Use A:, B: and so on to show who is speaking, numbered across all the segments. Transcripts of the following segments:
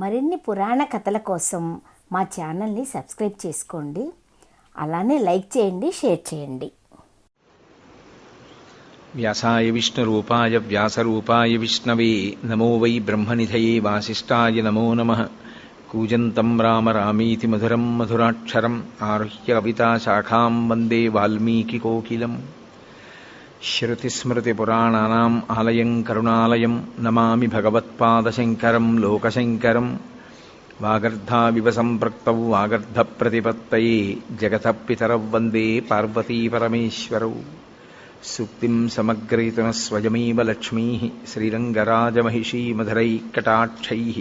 A: మరిన్ని పురాణ కథల కోసం మా ఛానల్ని సబ్స్క్రైబ్ చేసుకోండి. అలానే లైక్ చేయండి, షేర్ చేయండి.
B: వ్యాసాయ విష్ణురూపాయ వ్యాసరూపాయ విష్ణవే నమో వై బ్రహ్మనిధయే వాసిష్ఠాయ నమో నమః. కూజంతం రామ రామీతి మధురం మధురాక్షరం ఆరుహ్య కవితాశాఖాం వందే వాల్మీకికోకిలం. శృతిస్మృతిపురాణానాం ఆలయం కరుణాలయం నమామి భగవత్పాదశంకరం లోకశంకరం. వాగర్ధావివ సంపృక్తౌ వాగర్ధప్రతిపత్తయే జగతః పితరౌ వందే పార్వతీపరమేశ్వరౌ. సూక్తిం సమగ్రయతున స్వయమేవ లక్ష్మీః శ్రీరంగరాజమహిషీ మధురైకటాక్షైః.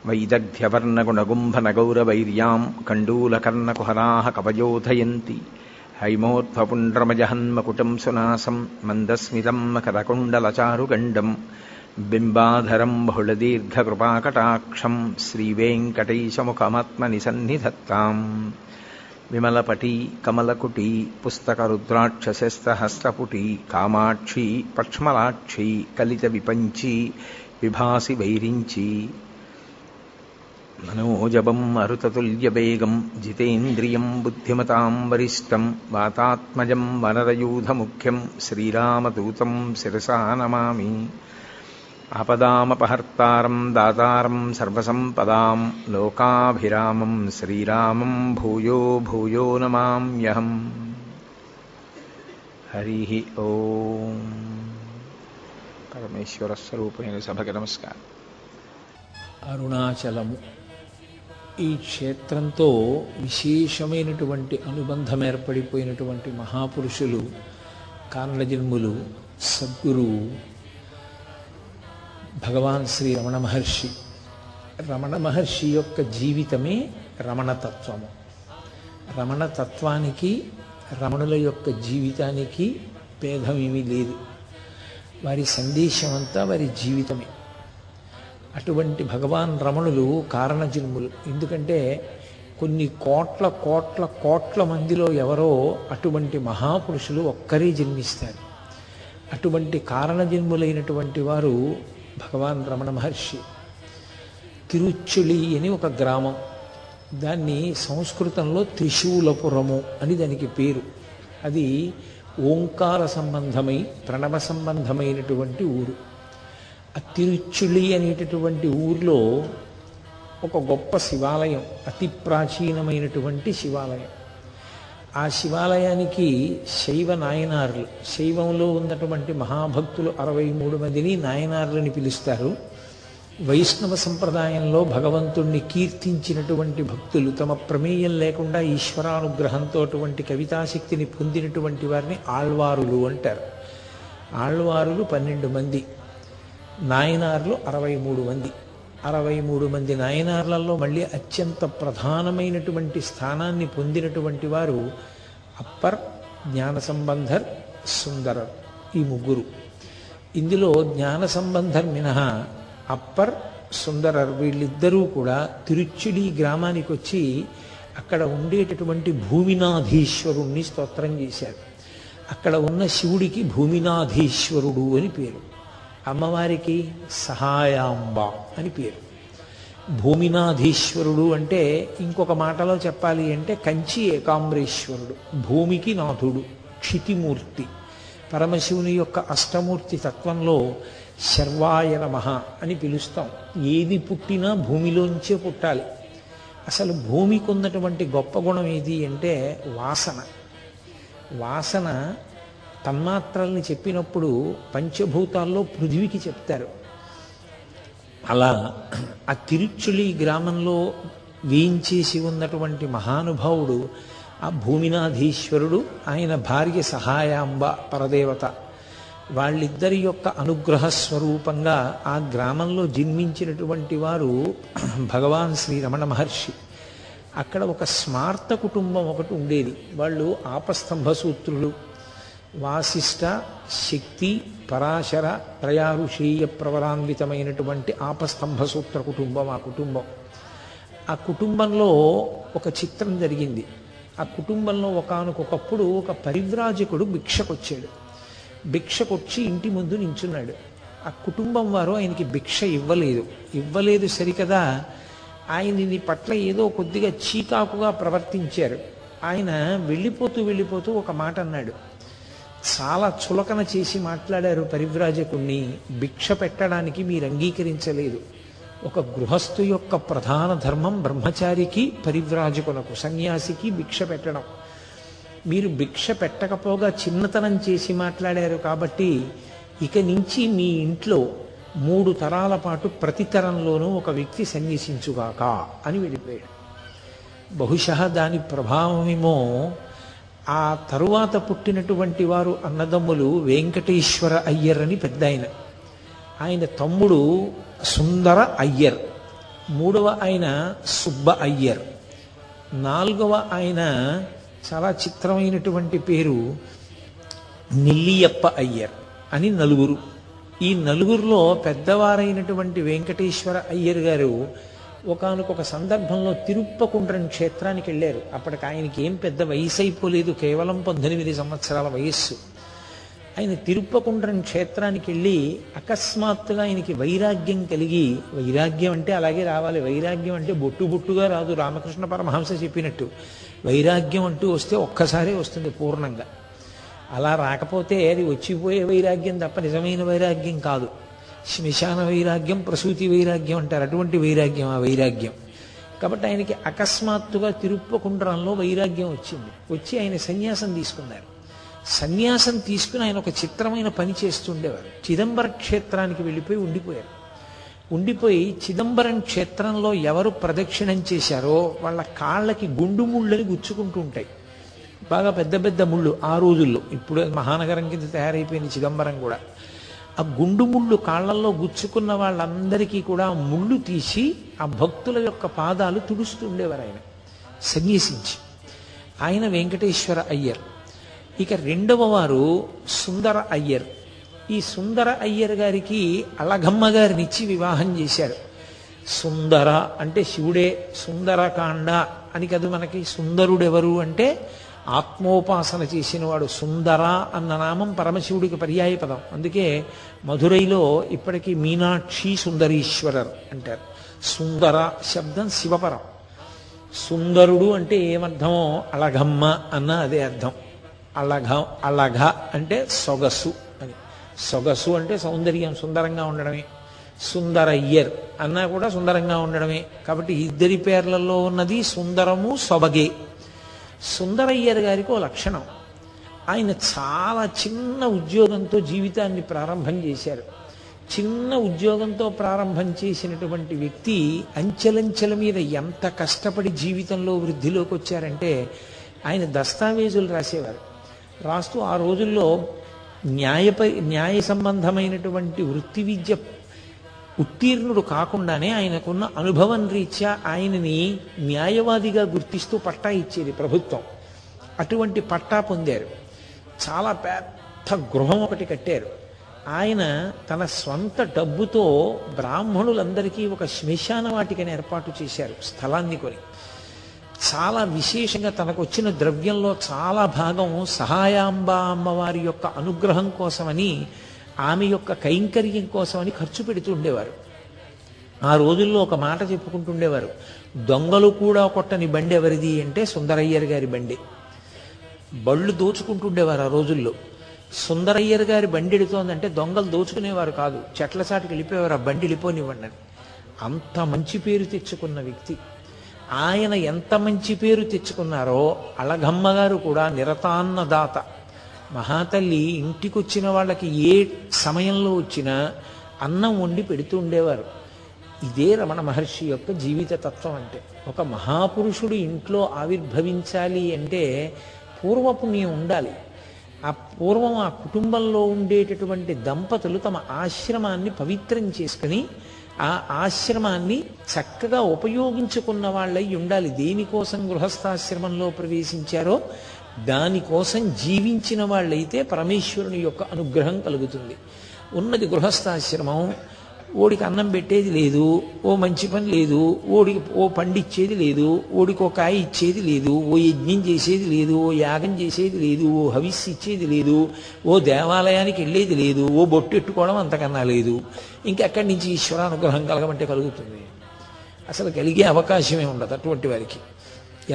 B: వైదగ్ధ్యవర్ణగుణగుంభనగౌరవైర్యాం కండూలకర్ణకుహరాः కవయోధయంతి. హైమోర్ధ్వపుండ్రమజహన్మకుటం సునాసం మందస్మితం మకరకుండలచారుగండం. బింబాధరం బహుళదీర్ఘకృపాకటాక్షం శ్రీవేంకటేశముఖమాత్మని సన్నిధత్తాం. విమలపటీ కమలకుటీ పుస్తకరుద్రాక్షశస్త్రహస్తపుటీ కామాక్షీ పక్ష్మలాక్షీ కలితవిపంచీ విభాసి వైరించీ. మనోజవం మరుతతుల్యవేగం జితేంద్రియం బుద్ధిమతాం వరిష్టం. వాతాత్మజం వనరయూధముఖ్యం శ్రీరామదూతం శిరసా నమామి. ఆపదామపహర్తారం దాతారం సర్వసంపదాం లోకాభిరామం శ్రీరామం భూయో భూయో నమామ్యహం. హరి ఓం. పరమేశ్వర స్వరూపమైన సభకి నమస్కారం.
C: అరుణాచలము ఈ క్షేత్రంతో విశేషమైనటువంటి అనుబంధం ఏర్పడిపోయినటువంటి మహాపురుషులు, కారణజన్ములు, సద్గురువు భగవాన్ శ్రీ రమణ మహర్షి. రమణ మహర్షి యొక్క జీవితమే రమణతత్వము. రమణతత్వానికి రమణుల యొక్క జీవితానికి భేదమేమీ లేదు. వారి సందేశం అంతా వారి జీవితమే. అటువంటి భగవాన్ రమణులు కారణజన్ములు. ఎందుకంటే కొన్ని కోట్ల కోట్ల కోట్ల మందిలో ఎవరో అటువంటి మహాపురుషులు ఒక్కరే జన్మిస్తారు. అటువంటి కారణజన్ములైనటువంటి వారు భగవాన్ రమణ మహర్షి. తిరుచుళి అని ఒక గ్రామం, దాన్ని సంస్కృతంలో త్రిశూలపురము అని దానికి పేరు. అది ఓంకార సంబంధమై ప్రణవ సంబంధమైనటువంటి ఊరు. ఆ తిరుచుళి అనేటటువంటి ఊర్లో ఒక గొప్ప శివాలయం, అతి ప్రాచీనమైనటువంటి శివాలయం. ఆ శివాలయానికి శైవ నాయనార్లు, శైవంలో ఉన్నటువంటి మహాభక్తులు 63 మందిని నాయనార్లని పిలుస్తారు. వైష్ణవ సంప్రదాయంలో భగవంతుణ్ణి కీర్తించినటువంటి భక్తులు, తమ ప్రమేయం లేకుండా ఈశ్వరానుగ్రహంతో కవితాశక్తిని పొందినటువంటి వారిని ఆళ్వారులు అంటారు. ఆళ్వారులు 12 మంది, నాయనార్లు 63 మంది. 63 మంది నాయనార్లలో మళ్ళీ అత్యంత ప్రధానమైనటువంటి స్థానాన్ని పొందినటువంటి వారు అప్పర్, జ్ఞానసంబంధర్, సుందరర్, ఈ ముగ్గురు. ఇందులో జ్ఞానసంబంధర్ మినహా అప్పర్, సుందరర్ వీళ్ళిద్దరూ కూడా తిరుచుళి గ్రామానికి వచ్చి అక్కడ ఉండేటటువంటి భూమినాధీశ్వరుణ్ణి స్తోత్రం చేశారు. అక్కడ ఉన్న శివుడికి భూమినాధీశ్వరుడు అని పేరు, అమ్మవారికి సహాయాంబ అని పేరు. భూమినాధీశ్వరుడు అంటే ఇంకొక మాటలో చెప్పాలి అంటే కంచి ఏకాంబరేశ్వరుడు, భూమికి నాథుడు, క్షితిమూర్తి. పరమశివుని యొక్క అష్టమూర్తి తత్వంలో శర్వాయ నమః అని పిలుస్తాం. ఏది పుట్టినా భూమిలోంచే పుట్టాలి. అసలు భూమికి ఉన్నటువంటి గొప్ప గుణం ఏది అంటే వాసన. వాసన తన్మాత్రల్ని చెప్పినప్పుడు పంచభూతాల్లో పృథివికి చెప్తారు. అలా ఆ తిరుచుళి గ్రామంలో వేయించేసి ఉన్నటువంటి మహానుభావుడు ఆ భూమినాధీశ్వరుడు, ఆయన భార్య సహాయాంబ పరదేవత. వాళ్ళిద్దరి యొక్క అనుగ్రహ స్వరూపంగా ఆ గ్రామంలో జన్మించినటువంటి వారు భగవాన్ శ్రీ రమణ మహర్షి. అక్కడ ఒక స్మార్త కుటుంబం ఒకటి ఉండేది. వాళ్ళు ఆపస్తంభ సూత్రులు. వాసిష్ఠ, శక్తి, పరాశర, త్రయారుషీయ ప్రవరాన్వితమైనటువంటి ఆపస్తంభ సూత్ర కుటుంబం ఆ కుటుంబం. ఆ కుటుంబంలో ఒక చిత్రం జరిగింది. ఆ కుటుంబంలో ఒకానొకప్పుడు ఒక పరివ్రాజకుడు భిక్షకొచ్చాడు. భిక్షకొచ్చి ఇంటి ముందు నించున్నాడు. ఆ కుటుంబం వారు ఆయనకి భిక్ష ఇవ్వలేదు సరికదా, ఆయనని పట్ల ఏదో కొద్దిగా చీకాకుగా ప్రవర్తించారు. ఆయన వెళ్ళిపోతూ ఒక మాట అన్నాడు. చాలా చులకన చేసి మాట్లాడారు పరివ్రాజకుణ్ణి. భిక్ష పెట్టడానికి మీరు అంగీకరించలేదు. ఒక గృహస్థు యొక్క ప్రధాన ధర్మం బ్రహ్మచారికి, పరివ్రాజకునకు, సన్యాసికి భిక్ష పెట్టడం. మీరు భిక్ష పెట్టకపోగా చిన్నతనం చేసి మాట్లాడారు కాబట్టి ఇక నుంచి మీ ఇంట్లో 3 తరాల పాటు ప్రతి తరంలోనూ ఒక వ్యక్తి సన్యసించుగాక అని వెళ్ళిపోయాడు. బహుశः దాని ప్రభావమేమో ఆ తరువాత పుట్టినటువంటి వారు అన్నదమ్ములు వెంకటేశ్వర అయ్యర్ అని పెద్ద ఆయన తమ్ముడు సుందర అయ్యర్, 3వ ఆయన సుబ్బ అయ్యర్, 4వ ఆయన చాలా చిత్రమైనటువంటి పేరు నిల్లియప్ప అయ్యర్ అని 4. ఈ 4లో పెద్దవారైనటువంటి వెంకటేశ్వర అయ్యర్ గారు ఒకానొక సందర్భంలో తిరుప్పకుండ్రం క్షేత్రానికి వెళ్ళారు. అప్పటికి ఆయనకి ఏం పెద్ద వయసు అయిపోలేదు, కేవలం 18 సంవత్సరాల వయస్సు. ఆయన తిరుప్పకుండ్రం క్షేత్రానికి వెళ్ళి అకస్మాత్తుగా ఆయనకి వైరాగ్యం కలిగి, వైరాగ్యం అంటే అలాగే రావాలి, వైరాగ్యం అంటే బొట్టుగా రాదు. రామకృష్ణ పరమహంస చెప్పినట్టు వైరాగ్యం అంటూ వస్తే ఒక్కసారే వస్తుంది పూర్ణంగా. అలా రాకపోతే అది వచ్చిపోయే వైరాగ్యం తప్ప నిజమైన వైరాగ్యం కాదు. శ్మశాన వైరాగ్యం, ప్రసూతి వైరాగ్యం అంటారు, అటువంటి వైరాగ్యం ఆ వైరాగ్యం. కాబట్టి ఆయనకి అకస్మాత్తుగా తిరుప్పకుండ్రంలో వైరాగ్యం వచ్చి ఆయన సన్యాసం తీసుకున్నారు. సన్యాసం తీసుకుని ఆయన ఒక చిత్రమైన పని చేస్తుండేవారు. చిదంబర క్షేత్రానికి వెళ్ళిపోయి ఉండిపోయి చిదంబరం క్షేత్రంలో ఎవరు ప్రదక్షిణం చేశారో వాళ్ళ కాళ్ళకి గుండు ముళ్ళని గుచ్చుకుంటూ ఉంటాయి, బాగా పెద్ద పెద్ద ముళ్ళు ఆ రోజుల్లో. ఇప్పుడు మహానగరం కింద తయారైపోయింది చిదంబరం కూడా. ఆ గుండు ముళ్ళు కాళ్లలో గుచ్చుకున్న వాళ్ళందరికీ కూడా ముళ్ళు తీసి ఆ భక్తుల యొక్క పాదాలు తుడుస్తూ ఉండేవారు ఆయన సన్యసించి. ఆయన వెంకటేశ్వర అయ్యర్. ఇక 2వ వారు సుందర అయ్యర్. ఈ సుందర అయ్యర్ గారికి అలగమ్మ గారినిచ్చి వివాహం చేశారు. సుందర అంటే శివుడే, సుందరకాండ అని కదా మనకి. సుందరుడెవరు అంటే ఆత్మోపాసన చేసినవాడు. సుందర అన్న నామం పరమశివుడికి పర్యాయ పదం. అందుకే మధురైలో ఇప్పటికీ మీనాక్షి సుందరీశ్వరర్ అంటారు. సుందర శబ్దం శివపరం. సుందరుడు అంటే ఏమర్థమో అలగమ్మ అన్న అదే అర్థం. అలఘ అంటే సొగసు అని. సొగసు అంటే సౌందర్యం, సుందరంగా ఉండడమే. సుందరయ్యర్ అన్నా కూడా సుందరంగా ఉండడమే. కాబట్టి ఇద్దరి పేర్లలో ఉన్నది సుందరము, సొబగే. సుందరయ్యర్ గారికి ఓ లక్షణం, ఆయన చాలా చిన్న ఉద్యోగంతో జీవితాన్ని ప్రారంభం చేశారు. చిన్న ఉద్యోగంతో ప్రారంభం చేసినటువంటి వ్యక్తి అంచెలంచెల మీద ఎంత కష్టపడి జీవితంలో వృద్ధిలోకి వచ్చారంటే, ఆయన దస్తావేజులు రాసేవారు. రాస్తూ ఆ రోజుల్లో న్యాయ సంబంధమైనటువంటి వృత్తి విద్య ఉత్తీర్ణుడు కాకుండానే ఆయనకున్న అనుభవం రీత్యా ఆయనని న్యాయవాదిగా గుర్తిస్తూ పట్టా ఇచ్చేది ప్రభుత్వం. అటువంటి పట్టా పొందారు. చాలా పెద్ద గృహం ఒకటి కట్టారు. ఆయన తన స్వంత డబ్బుతో బ్రాహ్మణులందరికీ ఒక శ్మశాన వాటికని ఏర్పాటు చేశారు, స్థలాన్ని కొని. చాలా విశేషంగా తనకు వచ్చిన ద్రవ్యంలో చాలా భాగం సహాయాంబ అమ్మవారి యొక్క అనుగ్రహం కోసమని, ఆమె యొక్క కైంకర్యం కోసమని ఖర్చు పెడుతూ ఉండేవారు. ఆ రోజుల్లో ఒక మాట చెప్పుకుంటుండేవారు, దొంగలు కూడా కొట్టని బండి ఎవరిది అంటే సుందరయ్యర్ గారి బండి. బళ్ళు దోచుకుంటుండేవారు ఆ రోజుల్లో. సుందరయ్యర్ గారి బండి ఎడుతోందంటే దొంగలు దోచుకునేవారు కాదు, చెట్ల చాటుకు వెళ్ళిపోయేవారు, ఆ బండి వెళ్ళిపోనివ్వండి అని. అంత మంచి పేరు తెచ్చుకున్న వ్యక్తి ఆయన. ఎంత మంచి పేరు తెచ్చుకున్నారో అలగమ్మ గారు కూడా నిరతాన్నదాత. మహాతల్లి ఇంటికొచ్చిన వాళ్ళకి ఏ సమయంలో వచ్చినా అన్నం వండి పెడుతూ ఉండేవారు. ఇదే రమణ మహర్షి యొక్క జీవిత తత్వం అంటే. ఒక మహాపురుషుడు ఇంట్లో ఆవిర్భవించాలి అంటే పూర్వపుణ్యం ఉండాలి. ఆ పూర్వం ఆ కుటుంబంలో ఉండేటటువంటి దంపతులు తమ ఆశ్రమాన్ని పవిత్రం చేసుకుని ఆ ఆశ్రమాన్ని చక్కగా ఉపయోగించుకున్న వాళ్ళై ఉండాలి. దేనికోసం గృహస్థాశ్రమంలో ప్రవేశించారో దానికోసం జీవించిన వాళ్ళైతే పరమేశ్వరుని యొక్క అనుగ్రహం కలుగుతుంది. ఉన్నది గృహస్థాశ్రమం, ఓడికి అన్నం పెట్టేది లేదు, ఓ మంచి పని లేదు, ఓడికి ఓ పండిచ్చేది లేదు, ఓడికి ఒక కాయ ఇచ్చేది లేదు, ఓ యజ్ఞం చేసేది లేదు, ఓ యాగం చేసేది లేదు, ఓ హవిస్సు ఇచ్చేది లేదు, ఓ దేవాలయానికి వెళ్ళేది లేదు, ఓ బొట్టెట్టుకోవడం అంతకన్నా లేదు. ఇంకెక్కడి నుంచి ఈశ్వరానుగ్రహం కలగమంటే కలుగుతుంది? అసలు కలిగే అవకాశమే ఉండదు అటువంటి వారికి.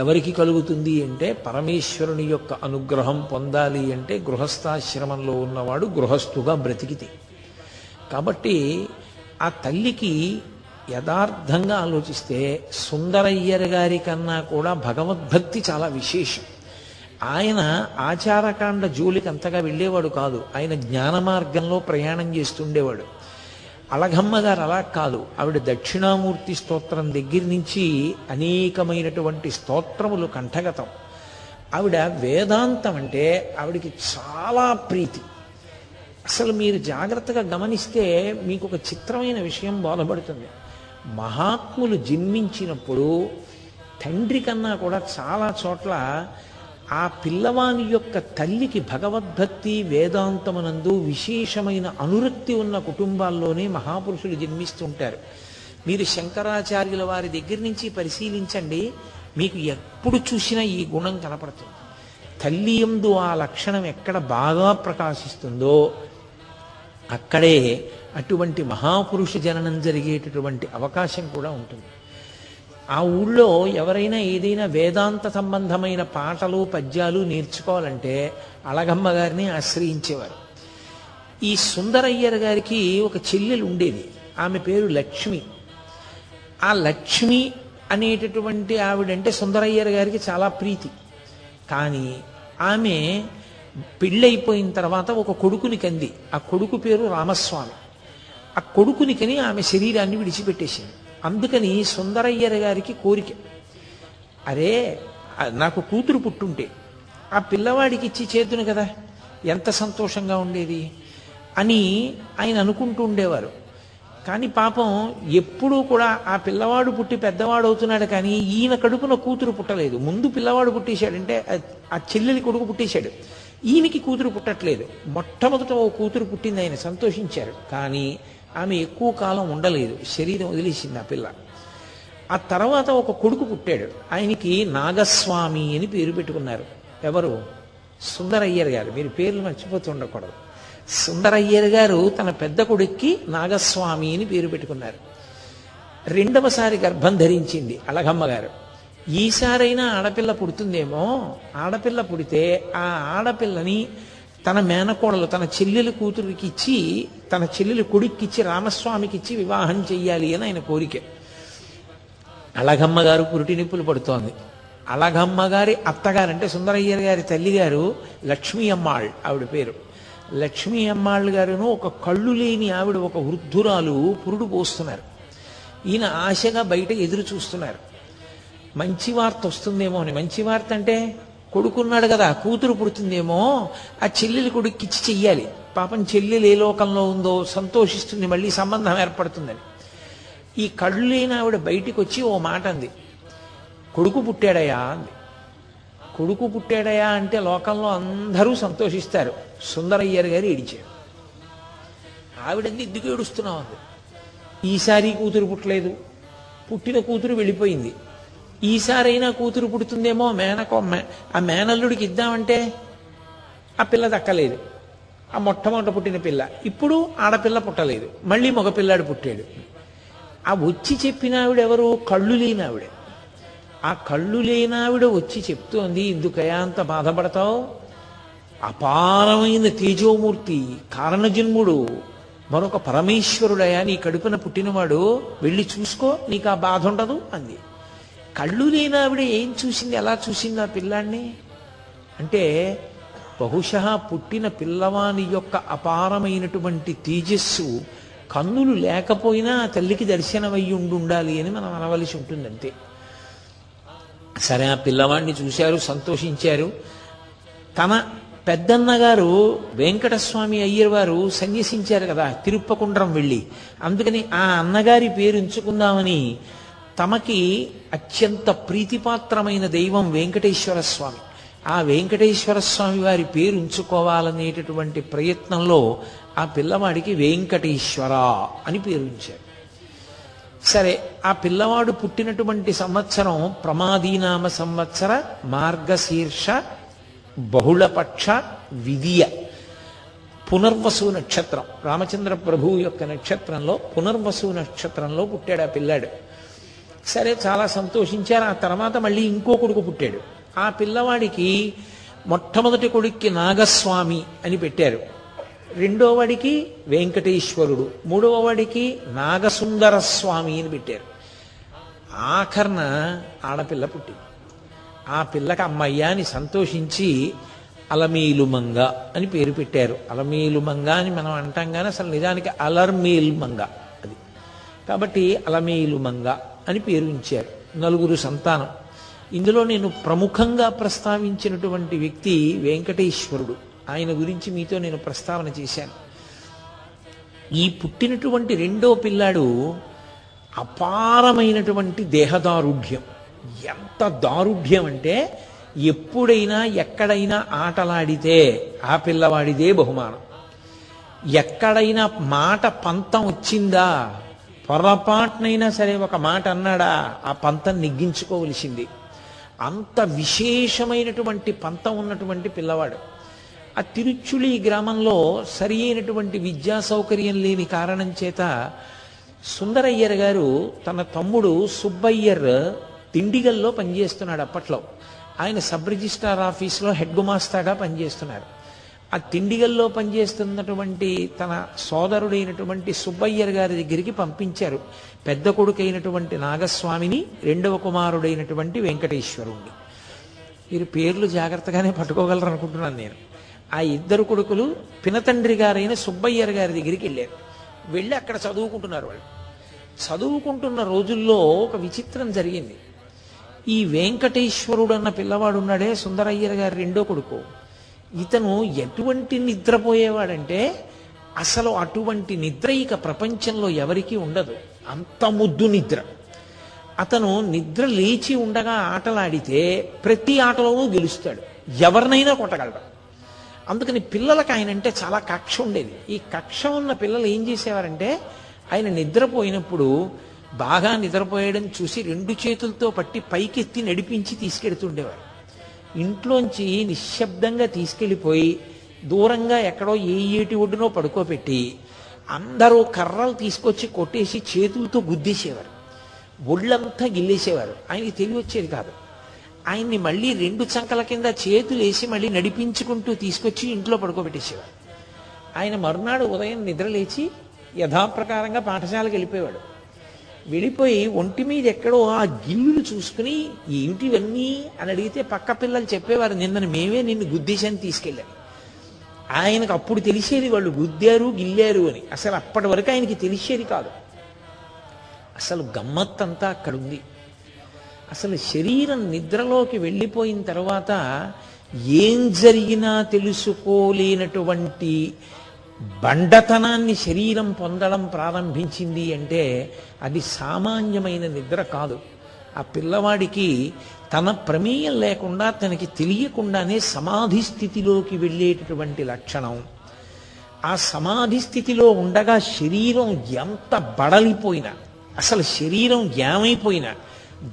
C: ఎవరికి కలుగుతుంది అంటే పరమేశ్వరుని యొక్క అనుగ్రహం పొందాలి అంటే గృహస్థాశ్రమంలో ఉన్నవాడు గృహస్థుగా బ్రతికితే. కాబట్టి ఆ తల్లికి యథార్థంగా ఆలోచిస్తే సుందరయ్యర్ గారి కన్నా కూడా భగవద్భక్తి చాలా విశేషం. ఆయన ఆచారకాండ జోలికి అంతగా వెళ్ళేవాడు కాదు, ఆయన జ్ఞాన మార్గంలో ప్రయాణం చేస్తుండేవాడు. అళఘమ్మ గారు అలా కాదు, ఆవిడ దక్షిణామూర్తి స్తోత్రం దగ్గర నుంచి అనేకమైనటువంటి స్తోత్రములు కంఠగతం. ఆవిడ వేదాంతం అంటే ఆవిడికి చాలా ప్రీతి. అసలు మీరు జాగ్రత్తగా గమనిస్తే మీకు ఒక చిత్రమైన విషయం బోధపడుతుంది. మహాత్ములు జన్మించినప్పుడు తండ్రి కన్నా కూడా చాలా చోట్ల ఆ పిల్లవాని యొక్క తల్లికి భగవద్భక్తి వేదాంతమునందు విశేషమైన అనురక్తి ఉన్న కుటుంబాల్లోనే మహాపురుషులు జన్మిస్తుంటారు. మీరు శంకరాచార్యుల వారి దగ్గర నుంచి పరిశీలించండి, మీకు ఎప్పుడు చూసినా ఈ గుణం కనపడుతుంది. తల్లి యందు ఆ లక్షణం ఎక్కడ బాగా ప్రకాశిస్తుందో అక్కడే అటువంటి మహాపురుష జననం జరిగేటటువంటి అవకాశం కూడా ఉంటుంది. ఆ ఊళ్ళో ఎవరైనా ఏదైనా వేదాంత సంబంధమైన పాటలు పద్యాలు నేర్చుకోవాలంటే అళగమ్మ గారిని ఆశ్రయించేవారు. ఈ సుందరయ్యర్ గారికి ఒక చెల్లెలు ఉండేది, ఆమె పేరు లక్ష్మి. ఆ లక్ష్మి అనేటటువంటి ఆవిడంటే సుందరయ్యర్ గారికి చాలా ప్రీతి. కానీ ఆమె పెళ్ళైపోయిన తర్వాత ఒక కొడుకుని కంది. ఆ కొడుకు పేరు రామస్వామి. ఆ కొడుకుని కని ఆమె శరీరాన్ని విడిచిపెట్టేసింది. అందుకని సుందరయ్యర్ గారికి కోరిక, అరే నాకు కూతురు పుట్టుంటే ఆ పిల్లవాడికి ఇచ్చి చేతును కదా, ఎంత సంతోషంగా ఉండేది అని ఆయన అనుకుంటూ ఉండేవారు. కానీ పాపం ఎప్పుడూ కూడా ఆ పిల్లవాడు పుట్టి పెద్దవాడు అవుతున్నాడు, కానీ ఈయన కడుపున కూతురు పుట్టలేదు. ముందు పిల్లవాడు పుట్టేశాడంటే ఆ చెల్లెలి కొడుకు పుట్టేశాడు, ఈయనకి కూతురు పుట్టట్లేదు. మొట్టమొదట ఓ కూతురు పుట్టింది, ఆయన సంతోషించారు. కానీ ఆమె ఎక్కువ కాలం ఉండలేదు, శరీరం వదిలేసింది ఆ పిల్ల. ఆ తర్వాత ఒక కొడుకు పుట్టాడు, ఆయనకి నాగస్వామి అని పేరు పెట్టుకున్నారు. ఎవరు? సుందరయ్యర్ గారు. మీరు పేర్లు మర్చిపోతూ ఉండకూడదు. సుందరయ్యర్ గారు తన పెద్ద కొడుక్కి నాగస్వామి అని పేరు పెట్టుకున్నారు. రెండవసారి గర్భం ధరించింది అళగమ్మ గారు. ఈసారైనా ఆడపిల్ల పుడుతుందేమో, ఆడపిల్ల పుడితే ఆ ఆడపిల్లని తన మేనకోడలు తన చెల్లెలు కూతురికి ఇచ్చి, తన చెల్లెలు కొడుక్కిచ్చి రామస్వామికి ఇచ్చి వివాహం చెయ్యాలి అని ఆయన కోరిక. అళగమ్మ గారు పురిటి నిప్పులు పడుతోంది. అళగమ్మ గారి అత్తగారు అంటే సుందరయ్యర్ గారి తల్లిగారు లక్ష్మీ అమ్మాళ్ ఆవిడ పేరు. లక్ష్మీ అమ్మాళ్ గారును ఒక కళ్ళు లేని ఆవిడ, ఒక వృద్ధురాలు పురుడు పోస్తున్నారు. ఈయన ఆశగా బయట ఎదురు చూస్తున్నారు, మంచి వార్త వస్తుందేమో అని. మంచి వార్త అంటే కొడుకున్నాడు కదా, కూతురు పుడుతుందేమో, ఆ చెల్లెలి కొడుక్కిచ్చి చెయ్యాలి. పాపం చెల్లెలు ఏ లోకంలో ఉందో సంతోషిస్తుంది, మళ్ళీ సంబంధం ఏర్పడుతుందని. ఈ కళ్ళు లేని ఆవిడ బయటికి వచ్చి ఓ మాట అంది, కొడుకు పుట్టాడయా అంది. కొడుకు పుట్టాడయా అంటే లోకంలో అందరూ సంతోషిస్తారు, సుందరయ్యర్ గారు ఏడిచారు. ఆవిడంది ఎందుకు ఏడుస్తున్నావు అంది. ఈసారి కూతురు పుట్టలేదు, పుట్టిన కూతురు వెళ్ళిపోయింది. ఈసారైనా కూతురు పుడుతుందేమో, ఆ మేనల్లుడికి ఇద్దామంటే ఆ పిల్ల దక్కలేదు. ఆ మొట్టమొదట పుట్టిన పిల్ల, ఇప్పుడు ఆడపిల్ల పుట్టలేదు, మళ్ళీ మగపిల్లాడు పుట్టాడు. ఆ వచ్చి చెప్పిన ఆవిడ ఎవరు? కళ్ళు లేని ఆవిడ. ఆ కళ్ళు లేనావిడ వచ్చి చెప్తోంది, ఎందుకయా అంత బాధపడతావు? అపారమైన తేజోమూర్తి, కారణజన్ముడు, మరొక పరమేశ్వరుడయా నీ కడుపున పుట్టినవాడు, వెళ్ళి చూసుకో, నీకు ఆ బాధ ఉండదు అంది. కళ్ళు లేనావిడ ఏం చూసింది, ఎలా చూసింది ఆ పిల్లాన్ని అంటే, బహుశా పుట్టిన పిల్లవాని యొక్క అపారమైనటువంటి తేజస్సు కన్నులు లేకపోయినా ఆ తల్లికి దర్శనమయ్యి ఉండాలి అని మనం అనవలసి ఉంటుంది అంతే. సరే, ఆ పిల్లవాడిని చూశారు, సంతోషించారు. తన పెద్దన్నగారు వెంకటస్వామి అయ్యర్ వారు సన్యసించారు కదా తిరుప్పకుండ్రం వెళ్ళి, అందుకని ఆ అన్నగారి పేరు ఉంచుకుందామని తమకి అత్యంత ప్రీతిపాత్రమైన దైవం వెంకటేశ్వర స్వామి, ఆ వెంకటేశ్వర స్వామి వారి పేరు ఉంచుకోవాలనేటటువంటి ప్రయత్నంలో ఆ పిల్లవాడికి వెంకటేశ్వర అని పేరు ఉంచారు. సరే, ఆ పిల్లవాడు పుట్టినటువంటి సంవత్సరం ప్రమాదీనామ సంవత్సర మార్గశీర్ష బహుళపక్ష విదియ పునర్వసు నక్షత్రం. రామచంద్ర ప్రభువు యొక్క నక్షత్రంలో పునర్వసు నక్షత్రంలో పుట్టాడు ఆ పిల్లాడు. సరే, చాలా సంతోషించారు. ఆ తర్వాత మళ్ళీ ఇంకో కొడుకు పుట్టాడు. ఆ పిల్లవాడికి మొట్టమొదటి కొడుక్కి నాగస్వామి అని పెట్టారు, రెండో వాడికి వెంకటేశ్వరుడు, మూడవ వాడికి నాగసుందర స్వామి అని పెట్టారు. ఆఖరణ ఆడపిల్ల పుట్టింది. ఆ పిల్లకి అమ్మయ్య అని సంతోషించి అలమేలుమంగ అని పేరు పెట్టారు. అలమేలుమంగ అని మనం అంటాం కానీ అసలు నిజానికి అలర్మేల్మంగ అది. కాబట్టి అలమేలుమంగ అని పేరు ఉంచారు. 9 సంతానం. ఇందులో నేను ప్రముఖంగా ప్రస్తావించినటువంటి వ్యక్తి వెంకటేశ్వరుడు. ఆయన గురించి మీతో నేను ప్రస్తావన చేశాను. ఈ పుట్టినటువంటి రెండో పిల్లాడు అపారమైనటువంటి దేహదారుఢ్యం. ఎంత దారుఢ్యం అంటే ఎప్పుడైనా ఎక్కడైనా ఆటలాడితే ఆ పిల్లవాడిదే బహుమానం. ఎక్కడైనా మాట పంతం వచ్చిందా, పొరపాటునైనా సరే ఒక మాట అన్నాడా, ఆ పంతం నెగ్గించుకోవలసింది. అంత విశేషమైనటువంటి పంతం ఉన్నటువంటి పిల్లవాడు. ఆ తిరుచులి గ్రామంలో సరి అయినటువంటి విద్యా సౌకర్యం లేని కారణం చేత సుందరయ్యర్ గారు తన తమ్ముడు సుబ్బయ్యర్ దిండిగల్లో పనిచేస్తున్నాడు. అప్పట్లో ఆయన సబ్ రిజిస్ట్రార్ ఆఫీస్లో హెడ్ గుమాస్తాగా పనిచేస్తున్నారు. ఆ తిండిగల్లో పనిచేస్తున్నటువంటి తన సోదరుడైనటువంటి సుబ్బయ్యర్ గారి దగ్గరికి పంపించారు పెద్ద కొడుకైనటువంటి నాగస్వామిని, రెండవ కుమారుడైనటువంటి వెంకటేశ్వరుణ్ణి. వీరి పేర్లు జాగ్రత్తగానే పట్టుకోగలరు అనుకుంటున్నాను నేను. ఆ ఇద్దరు కొడుకులు పినతండ్రి గారైన సుబ్బయ్యర్ గారి దగ్గరికి వెళ్ళారు. వెళ్ళి అక్కడ చదువుకుంటున్నారు. వాళ్ళు చదువుకుంటున్న రోజుల్లో ఒక విచిత్రం జరిగింది. ఈ వెంకటేశ్వరుడు అన్న పిల్లవాడు ఉన్నాడే, సుందరయ్యర్ గారి రెండో కొడుకు, ఇతను ఎటువంటి నిద్రపోయేవాడంటే అసలు అటువంటి నిద్ర ఇక ప్రపంచంలో ఎవరికీ ఉండదు. అంత ముద్దు నిద్ర. అతను నిద్ర లేచి ఉండగా ఆటలాడితే ప్రతి ఆటలోనూ గెలుస్తాడు, ఎవరినైనా కొట్టగలడు. అందుకని పిల్లలకు ఆయన అంటే చాలా కక్ష ఉండేది. ఈ కక్ష ఉన్న పిల్లలు ఏం చేసేవారంటే ఆయన నిద్రపోయినప్పుడు బాగా నిద్రపోయడం చూసి 2 చేతులతో పట్టి పైకెత్తి నడిపించి తీసుకెడుతుండేవారు. ఇంట్లోంచి నిశ్శబ్దంగా తీసుకెళ్ళిపోయి దూరంగా ఎక్కడో ఏ ఏటి ఒడ్డునో పడుకోబెట్టి అందరూ కర్రలు తీసుకొచ్చి కొట్టేసి చేతులతో గుద్దేసేవారు, ఒళ్ళంతా గిల్లేసేవారు. ఆయనకి తెలివి వచ్చేది కాదు. ఆయన్ని మళ్ళీ 2 చంకల కింద చేతులు వేసి మళ్ళీ నడిపించుకుంటూ తీసుకొచ్చి ఇంట్లో పడుకోబెట్టేసేవారు. ఆయన మరునాడు ఉదయం నిద్రలేచి యథాప్రకారంగా పాఠశాలకు వెళ్ళిపోయేవాడు. వెళ్ళిపోయి ఒంటి మీద ఎక్కడో ఆ గిల్లులు చూసుకుని ఏమిటివన్నీ అని అడిగితే పక్క పిల్లలు చెప్పేవారు, మేమే నిన్ను గుద్దేశాన్ని తీసుకెళ్ళాను. ఆయనకు అప్పుడు తెలిసేది వాళ్ళు గుద్దారు గిల్లారు అని. అసలు అప్పటి వరకు ఆయనకి తెలిసేది కాదు. అసలు గమ్మత్తంతా అక్కడుంది. అసలు శరీరం నిద్రలోకి వెళ్ళిపోయిన తర్వాత ఏం జరిగినా తెలుసుకోలేనటువంటి బండతనాన్ని శరీరం పొందడం ప్రారంభించింది అంటే అది సామాన్యమైన నిద్ర కాదు. ఆ పిల్లవాడికి తన ప్రమేయం లేకుండా తనకి తెలియకుండానే సమాధి స్థితిలోకి వెళ్ళేటటువంటి లక్షణం. ఆ సమాధి స్థితిలో ఉండగా శరీరం ఎంత బడలిపోయినా, అసలు శరీరం ఏమైపోయినా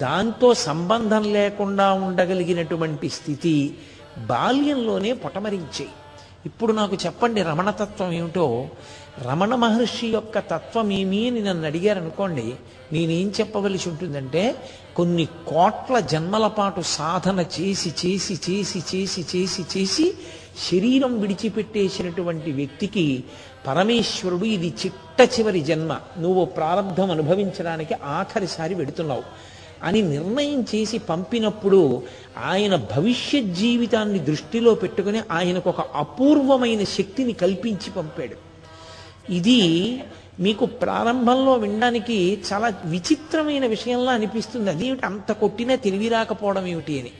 C: దాంతో సంబంధం లేకుండా ఉండగలిగినటువంటి స్థితి బాల్యంలోనే పొటమరించాయి. ఇప్పుడు నాకు చెప్పండి రమణతత్వం ఏమిటో. రమణ మహర్షి యొక్క తత్వం ఏమి అని నన్ను అడిగారనుకోండి, నేనేం చెప్పవలసి ఉంటుందంటే కొన్ని కోట్ల జన్మల పాటు సాధన చేసి చేసి చేసి చేసి చేసి చేసి శరీరం విడిచిపెట్టేసినటువంటి వ్యక్తికి పరమేశ్వరుడు ఇది చిట్ట చివరి జన్మ, నువ్వు ప్రారంధం అనుభవించడానికి ఆఖరిసారి వెడుతున్నావు అని నిర్ణయం చేసి పంపినప్పుడు ఆయన భవిష్యత్ జీవితాన్ని దృష్టిలో పెట్టుకుని ఆయనకు ఒక అపూర్వమైన శక్తిని కల్పించి పంపాడు. ఇది మీకు ప్రారంభంలో వినడానికి చాలా విచిత్రమైన విషయంలా అనిపిస్తుంది. అదేమిటి అంత కొట్టినా తెలివి రాకపోవడం ఏమిటి అని.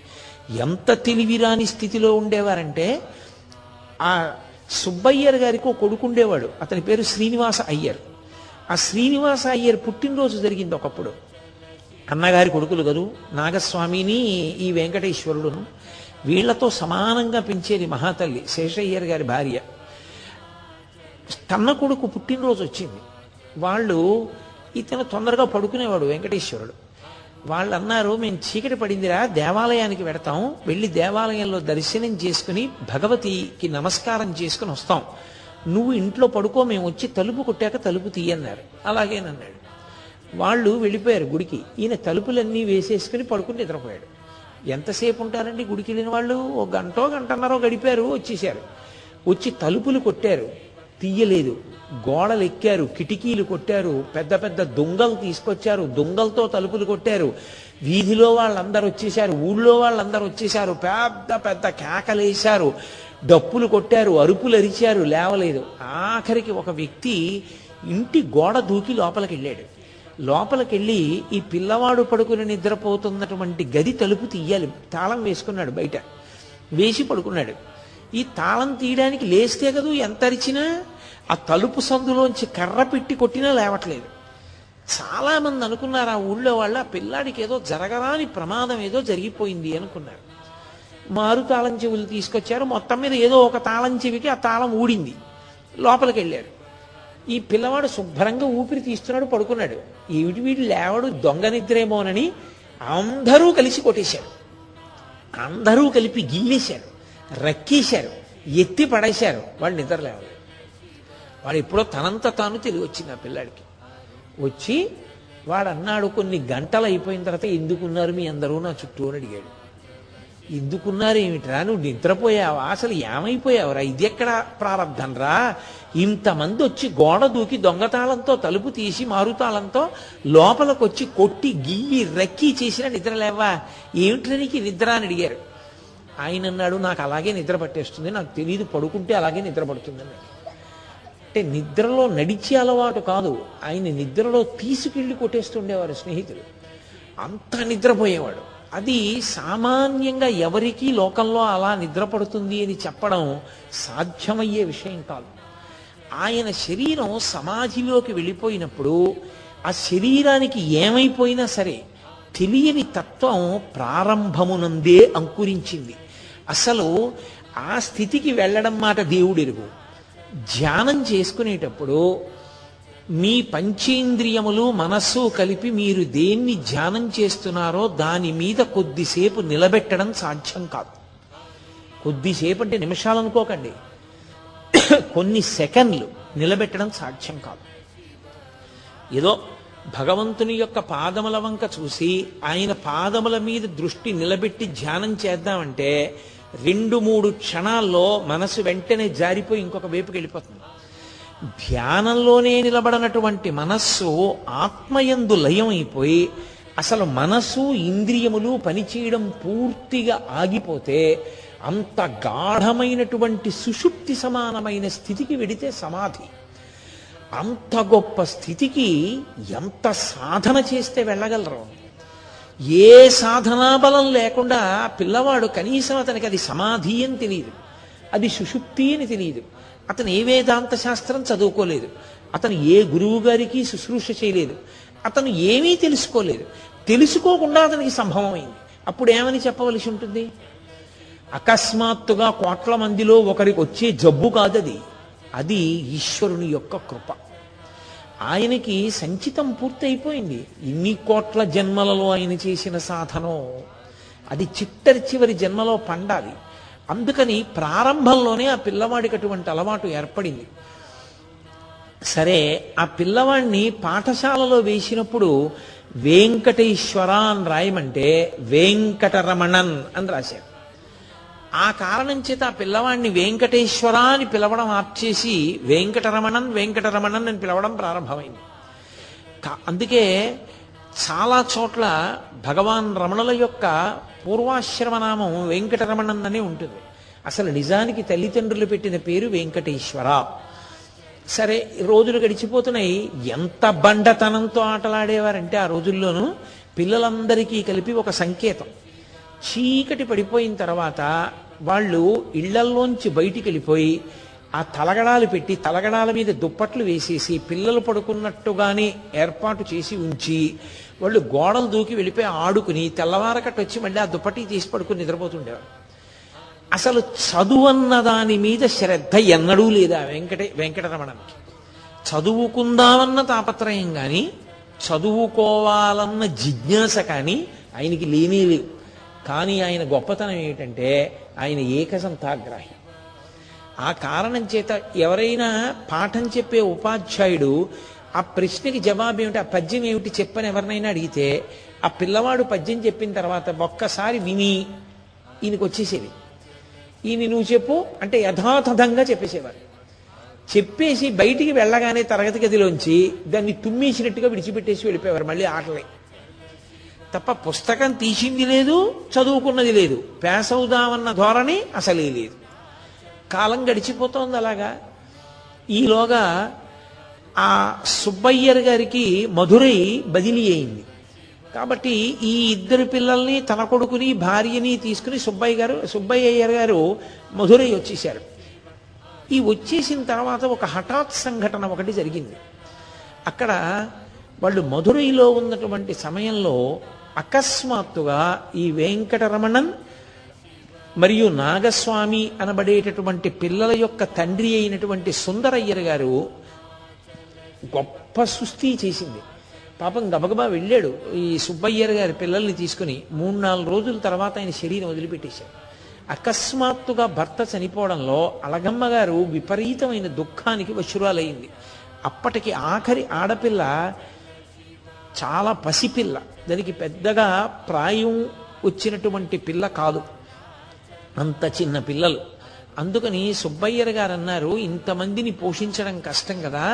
C: ఎంత తెలివిరాని స్థితిలో ఉండేవారంటే ఆ సుబ్బయ్యర్ గారికి ఒక కొడుకు ఉండేవాడు, అతని పేరు శ్రీనివాస అయ్యర్. ఆ శ్రీనివాస అయ్యర్ పుట్టినరోజు జరిగింది ఒకప్పుడు. అన్నగారి కొడుకులు కదూ నాగస్వామిని ఈ వెంకటేశ్వరుడును, వీళ్లతో సమానంగా పెంచేది మహాతల్లి శేషయ్యర్ గారి భార్య. కన్న కొడుకు పుట్టినరోజు వచ్చింది. వాళ్ళు ఇతను తొందరగా పడుకునేవాడు వెంకటేశ్వరుడు. వాళ్ళు అన్నారు, మేము చీకటి పడిందిరా, దేవాలయానికి వెడతాం, వెళ్ళి దేవాలయంలో దర్శనం చేసుకుని భగవతికి నమస్కారం చేసుకుని వస్తాం, నువ్వు ఇంట్లో పడుకో, మేము వచ్చి తలుపు కొట్టాక తలుపు తీయన్నారు. అలాగేనన్నాడు. వాళ్ళు వెళ్ళిపోయారు గుడికి. ఈయన తలుపులన్నీ వేసేసుకుని పడుకుని నిద్రపోయాడు. ఎంతసేపు ఉంటారండి గుడికి వెళ్ళిన వాళ్ళు? ఒక గంటో గంటన్నరో గడిపారు, వచ్చేసారు. వచ్చి తలుపులు కొట్టారు, తీయలేదు. గోడలు ఎక్కారు, కిటికీలు కొట్టారు, పెద్ద పెద్ద దొంగలు తీసుకొచ్చారు, దొంగలతో తలుపులు కొట్టారు. వీధిలో వాళ్ళందరూ వచ్చేసారు, ఊళ్ళో వాళ్ళందరూ వచ్చేసారు, పెద్ద పెద్ద కేకలేశారు, డప్పులు కొట్టారు, అరుపులు అరిచారు, లేవలేదు. ఆఖరికి ఒక వ్యక్తి ఇంటి గోడ దూకి లోపలికి వెళ్ళాడు. లోపలికెళ్ళి ఈ పిల్లవాడు పడుకుని నిద్రపోతున్నటువంటి గది తలుపు తీయాలి, తాళం వేసుకున్నాడు, బయట వేసి పడుకున్నాడు. ఈ తాళం తీయడానికి లేస్తే కదూ ఎంత అరిచినా, ఆ తలుపు సందులోంచి కర్ర పెట్టి కొట్టినా లేవట్లేదు. చాలామంది అనుకున్నారు ఆ ఊళ్ళో వాళ్ళు, ఆ పిల్లాడికి ఏదో జరగరాని ప్రమాదం ఏదో జరిగిపోయింది అనుకున్నారు. మారు తాళం చెవులు తీసుకొచ్చారు. మొత్తం మీద ఏదో ఒక తాళం చెవికి ఆ తాళం ఊడింది. లోపలికి వెళ్ళారు. ఈ పిల్లవాడు శుభ్రంగా ఊపిరి తీస్తున్నాడు, పడుకున్నాడు. ఏమిటి వీడు లేవడు, దొంగ నిద్రేమోనని అందరూ కలిసి కొట్టేశారు. అందరూ కలిపి గిల్లేశారు, రక్కేశారు, ఎత్తి పడేశారు. వాడు నిద్ర లేవలేదు. వాడు ఎప్పుడో తనంత తాను తెలివి వచ్చింది ఆ పిల్లాడికి. వచ్చి వాడు అన్నాడు, కొన్ని గంటలు అయిపోయిన తర్వాత, ఎందుకున్నారు మీ అందరూ నా చుట్టూ అని అడిగాడు. ఎందుకున్నారు ఏమిట్రా, నువ్వు నిద్రపోయావా, అసలు ఏమైపోయావురా, ఇది ఎక్కడ ప్రారంధం రా, ఇంతమంది వచ్చి గోడ దూకి దొంగతాళంతో తలుపు తీసి మారుతాళంతో లోపలికొచ్చి కొట్టి గిల్లి రక్కి చేసినా నిద్ర లేవా, ఏమిట్రా నీకు నిద్ర అని అడిగారు. ఆయన అన్నాడు, నాకు అలాగే నిద్ర పట్టేస్తుంది, నాకు తెలియదు, పడుకుంటే అలాగే నిద్ర పడుతుంది అన్నాడు. అంటే నిద్రలో నడిచే అలవాటు కాదు, ఆయన నిద్రలో తీసుకెళ్ళి కొట్టేస్తుండేవారు స్నేహితులు, అంత నిద్రపోయేవాడు. అది సామాన్యంగా ఎవరికీ లోకంలో అలా నిద్ర పడుతుంది అని చెప్పడం సాధ్యమయ్యే విషయం కాదు. ఆయన శరీరం సమాధిలోకి వెళ్ళిపోయినప్పుడు ఆ శరీరానికి ఏమైపోయినా సరే తెలియని తత్వం ప్రారంభమునందే అంకురించింది. అసలు ఆ స్థితికి వెళ్ళడం మాట దేవుడెరుగు. ధ్యానం చేసుకునేటప్పుడు మీ పంచేంద్రియములు మనస్సు కలిపి మీరు దేన్ని ధ్యానం చేస్తున్నారో దాని మీద కొద్దిసేపు నిలబెట్టడం సాధ్యం కాదు. కొద్దిసేపు అంటే నిమిషాలు అనుకోకండి, కొన్ని సెకండ్లు నిలబెట్టడం సాధ్యం కాదు. ఏదో భగవంతుని యొక్క పాదముల వంక చూసి ఆయన పాదముల మీద దృష్టి నిలబెట్టి ధ్యానం చేద్దామంటే 2-3 క్షణాల్లో మనసు వెంటనే జారిపోయి ఇంకొక వైపుకి వెళ్ళిపోతుంది. ధ్యానంలోనే నిలబడనటువంటి మనస్సు ఆత్మయందు లయం అయిపోయి అసలు మనసు ఇంద్రియములు పనిచేయడం పూర్తిగా ఆగిపోతే అంత గాఢమైనటువంటి సుషుప్తి సమానమైన స్థితికి వెడితే సమాధి. అంత గొప్ప స్థితికి ఎంత సాధన చేస్తే వెళ్ళగలరు. ఏ సాధనా బలం లేకుండా పిల్లవాడు కనీసం అతనికి అది సమాధి అని తెలియదు, అది సుషుప్తి అని తెలియదు. అతను ఏ వేదాంత శాస్త్రం చదువుకోలేదు, అతను ఏ గురువు గారికి శుశ్రూష చేయలేదు, అతను ఏమీ తెలుసుకోలేదు. తెలుసుకోకుండా అతనికి సంభవమైంది. అప్పుడు ఏమని చెప్పవలసి ఉంటుంది? అకస్మాత్తుగా కోట్ల మందిలో ఒకరికి వచ్చే జబ్బు కాదది, అది ఈశ్వరుని యొక్క కృప. ఆయనకి సంచితం పూర్తయిపోయింది. ఇన్ని కోట్ల జన్మలలో ఆయన చేసిన సాధనం అది చివరి జన్మలో పండాలి. అందుకని ప్రారంభంలోనే ఆ పిల్లవాడికి అటువంటి అలవాటు ఏర్పడింది. సరే, ఆ పిల్లవాడిని పాఠశాలలో వేసినప్పుడు వెంకటేశ్వర అని రాయమంటే వెంకటరమణన్ అని రాశారు. ఆ కారణం చేత ఆ పిల్లవాడిని వెంకటేశ్వర అని పిలవడం ఆప్చేసి వెంకటరమణన్ వెంకటరమణన్ అని పిలవడం ప్రారంభమైంది. అందుకే చాలా చోట్ల భగవాన్ రమణుల యొక్క పూర్వాశ్రమనామం వెంకటరమణన్ అనే ఉంటుంది. అసలు నిజానికి తల్లిదండ్రులు పెట్టిన పేరు వెంకటేశ్వర. సరే, రోజులు గడిచిపోతున్నాయి. ఎంత బండతనంతో ఆటలాడేవారంటే ఆ రోజుల్లోనూ పిల్లలందరికీ కలిపి ఒక సంకేతం. చీకటి పడిపోయిన తర్వాత వాళ్ళు ఇళ్లల్లోంచి బయటికి వెళ్ళిపోయి ఆ తలగడాలు పెట్టి తలగడాల మీద దుప్పట్లు వేసేసి పిల్లలు పడుకున్నట్టుగానే ఏర్పాటు చేసి ఉంచి వాళ్ళు గోడలు దూకి వెళ్ళిపోయి ఆడుకుని తెల్లవారకట్టు వచ్చి మళ్ళీ ఆ దుప్పటి తీసి పడుకుని నిద్రపోతుండేవారు. అసలు చదువన్న దాని మీద శ్రద్ధ ఎన్నడూ లేదా వెంకటరమణకి. చదువుకుందామన్న తాపత్రయం కానీ చదువుకోవాలన్న జిజ్ఞాస కానీ ఆయనకి లేనే లేవు. కానీ ఆయన గొప్పతనం ఏమిటంటే ఆయన ఏకసంతాగ్రాహి. ఆ కారణం చేత ఎవరైనా పాఠం చెప్పే ఉపాధ్యాయుడు ఆ ప్రశ్నకి జవాబు ఏమిటి, ఆ పద్యం ఏమిటి చెప్పని ఎవరినైనా అడిగితే ఆ పిల్లవాడు పద్యం చెప్పిన తర్వాత ఒక్కసారి విని ఈయనకు వచ్చేసేది. ఈయన నువ్వు చెప్పు అంటే యథాతథంగా చెప్పేసేవారు. చెప్పేసి బయటికి వెళ్ళగానే తరగతి గదిలోంచి దాన్ని తుమ్మేసినట్టుగా విడిచిపెట్టేసి వెళ్ళిపోయేవారు మళ్ళీ ఆటలే. తప్ప పుస్తకం తీసింది లేదు, చదువుకున్నది లేదు, పాస్ అవుదామన్న ధోరణి అసలే లేదు. కాలం గడిచిపోతోంది అలాగా. ఈలోగా ఆ సుబ్బయ్యర్ గారికి మధురై బదిలీ అయింది. కాబట్టి ఈ ఇద్దరు పిల్లల్ని, తన కొడుకుని, భార్యని తీసుకుని సుబ్బయ్యర్ గారు మధురై వచ్చేశారు. ఈ వచ్చేసిన తర్వాత ఒక హఠాత్ సంఘటన ఒకటి జరిగింది. అక్కడ వాళ్ళు మధురైలో ఉన్నటువంటి సమయంలో అకస్మాత్తుగా ఈ వెంకటరమణన్ మరియు నాగస్వామి అనబడేటటువంటి పిల్లల యొక్క తండ్రి అయినటువంటి సుందరయ్యర్ గారు గొప్ప సుస్థి చేసింది. పాపం గబగబా వెళ్ళాడు ఈ సుబ్బయ్యర్ గారి పిల్లల్ని తీసుకుని. 3-4 రోజుల తర్వాత ఆయన శరీరం వదిలిపెట్టేశాడు. అకస్మాత్తుగా భర్త చనిపోవడంలో అలగమ్మ గారు విపరీతమైన దుఃఖానికి వశురాలయ్యింది. అప్పటికి ఆఖరి ఆడపిల్ల చాలా పసిపిల్ల, దానికి పెద్దగా ప్రాయం వచ్చినటువంటి పిల్ల కాదు, అంత చిన్న పిల్లలు. అందుకని సుబ్బయ్యర్ గారు అన్నారు, ఇంతమందిని పోషించడం కష్టం కదా,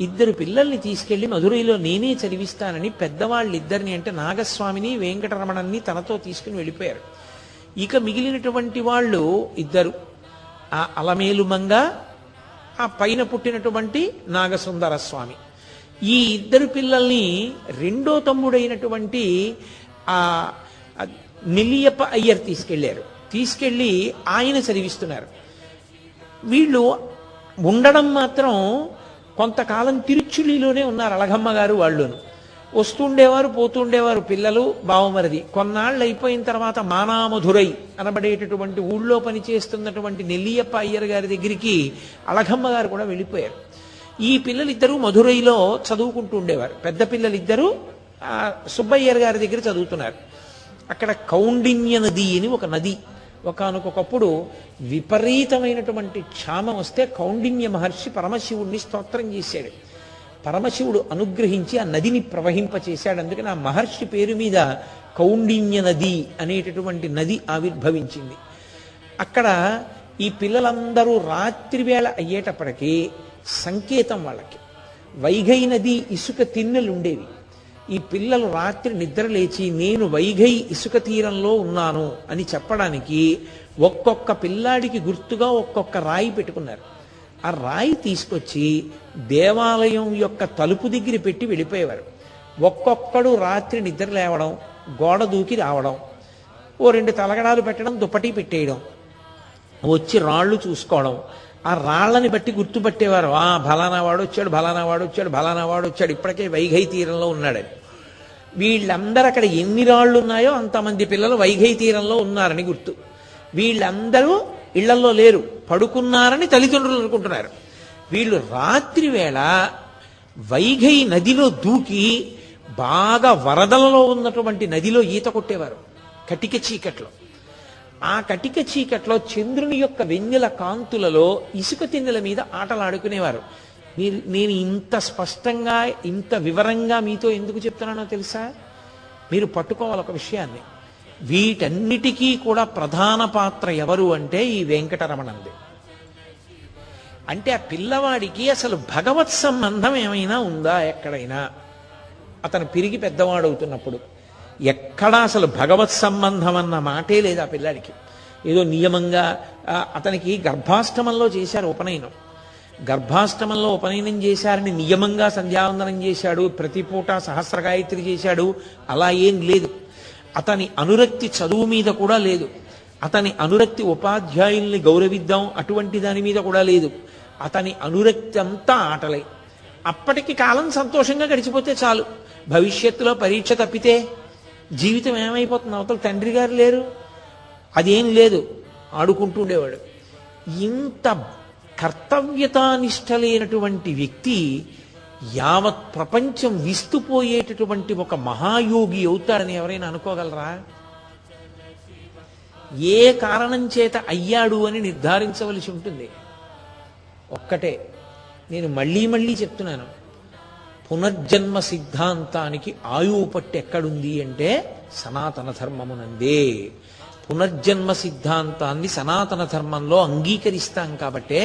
C: 2 పిల్లల్ని తీసుకెళ్లి మధురైలో నేనే చదివిస్తానని పెద్దవాళ్ళిద్దరిని అంటే నాగస్వామిని వెంకటరమణన్ని తనతో తీసుకుని వెళ్ళిపోయారు. ఇక మిగిలినటువంటి వాళ్ళు 2, ఆ అలమేలుమంగ, ఆ పైన పుట్టినటువంటి నాగసుందర స్వామి. ఈ 2 పిల్లల్ని రెండో తమ్ముడైనటువంటి ఆ నెల్లియప్ప అయ్యర్ తీసుకెళ్ళి ఆయన చదివిస్తున్నారు. వీళ్ళు ఉండడం మాత్రం కొంతకాలం తిరుచులిలోనే ఉన్నారు అలగమ్మ గారు. వాళ్ళును వస్తుండేవారు, పోతుండేవారు పిల్లలు, బావమరిది. కొన్నాళ్ళు అయిపోయిన తర్వాత మానామధురై అనబడేటటువంటి ఊళ్ళో పనిచేస్తున్నటువంటి నెల్లియప్ప అయ్యర్ గారి దగ్గరికి అలగమ్మ గారు కూడా వెళ్ళిపోయారు. ఈ పిల్లలిద్దరూ మధురైలో చదువుకుంటూ ఉండేవారు. పెద్ద పిల్లలిద్దరూ సుబ్బయ్యర్ గారి దగ్గర చదువుతున్నారు. అక్కడ కౌండిన్య నది అని ఒక నది, ఒకానొకప్పుడు విపరీతమైనటువంటి క్షామం వస్తే కౌండిన్య మహర్షి పరమశివుణ్ణి స్తోత్రం చేశాడు. పరమశివుడు అనుగ్రహించి ఆ నదిని ప్రవహింపచేశాడు. అందుకని ఆ మహర్షి పేరు మీద కౌండిన్య నది అనేటటువంటి నది ఆవిర్భవించింది. అక్కడ ఈ పిల్లలందరూ రాత్రివేళ అయ్యేటప్పటికీ సంకేతం వాళ్ళకి వైఘై నది ఇసుక తిన్నెలు ఉండేవి. ఈ పిల్లలు రాత్రి నిద్ర లేచి నేను వైఘై ఇసుక తీరంలో ఉన్నాను అని చెప్పడానికి ఒక్కొక్క పిల్లాడికి గుర్తుగా ఒక్కొక్క రాయి పెట్టుకున్నారు. ఆ రాయి తీసుకొచ్చి దేవాలయం యొక్క తలుపు దగ్గర పెట్టి వెళ్ళిపోయేవారు. ఒక్కొక్కడు రాత్రి నిద్ర లేవడం, గోడ దూకి రావడం, ఓ 2 తలగడాలు పెట్టడం, దుప్పటి పెట్టేయడం, వచ్చి రాళ్ళు చూసుకోవడం, ఆ రాళ్ళని బట్టి గుర్తుపట్టేవారు. ఫలానా వాడు వచ్చాడు, ఫలానా వాడు వచ్చాడు, ఫలానా వాడు వచ్చాడు, ఇప్పటికే వైఘై తీరంలో ఉన్నాడని. వీళ్ళందరూ అక్కడ ఎన్ని రాళ్ళు ఉన్నాయో అంతమంది పిల్లలు వైఘై తీరంలో ఉన్నారని గుర్తు. వీళ్ళందరూ ఇళ్లలో లేరు, పడుకున్నారని తల్లిదండ్రులు అనుకుంటున్నారు. వీళ్ళు రాత్రి వేళ వైఘై నదిలో దూకి బాగా వరదలలో ఉన్నటువంటి నదిలో ఈత కొట్టేవారు కటిక చీకట్లో. ఆ కటిక చీకట్లో చంద్రుని యొక్క వెన్నెల కాంతులలో ఇసుక తిన్నెల మీద ఆటలాడుకునేవారు. నేను ఇంత స్పష్టంగా, ఇంత వివరంగా మీతో ఎందుకు చెప్తున్నానో తెలుసా? మీరు పట్టుకోవాలి ఒక విషయాన్ని. వీటన్నిటికీ కూడా ప్రధాన పాత్ర ఎవరు అంటే ఈ వెంకటరమణంది. అంటే ఆ పిల్లవాడికి అసలు భగవత్ సంబంధం ఏమైనా ఉందా? ఎక్కడైనా అతను పెరిగి పెద్దవాడవుతున్నప్పుడు ఎక్కడా అసలు భగవత్ సంబంధం అన్న మాటే లేదు ఆ పిల్లాడికి. ఏదో నియమంగా అతనికి గర్భాష్టమంలో చేశారు ఉపనయనం. గర్భాష్టమంలో ఉపనయనం చేశారని నియమంగా సంధ్యావందనం చేశాడు, ప్రతి పూట సహస్ర గాయత్రి చేశాడు, అలా ఏం లేదు. అతని అనురక్తి చదువు మీద కూడా లేదు. అతని అనురక్తి ఉపాధ్యాయుల్ని గౌరవిద్దాం అటువంటి దాని మీద కూడా లేదు. అతని అనురక్తి అంతా ఆటలే. అప్పటికి కాలం సంతోషంగా గడిచిపోతే చాలు. భవిష్యత్తులో పరీక్ష తప్పితే జీవితం ఏమైపోతుంది? అవతల తండ్రి గారు లేరు, అదేం లేదు. ఆడుకుంటూ ఉండేవాడు. ఇంత కర్తవ్యతానిష్ట లేనటువంటి వ్యక్తి యావత్ ప్రపంచం విస్తుపోయేటటువంటి ఒక మహాయోగి అవుతాడని ఎవరైనా అనుకోగలరా? ఏ కారణం చేత అయ్యాడు అని నిర్ధారించవలసి ఉంటుంది. ఒక్కటే నేను మళ్ళీ మళ్ళీ చెప్తున్నాను, పునర్జన్మ సిద్ధాంతానికి ఆయువు పట్టు ఎక్కడుంది అంటే సనాతన ధర్మమునందే. పునర్జన్మ సిద్ధాంతాన్ని సనాతన ధర్మంలో అంగీకరిస్తాం కాబట్టే,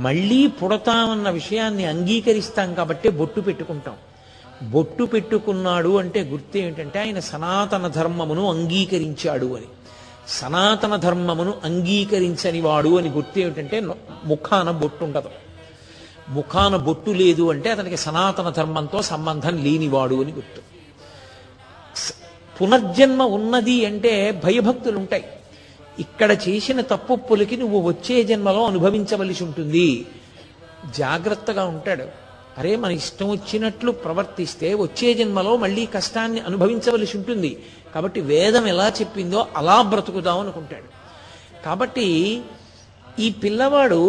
C: మళ్ళీ పుడతామన్న విషయాన్ని అంగీకరిస్తాం కాబట్టే బొట్టు పెట్టుకుంటాం. బొట్టు పెట్టుకున్నాడు అంటే గుర్తు ఏమిటంటే ఆయన సనాతన ధర్మమును అంగీకరించాడు అని. సనాతన ధర్మమును అంగీకరించని వాడు అని గుర్తు ఏమిటంటే ముఖాన బొట్టు ఉండదు. ముఖాన బొట్టు లేదు అంటే అతనికి సనాతన ధర్మంతో సంబంధం లేనివాడు అని గుర్తు. పునర్జన్మ ఉన్నది అంటే భయభక్తులు ఉంటాయి. ఇక్కడ చేసిన తప్పులకి నువ్వు వచ్చే జన్మలో అనుభవించవలసి ఉంటుంది. జాగ్రత్తగా ఉంటాడు. అరే మన ఇష్టం వచ్చినట్లు ప్రవర్తిస్తే వచ్చే జన్మలో మళ్ళీ కష్టాన్ని అనుభవించవలసి ఉంటుంది. కాబట్టి వేదం ఎలా చెప్పిందో అలా బ్రతుకుదాం అనుకుంటాడు. కాబట్టి ఈ పిల్లవాడు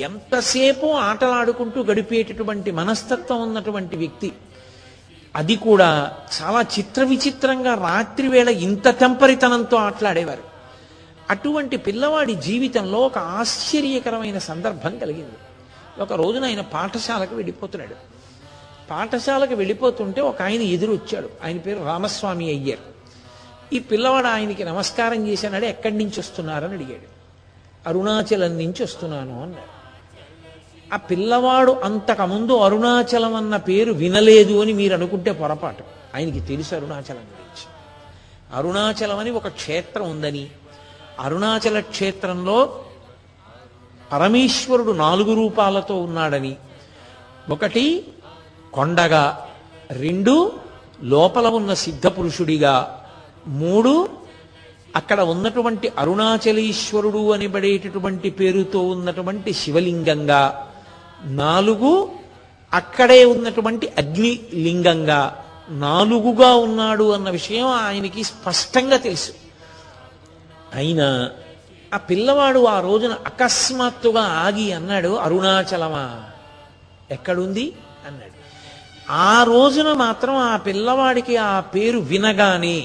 C: ఎంతసేపు ఆటలాడుకుంటూ గడిపేటటువంటి మనస్తత్వం ఉన్నటువంటి వ్యక్తి. అది కూడా చాలా చిత్ర విచిత్రంగా రాత్రి వేళ ఇంత తెంపరితనంతో ఆటలాడేవారు. అటువంటి పిల్లవాడి జీవితంలో ఒక ఆశ్చర్యకరమైన సందర్భం కలిగింది. ఒక రోజున ఆయన పాఠశాలకు వెళ్ళిపోతున్నాడు. పాఠశాలకు వెళ్ళిపోతుంటే ఒక ఆయన ఎదురు వచ్చాడు. ఆయన పేరు రామస్వామి అయ్యర్. ఈ పిల్లవాడు ఆయనకి నమస్కారం చేశానాడు. ఎక్కడి నుంచి వస్తున్నారని అడిగాడు. అరుణాచలం నుంచి వస్తున్నాను అన్నాడు. ఆ పిల్లవాడు అంతకుముందు అరుణాచలం అన్న పేరు వినలేదు అని మీరు అనుకుంటే పొరపాటు. ఆయనకి తెలుసు అరుణాచలం గురించి. అరుణాచలం అని ఒక క్షేత్రం ఉందని, అరుణాచల క్షేత్రంలో పరమేశ్వరుడు 4 రూపాలతో ఉన్నాడని, 1 కొండగా, 2 లోపల ఉన్న సిద్ధపురుషుడిగా, 3 అక్కడ ఉన్నటువంటి అరుణాచలీశ్వరుడు అనబడేటటువంటి పేరుతో ఉన్నటువంటి శివలింగంగా, 4 అక్కడే ఉన్నటువంటి అగ్నిలింగంగా, 4గా ఉన్నాడు అన్న విషయం ఆయనకి స్పష్టంగా తెలుసు. అయినా ఆ పిల్లవాడు ఆ రోజున అకస్మాత్తుగా ఆగి అన్నాడు, అరుణాచలమా ఎక్కడుంది అన్నాడు. ఆ రోజున మాత్రం ఆ పిల్లవాడికి ఆ పేరు వినగానే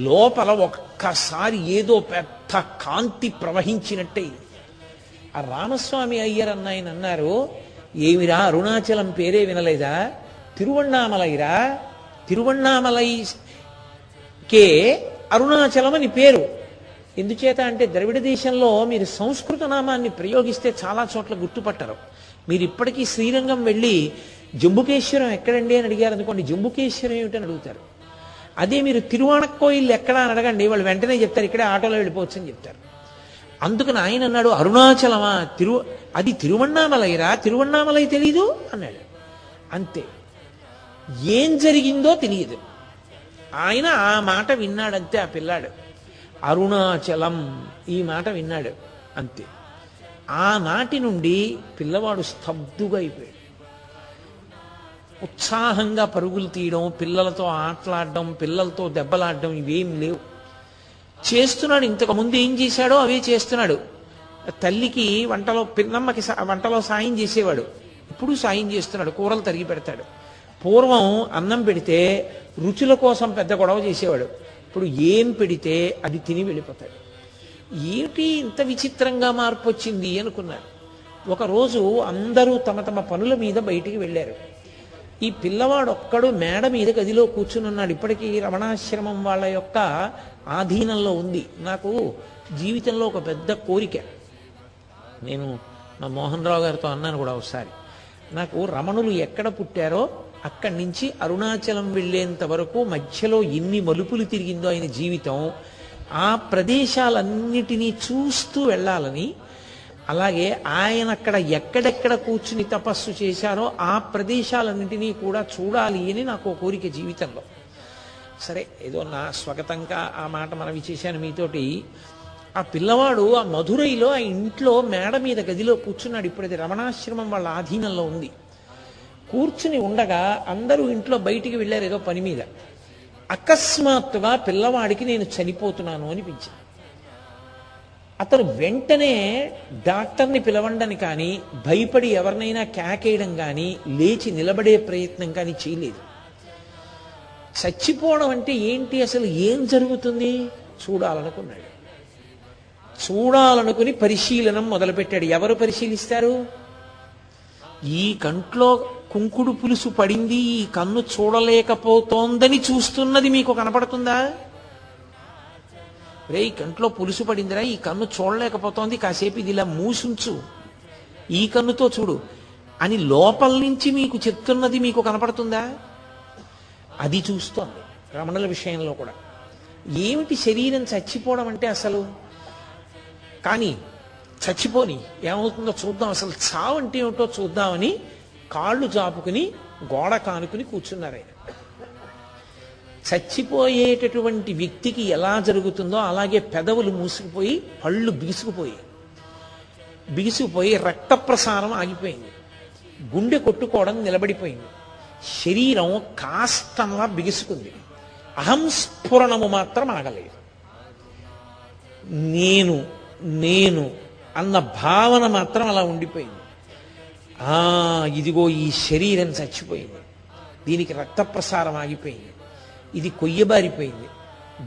C: లోపల ఒక్కసారి ఏదో పెద్ద కాంతి ప్రవహించినట్టే. ఆ రామస్వామి అయ్యర్ అన్న ఆయన అన్నారు, ఏమిరా అరుణాచలం పేరే వినలేదా? తిరువణ్ణామలైరా, తిరువణ్ణామలైకే అరుణాచలం అని పేరు. ఎందుచేత అంటే ద్రవిడ దేశంలో మీరు సంస్కృత నామాన్ని ప్రయోగిస్తే చాలా చోట్ల గుర్తుపట్టరు. మీరు ఇప్పటికీ శ్రీరంగం వెళ్ళి జంబుకేశ్వరం ఎక్కడండి అని అడిగారు అనుకోండి, జంబుకేశ్వరం ఏమిటని అడుగుతారు. అదే మీరు తిరువాణక్కోయిల్ ఎక్కడ అని అడగండి, వాళ్ళు వెంటనే చెప్తారు ఇక్కడే ఆటోలో వెళ్ళిపోవచ్చు అని చెప్తారు. అందుకని ఆయన అన్నాడు, అరుణాచలమా అది తిరువణ్ణామలైరా, తిరువణ్ణామలై తెలీదు అన్నాడు. అంతే, ఏం జరిగిందో తెలియదు. ఆయన ఆ మాట విన్నాడంతే. ఆ పిల్లాడు అరుణాచలం ఈ మాట విన్నాడు అంతే. ఆనాటి నుండి పిల్లవాడు స్తబ్దుగా అయిపోయాడు. ఉత్సాహంగా పరుగులు తీయడం, పిల్లలతో ఆటలాడడం, పిల్లలతో దెబ్బలాడడం ఇవేం లేవు. చేస్తున్నాడు. ఇంతకు ముందు ఏం చేశాడో అవే చేస్తున్నాడు. తల్లికి వంటలో, పిన్నమ్మకి వంటలో సాయం చేసేవాడు. ఇప్పుడు సాయం చేస్తున్నాడు. కూరలు తరిగి పెడతాడు. పూర్వం అన్నం పెడితే రుచుల కోసం పెద్ద గొడవ చేసేవాడు. ఇప్పుడు ఏం పెడితే అది తిని వెళ్ళిపోతాడు. ఏమిటి ఇంత విచిత్రంగా మార్పు వచ్చింది అనుకున్నాడు. ఒకరోజు అందరూ తమ తమ పనుల మీద బయటికి వెళ్ళారు. ఈ పిల్లవాడు ఒక్కడు మేడ మీద గదిలో కూర్చునున్నాడు. ఇప్పటికీ రమణాశ్రమం వాళ్ళ యొక్క ఆధీనంలో ఉంది. నాకు జీవితంలో ఒక పెద్ద కోరిక, నేను మా మోహన్ రావు గారితో అన్నాను కూడా ఒకసారి, నాకు రమణులు ఎక్కడ పుట్టారో అక్కడి నుంచి అరుణాచలం వెళ్ళేంత వరకు మధ్యలో ఎన్ని మలుపులు తిరిగిందో ఆయన జీవితం, ఆ ప్రదేశాలన్నిటినీ చూస్తూ వెళ్ళాలని, అలాగే ఆయన అక్కడ ఎక్కడెక్కడ కూర్చుని తపస్సు చేశారో ఆ ప్రదేశాలన్నింటినీ కూడా చూడాలి అని నాకు కోరిక జీవితంలో. సరే, ఏదో నా స్వగతంగా ఆ మాట మనవి చేశాను మీతోటి. ఆ పిల్లవాడు ఆ మధురైలో ఆ ఇంట్లో మేడ మీద గదిలో కూర్చున్నాడు. ఇప్పుడు అది రమణాశ్రమం వాళ్ళ ఆధీనంలో ఉంది. కూర్చుని ఉండగా అందరూ ఇంట్లో బయటికి వెళ్ళారు ఏదో పని మీద. అకస్మాత్తుగా పిల్లవాడికి నేను చనిపోతున్నాను అనిపించింది. అతను వెంటనే డాక్టర్ని పిలవండని కానీ భయపడి ఎవరినైనా కేకేయడం కానీ లేచి నిలబడే ప్రయత్నం కానీ చేయలేదు. చచ్చిపోవడం అంటే ఏంటి, అసలు ఏం జరుగుతుంది చూడాలనుకున్నాడు. చూడాలనుకుని పరిశీలనం మొదలుపెట్టాడు. ఎవరు పరిశీలిస్తారు? ఈ కంట్లో కుంకుడు పులుసు పడింది, ఈ కన్ను చూడలేకపోతోందని చూస్తున్నది మీకు కనపడుతుందా? రే, ఈ కంట్లో పులుసు పడిందిరా, ఈ కన్ను చూడలేకపోతోంది, కాసేపు ఇది ఇలా మూసుంచు, ఈ కన్నుతో చూడు అని లోపల నుంచి మీకు చెప్తున్నది మీకు కనపడుతుందా? అది చూస్తోంది. రమణుల విషయంలో కూడా ఏమిటి శరీరం చచ్చిపోవడం అంటే అసలు, కానీ చచ్చిపోని ఏమవుతుందో చూద్దాం, అసలు చావు అంటే ఏమిటో చూద్దామని కాళ్ళు చాపుకుని గోడ కానుకుని కూర్చున్నారు ఆయన. చచ్చిపోయేటటువంటి వ్యక్తికి ఎలా జరుగుతుందో అలాగే పెదవులు మూసుకుపోయి పళ్ళు బిగుసుకుపోయి రక్త ప్రసారం ఆగిపోయింది, గుండె కొట్టుకోవడం నిలబడిపోయింది, శరీరం కాష్టంలా బిగుసుకుంది, అహంస్ఫురణము మాత్రం ఆగలేదు. నేను నేను అన్న భావన మాత్రం అలా ఉండిపోయింది. ఇదిగో ఈ శరీరం చచ్చిపోయింది, దీనికి రక్త ప్రసారం ఆగిపోయింది, ఇది కొయ్యబారిపోయింది,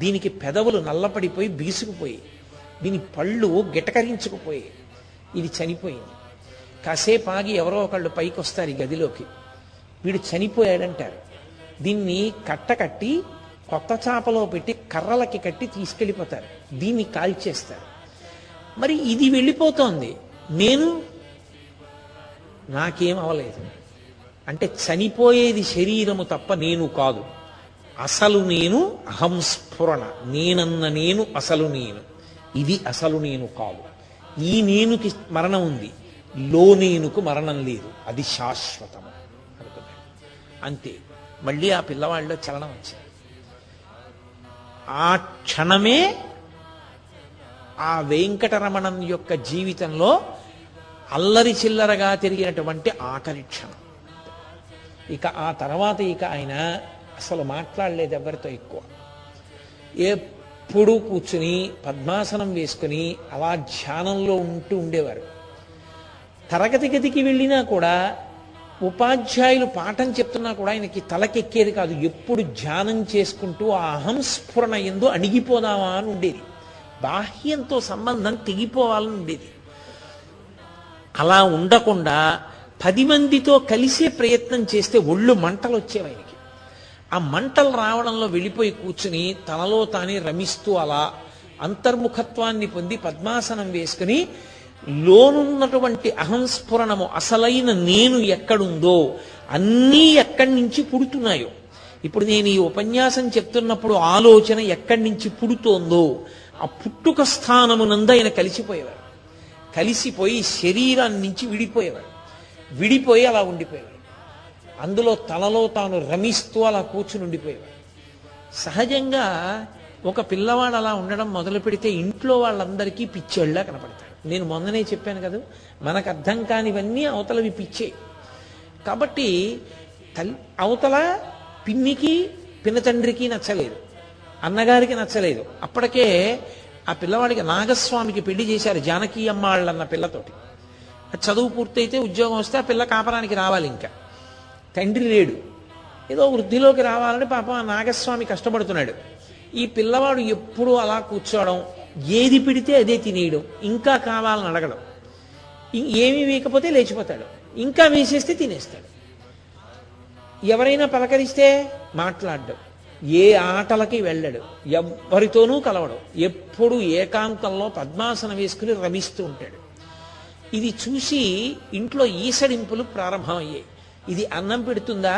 C: దీనికి పెదవులు నల్లపడిపోయి బిగుసుకుపోయి, దీని పళ్ళు గిటకరించుకుపోయి, ఇది చనిపోయింది. కాసేపు ఆగి ఎవరో ఒకళ్ళు పైకి వస్తారు ఈ గదిలోకి, వీడు చనిపోయాడంటారు. దీన్ని కట్టి కొత్త చాపలో పెట్టి కర్రలకి కట్టి తీసుకెళ్ళిపోతారు, దీన్ని కాల్చేస్తారు. మరి ఇది వెళ్ళిపోతోంది, నాకేం అవలేదు అంటే చనిపోయేది శరీరము తప్ప నేను కాదు. అసలు నేను అహంస్ఫురణ, నేనన్న నేను అసలు నేను, ఇది అసలు నేను కాదు. ఈ నేనుకి మరణం ఉంది, నేనుకు మరణం లేదు, అది శాశ్వతము అనుకున్నాడు. అంతే. మళ్ళీ ఆ పిల్లవాళ్ళలో చలనం వచ్చింది. ఆ క్షణమే ఆ వెంకటరమణం యొక్క జీవితంలో అల్లరి చిల్లరగా తిరిగినటువంటి ఆఖరి క్షణం. ఇక ఆ తర్వాత ఆయన అసలు మాట్లాడలేదు ఎవరితో ఎక్కువ. ఎప్పుడూ కూర్చుని పద్మాసనం వేసుకుని అలా ధ్యానంలో ఉండేవారు. తరగతి గదికి వెళ్ళినా కూడా ఉపాధ్యాయులు పాఠం చెప్తున్నా కూడా ఆయనకి తలకెక్కేది కాదు. ఎప్పుడు ధ్యానం చేసుకుంటూ ఆ అహంస్ఫురణ ఎందు అణిగిపోదామా అని ఉండేది, బాహ్యంతో సంబంధం తెగిపోవాలని ఉండేది. అలా ఉండకుండా 10 మందితో కలిసే ప్రయత్నం చేస్తే ఒళ్ళు మంటలు వచ్చేవి ఆయనకి. ఆ మంటలు రావడంలో వెళ్ళిపోయి కూర్చుని తనలో తానే రమిస్తూ అలా అంతర్ముఖత్వాన్ని పొంది పద్మాసనం వేసుకుని లోనున్నటువంటి అహంస్ఫురణము, అసలైన నేను ఎక్కడుందో అన్నీ ఎక్కడి నుంచి పుడుతున్నాయో, ఇప్పుడు నేను ఈ ఉపన్యాసం చెప్తున్నప్పుడు ఆలోచన ఎక్కడి నుంచి పుడుతోందో ఆ పుట్టుక స్థానమునందు ఆయన కలిసిపోయేవారు. కలిసిపోయి శరీరాన్ని నుంచి విడిపోయి అలా ఉండిపోయేవారు. అందులో తనలో తాను రమిస్తూ అలా కూర్చుని ఉండిపోయేవారు. సహజంగా ఒక పిల్లవాడు అలా ఉండడం మొదలు పెడితే ఇంట్లో వాళ్ళందరికీ పిచ్చేళ్ళ కనపడతాడు. నేను మొన్ననే చెప్పాను కదా, మనకు అర్థం కానివన్నీ అవతలవి పిచ్చే. కాబట్టి అవతల పిన్నికి పినతండ్రికి నచ్చలేదు, అన్నగారికి నచ్చలేదు. అప్పటికే ఆ పిల్లవాడికి నాగస్వామికి పెళ్లి చేశారు, జానకి అమ్మాళ్ళన్న పిల్లతోటి. చదువు పూర్తయితే ఉద్యోగం వస్తే ఆ పిల్ల కాపరానికి రావాలి. ఇంకా తండ్రి లేడు, ఏదో వృద్ధిలోకి రావాలని పాపం ఆ నాగస్వామి కష్టపడుతున్నాడు. ఈ పిల్లవాడు ఎప్పుడూ అలా కూర్చోవడం, ఏది పిడితే అదే తినేయడం, ఇంకా కావాలని అడగడం, ఏమీ వేయకపోతే లేచిపోతాడు, ఇంకా వేసేస్తే తినేస్తాడు. ఎవరైనా పలకరిస్తే మాట్లాడడం, ఏ ఆటలకి వెళ్ళడు, ఎవ్వరితోనూ కలవడం, ఎప్పుడు ఏకాంతంలో పద్మాసనం వేసుకుని రమిస్తూ ఉంటాడు. ఇది చూసి ఇంట్లో ఈసడింపులు ప్రారంభమయ్యాయి. ఇది అన్నం పెడుతుందా,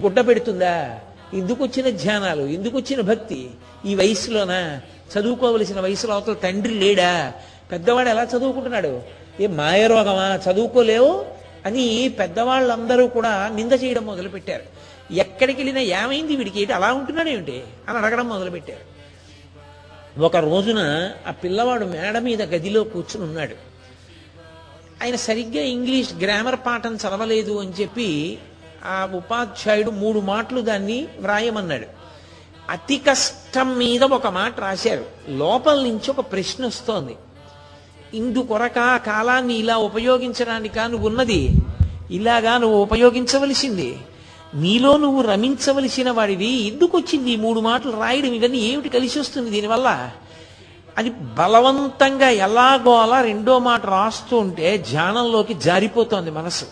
C: గుడ్డ పెడుతుందా, ఎందుకు వచ్చిన ధ్యానాలు, ఎందుకు వచ్చిన భక్తి, ఈ వయసులోనా, చదువుకోవలసిన వయసులో అవతల తండ్రి లేడా, పెద్దవాడు ఎలా చదువుకుంటున్నాడు, ఏ మాయరోగమా, చదువుకోలేవు అని పెద్దవాళ్ళందరూ కూడా నింద చేయడం మొదలుపెట్టారు. ఎక్కడికి వెళ్ళినా ఏమైంది వీడికి, ఏంటి అలా ఉంటున్నాడు ఏమిటి అని అడగడం మొదలుపెట్టారు. ఒక రోజున ఆ పిల్లవాడు మేడ మీద గదిలో కూర్చుని ఉన్నాడు. ఆయన సరిగ్గా ఇంగ్లీష్ గ్రామర్ పాఠం చదవలేదు అని చెప్పి ఆ ఉపాధ్యాయుడు 3 మాటలు దాన్ని వ్రాయమన్నాడు. అతి కష్టం మీద ఒక మాట రాశారు. లోపల నుంచి ఒక ప్రశ్న వస్తోంది, ఇందుకొరక కాలాన్ని ఇలా ఉపయోగించడానికా నువ్వు ఉన్నది? ఇలాగా నువ్వు ఉపయోగించవలసింది. నీలో నువ్వు రమించవలసిన వాడివి. ఎందుకు వచ్చింది ఈ 3 మాటలు రాయడం? ఇవన్నీ ఏమిటి కలిసి వస్తుంది దీనివల్ల అని బలవంతంగా ఎలాగో అలా 2వ మాట రాస్తూ ఉంటే ధ్యానంలోకి జారిపోతోంది మనసు.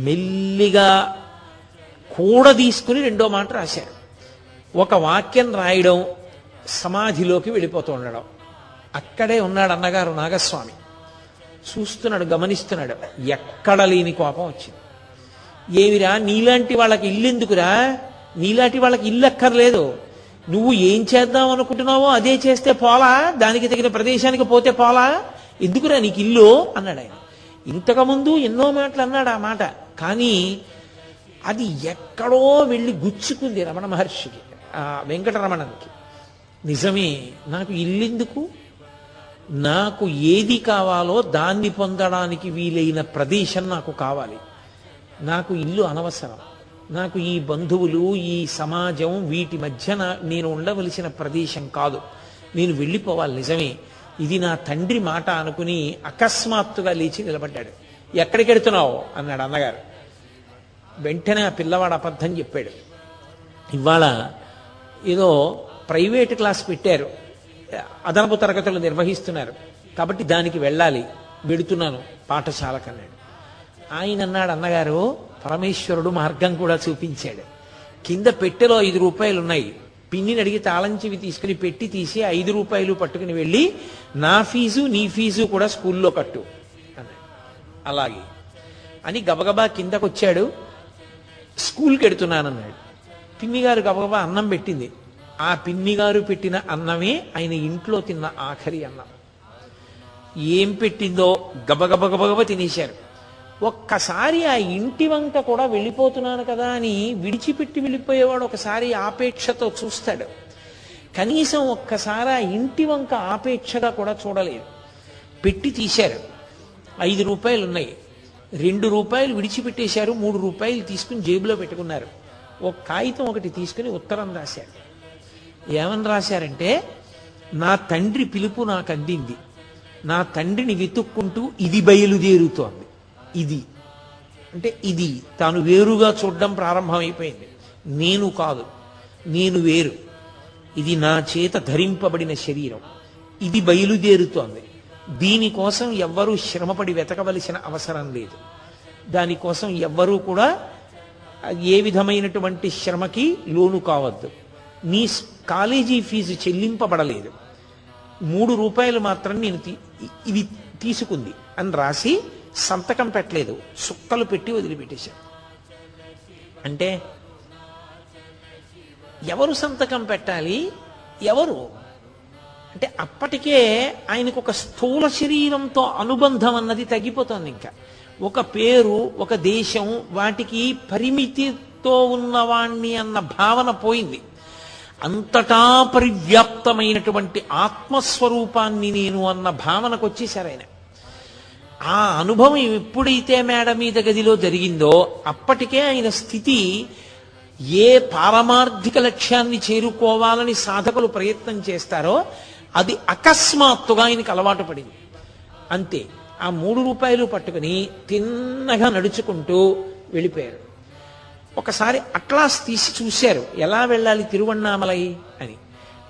C: మెల్లిగా కూడా తీసుకుని 2వ మాట రాశారు. ఒక వాక్యం రాయడం, సమాధిలోకి వెళ్ళిపోతూ ఉండడం. అక్కడే ఉన్నాడు అన్నగారు నాగస్వామి. చూస్తున్నాడు, గమనిస్తున్నాడు. ఎక్కడ లేని కోపం వచ్చింది. ఏమిరా, నీలాంటి వాళ్ళకి ఇల్లు ఎందుకురా? నీలాంటి వాళ్ళకి ఇల్లు అక్కర్లేదు. నువ్వు ఏం చేద్దాం అనుకుంటున్నావో అదే చేస్తే పోలా? దానికి తగిన ప్రదేశానికి పోతే పోలా? ఎందుకురా నీకు ఇల్లు అన్నాడు ఆయన. ఇంతకుముందు ఎన్నో మాటలు అన్నాడు ఆ మాట. కానీ అది ఎక్కడో వెళ్ళి గుచ్చుకుంది రమణ మహర్షికి, ఆ వెంకటరమణకి. నిజమే, నాకు ఇల్లెందుకు? నాకు ఏది కావాలో దాన్ని పొందడానికి వీలైన ప్రదేశం నాకు కావాలి. నాకు ఇల్లు అనవసరం. నాకు ఈ బంధువులు, ఈ సమాజం, వీటి మధ్య నేను ఉండవలసిన ప్రదేశం కాదు. నేను వెళ్ళిపోవాలి. నిజమే, ఇది నా తండ్రి మాట అనుకుని అకస్మాత్తుగా లేచి నిలబడ్డాడు. ఎక్కడికి వెడుతున్నావు అన్నాడు అన్నగారు. వెంటనే ఆ పిల్లవాడు అబద్ధం చెప్పాడు. ఇవాళ ఏదో ప్రైవేట్ క్లాస్ పెట్టారు, అదనపు తరగతులు నిర్వహిస్తున్నారు, కాబట్టి దానికి వెళ్ళాలి, వెడుతున్నాను పాఠశాలకు అన్నాడు. ఆయన అన్నాడు, అన్నగారు పరమేశ్వరుడు మార్గం కూడా చూపించాడు. కింద పెట్టెలో 5 రూపాయలు ఉన్నాయి. పిన్నిని అడిగి తాళం చెవి తీసుకుని పెట్టి తీసి 5 రూపాయలు పట్టుకుని వెళ్ళి నా ఫీజు నీ ఫీజు కూడా స్కూల్లో కట్టు అన్నాడు. అలాగే అని గబగబా కిందకు వచ్చాడు. స్కూల్కి వెడుతున్నానన్నాడు. పిన్ని గారు గబగబా అన్నం పెట్టింది. ఆ పిన్ని గారు పెట్టిన అన్నమే ఆయన ఇంట్లో తిన్న ఆఖరి అన్నం. ఏం పెట్టిందో గబగబగబగబ తినేశారు. ఒక్కసారి ఆ ఇంటి వంక కూడా వెళ్ళిపోతున్నాను కదా అని విడిచిపెట్టి వెళ్ళిపోయేవాడు ఒకసారి ఆపేక్షతో చూస్తాడు. కనీసం ఒక్కసారి ఆ ఇంటి వంక ఆపేక్షగా కూడా చూడలేదు. పెట్టి తీశారు. 5 రూపాయలు ఉన్నాయి. 2 రూపాయలు విడిచిపెట్టేశారు. 3 రూపాయలు తీసుకుని జేబులో పెట్టుకున్నారు. ఒక కాగితం ఒకటి తీసుకుని ఉత్తరం రాశారు. ఏమని రాశారంటే, నా తండ్రి పిలుపు నాకు అందింది. నా తండ్రిని వెతుక్కుంటూ ఇది బయలుదేరుతోంది. ఇది అంటే ఇది తాను వేరుగా చూడడం ప్రారంభమైపోయింది. నేను కాదు, నేను వేరు. ఇది నా చేత ధరింపబడిన శరీరం. ఇది బయలుదేరుతోంది. దీనికోసం ఎవ్వరూ శ్రమపడి వెతకవలసిన అవసరం లేదు. దానికోసం ఎవ్వరూ కూడా ఏ విధమైనటువంటి శ్రమకి లోను కావద్దు. నీ కాలేజీ ఫీజు చెల్లింపబడలేదు. 3 రూపాయలు మాత్రం నేను ఇవి తీసుకుంది అని రాసి సంతకం పెట్టలేదు. సుక్కలు పెట్టి వదిలిపెట్టేశాడు. అంటే ఎవరు సంతకం పెట్టాలి? ఎవరు అంటే అప్పటికే ఆయనకు ఒక స్థూల శరీరంతో అనుబంధం అన్నది తగ్గిపోతుంది. ఇంకా ఒక పేరు, ఒక దేశం, వాటికి పరిమితితో ఉన్నవాణ్ణి అన్న భావన పోయింది. అంతటా పరివ్యాప్తమైనటువంటి ఆత్మస్వరూపాన్ని నేను అన్న భావనకు వచ్చేసారు ఆయన. ఆ అనుభవం ఎప్పుడైతే మేడ మీద గదిలో జరిగిందో అప్పటికే ఆయన స్థితి ఏ పారమార్థిక లక్ష్యాన్ని చేరుకోవాలని సాధకులు ప్రయత్నం చేస్తారో అది అకస్మాత్తుగా ఆయనకు అలవాటు పడింది. అంతే. ఆ 3 రూపాయలు పట్టుకుని తిన్నగా నడుచుకుంటూ వెళ్ళిపోయారు. ఒకసారి అట్లాస్ తీసి చూశారు, ఎలా వెళ్ళాలి తిరువణ్ణామలై అని.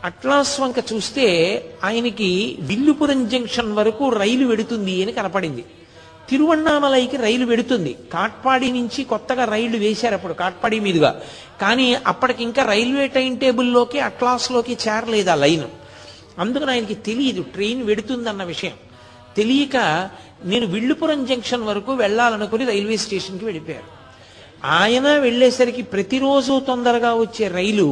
C: అట్లాస్ వంక చూస్తే ఆయనకి విల్లుపురం జంక్షన్ వరకు రైలు వెడుతుంది అని కనపడింది. తిరువణ్ణామలైకి రైలు వెడుతుంది. కాట్పాడి నుంచి కొత్తగా రైళ్లు వేశారు అప్పుడు కాట్పాడి మీదుగా. కానీ అప్పటికి ఇంకా రైల్వే టైం టేబుల్లోకి అట్లాస్లోకి చేరలేదు ఆ లైన్. అందుకని ఆయనకి తెలియదు ట్రైన్ వెడుతుందన్న విషయం. తెలియక నేను విల్లుపురం జంక్షన్ వరకు వెళ్ళాలనుకుని రైల్వే స్టేషన్కి వెళ్ళిపోయారు. ఆయన వెళ్ళేసరికి ప్రతిరోజు తొందరగా వచ్చే రైలు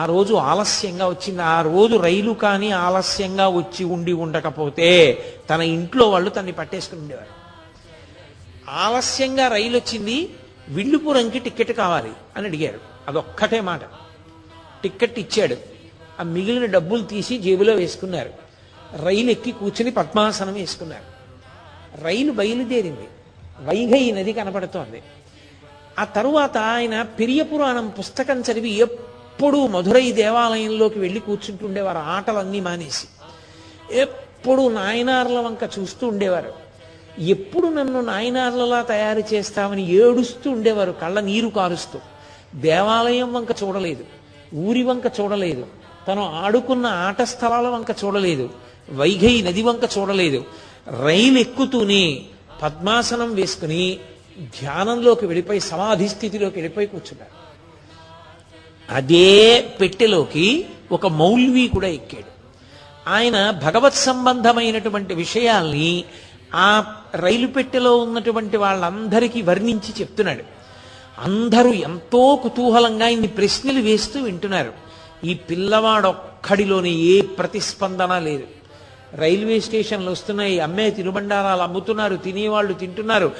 C: ఆ రోజు ఆలస్యంగా వచ్చింది. ఆ రోజు రైలు కానీ ఆలస్యంగా వచ్చి ఉండకపోతే తన ఇంట్లో వాళ్ళు తన్ని పట్టేసుకుని ఉండేవారు. ఆలస్యంగా రైలు వచ్చింది, విల్లుపురంకి టికెట్ కావాలి అని అడిగారు. అదొక్కటే మాట. టికెట్ ఇచ్చాడు. ఆ మిగిలిన డబ్బులు తీసి జేబులో వేసుకున్నారు. రైలు ఎక్కి కూర్చుని పద్మాసనం వేసుకున్నారు. రైలు బయలుదేరింది. వైఘై నది కనపడుతోంది. ఆ తరువాత ఆయన పెరియ పురాణం పుస్తకం చదివి ఎప్పుడూ మధురై దేవాలయంలోకి వెళ్ళి కూర్చుంటుండేవారు. ఆటలన్నీ మానేసి ఎప్పుడు నాయనార్ల వంక చూస్తూ ఉండేవారు. ఎప్పుడు నన్ను నాయనార్లలా తయారు చేస్తామని ఏడుస్తూ ఉండేవారు, కళ్ళ నీరు కారుస్తూ. దేవాలయం వంక చూడలేదు, ఊరి వంక చూడలేదు, తను ఆడుకున్న ఆట స్థలాల వంక చూడలేదు, వైఘై నది వంక చూడలేదు. రైలు ఎక్కుతూనే పద్మాసనం వేసుకుని ధ్యానంలోకి వెళ్ళిపోయి సమాధి స్థితిలోకి వెళ్ళిపోయి కూర్చున్నారు. అదే పెట్టెలోకి ఒక మౌల్వి కూడా ఎక్కాడు. ఆయన భగవత్ సంబంధమైనటువంటి విషయాల్ని ఆ రైలు పెట్టెలో ఉన్నటువంటి వాళ్ళందరికీ వర్ణించి చెప్తున్నాడు. అందరూ ఎంతో కుతూహలంగా ఇన్ని ప్రశ్నలు వేస్తూ వింటున్నారు. ఈ పిల్లవాడొక్కడిలోనే ఏ ప్రతిస్పందన లేదు. రైల్వే స్టేషన్లు వస్తున్నాయి, అమ్మే తినుబండారాలు అమ్ముతున్నారు, తినేవాళ్ళు తింటున్నారు,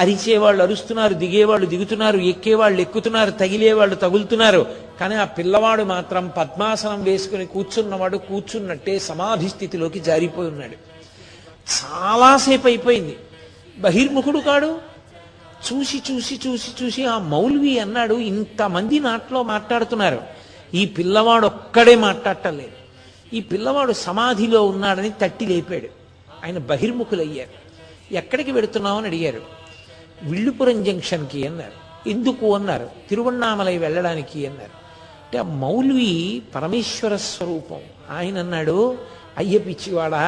C: అరిచేవాళ్ళు అరుస్తున్నారు, దిగేవాళ్ళు దిగుతున్నారు, ఎక్కేవాళ్ళు ఎక్కుతున్నారు, తగిలేవాళ్ళు తగులుతున్నారు. కానీ ఆ పిల్లవాడు మాత్రం పద్మాసనం వేసుకుని కూర్చున్నవాడు కూర్చున్నట్టే సమాధి స్థితిలోకి జారిపోయి ఉన్నాడు. చాలాసేపు అయిపోయింది. బహిర్ముఖుడు కాడు. చూసి చూసి చూసి చూసి ఆ మౌల్వి అన్నాడు, ఇంతమంది నాట్లో మాట్లాడుతున్నారు, ఈ పిల్లవాడు ఒక్కడే మాట్లాడటం లేదు. ఈ పిల్లవాడు సమాధిలో ఉన్నాడని తట్టి లేపాడు. ఆయన బహిర్ముఖులయ్యారు. ఎక్కడికి వెడుతున్నావు అని అడిగారు. విల్లుపురం జంక్షన్కి అన్నారు. ఎందుకు అన్నారు. తిరువణ్ణామలై వెళ్ళడానికి అన్నారు. అంటే ఆ మౌల్వి పరమేశ్వర స్వరూపం. ఆయన అన్నాడు, అయ్య పిచ్చివాడా,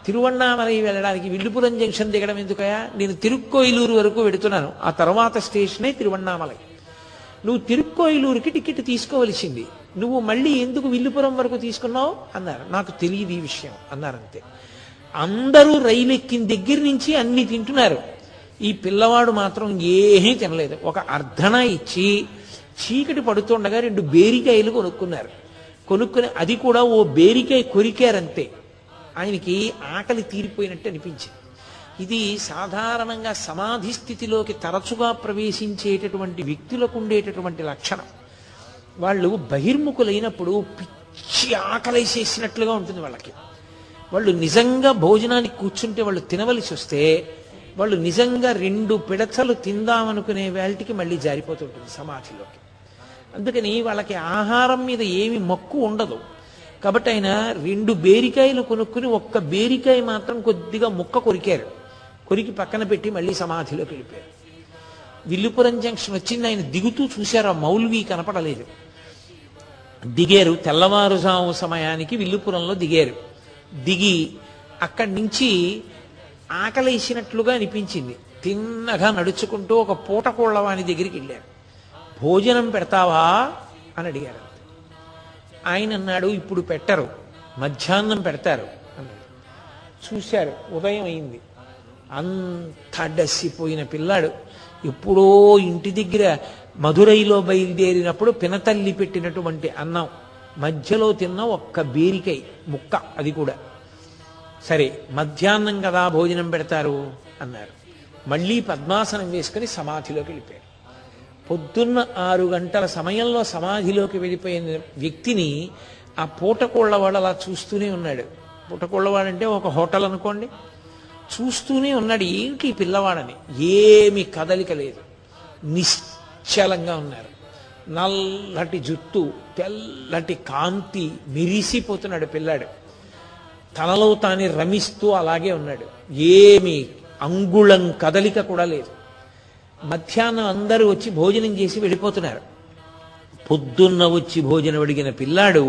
C: తిరువణ్ణామలై వెళ్ళడానికి విల్లుపురం జంక్షన్ దిగడం ఎందుకయా? నేను తిరుక్కోయిలూరు వరకు వెడుతున్నాను, ఆ తర్వాత స్టేషనే తిరువణ్ణామలై. నువ్వు తిరుక్కోయిలూరుకి టికెట్ తీసుకోవలసింది, నువ్వు మళ్ళీ ఎందుకు విల్లుపురం వరకు తీసుకున్నావు అన్నారు. నాకు తెలియదు ఈ విషయం అన్నారంతే. అందరూ రైలు ఎక్కిన దగ్గర నుంచి అన్ని తింటున్నారు. ఈ పిల్లవాడు మాత్రం ఏమీ తినలేదు. ఒక అర్ధన ఇచ్చి చీకటి పడుతుండగా 2 బేరికాయలు కొనుక్కున్నారు. కొనుక్కుని అది కూడా ఓ బేరికాయ కొరికారంతే. ఆయనకి ఆకలి తీరిపోయినట్టు అనిపించింది. ఇది సాధారణంగా సమాధి స్థితిలోకి తరచుగా ప్రవేశించేటటువంటి వ్యక్తులకు ఉండేటటువంటి లక్షణం. వాళ్ళు బహిర్ముఖులైనప్పుడు పిచ్చి ఆకలేసేసినట్లుగా ఉంటుంది వాళ్ళకి. వాళ్ళు నిజంగా భోజనానికి కూర్చుంటే వాళ్ళు తినవలసి వస్తే వాళ్ళు నిజంగా 2 పిడచలు తిందామనుకునే వేళటికి మళ్ళీ జారిపోతుంటుంది సమాధిలోకి. అందుకని వాళ్ళకి ఆహారం మీద ఏమి మక్కువ ఉండదు. కాబట్టి ఆయన 2 బేరికాయలు కొనుక్కుని ఒక్క బేరికాయ మాత్రం కొద్దిగా ముక్క కొరికారు. కొరికి పక్కన పెట్టి మళ్ళీ సమాధిలోకి వెళ్ళిపోయారు. విల్లుపురం జంక్షన్ వచ్చింది. ఆయన దిగుతూ చూశారు, ఆ మౌల్వి కనపడలేదు. దిగారు. తెల్లవారుజాము సమయానికి విల్లుపురంలో దిగారు. దిగి అక్కడి నుంచి ఆకలేసినట్లుగా అనిపించింది. తిన్నగా నడుచుకుంటూ ఒక పూటకోళ్ళవాని దగ్గరికి వెళ్ళారు. భోజనం పెడతావా అని అడిగారు. ఆయన అన్నాడు, ఇప్పుడు పెట్టరు, మధ్యాహ్నం పెడతారు అన్నాడు. చూశారు, ఉదయం అయింది. అంత డస్సిపోయిన పిల్లాడు. ఎప్పుడో ఇంటి దగ్గర మధురైలో బయలుదేరినప్పుడు పినతల్లి పెట్టినటువంటి అన్నం మధ్యలో తిన్న ఒక్క బేరికాయ ముక్క, అది కూడా. సరే మధ్యాహ్నం కదా భోజనం పెడతారు అన్నారు. మళ్ళీ పద్మాసనం వేసుకుని సమాధిలోకి వెళ్ళిపోయారు. పొద్దున్న 6 గంటల సమయంలో సమాధిలోకి వెళ్ళిపోయిన వ్యక్తిని ఆ పూటకోళ్ళవాడు అలా చూస్తూనే ఉన్నాడు. పూటకోళ్ళవాడంటే ఒక హోటల్ అనుకోండి. చూస్తూనే ఉన్నాడు, ఏంటి ఈ పిల్లవాడని. ఏమి కదలిక లేదు, నిశ్చలంగా ఉన్నారు. నల్లటి జుట్టు, తెల్లటి కాంతి, మెరిసిపోతున్నాడు పిల్లాడు. తనలో తానే రమిస్తూ అలాగే ఉన్నాడు. ఏమి అంగుళం కదలిక కూడా లేదు. మధ్యాహ్నం అందరూ వచ్చి భోజనం చేసి వెళ్ళిపోతున్నారు. పొద్దున్న వచ్చి భోజనం అడిగిన పిల్లాడు,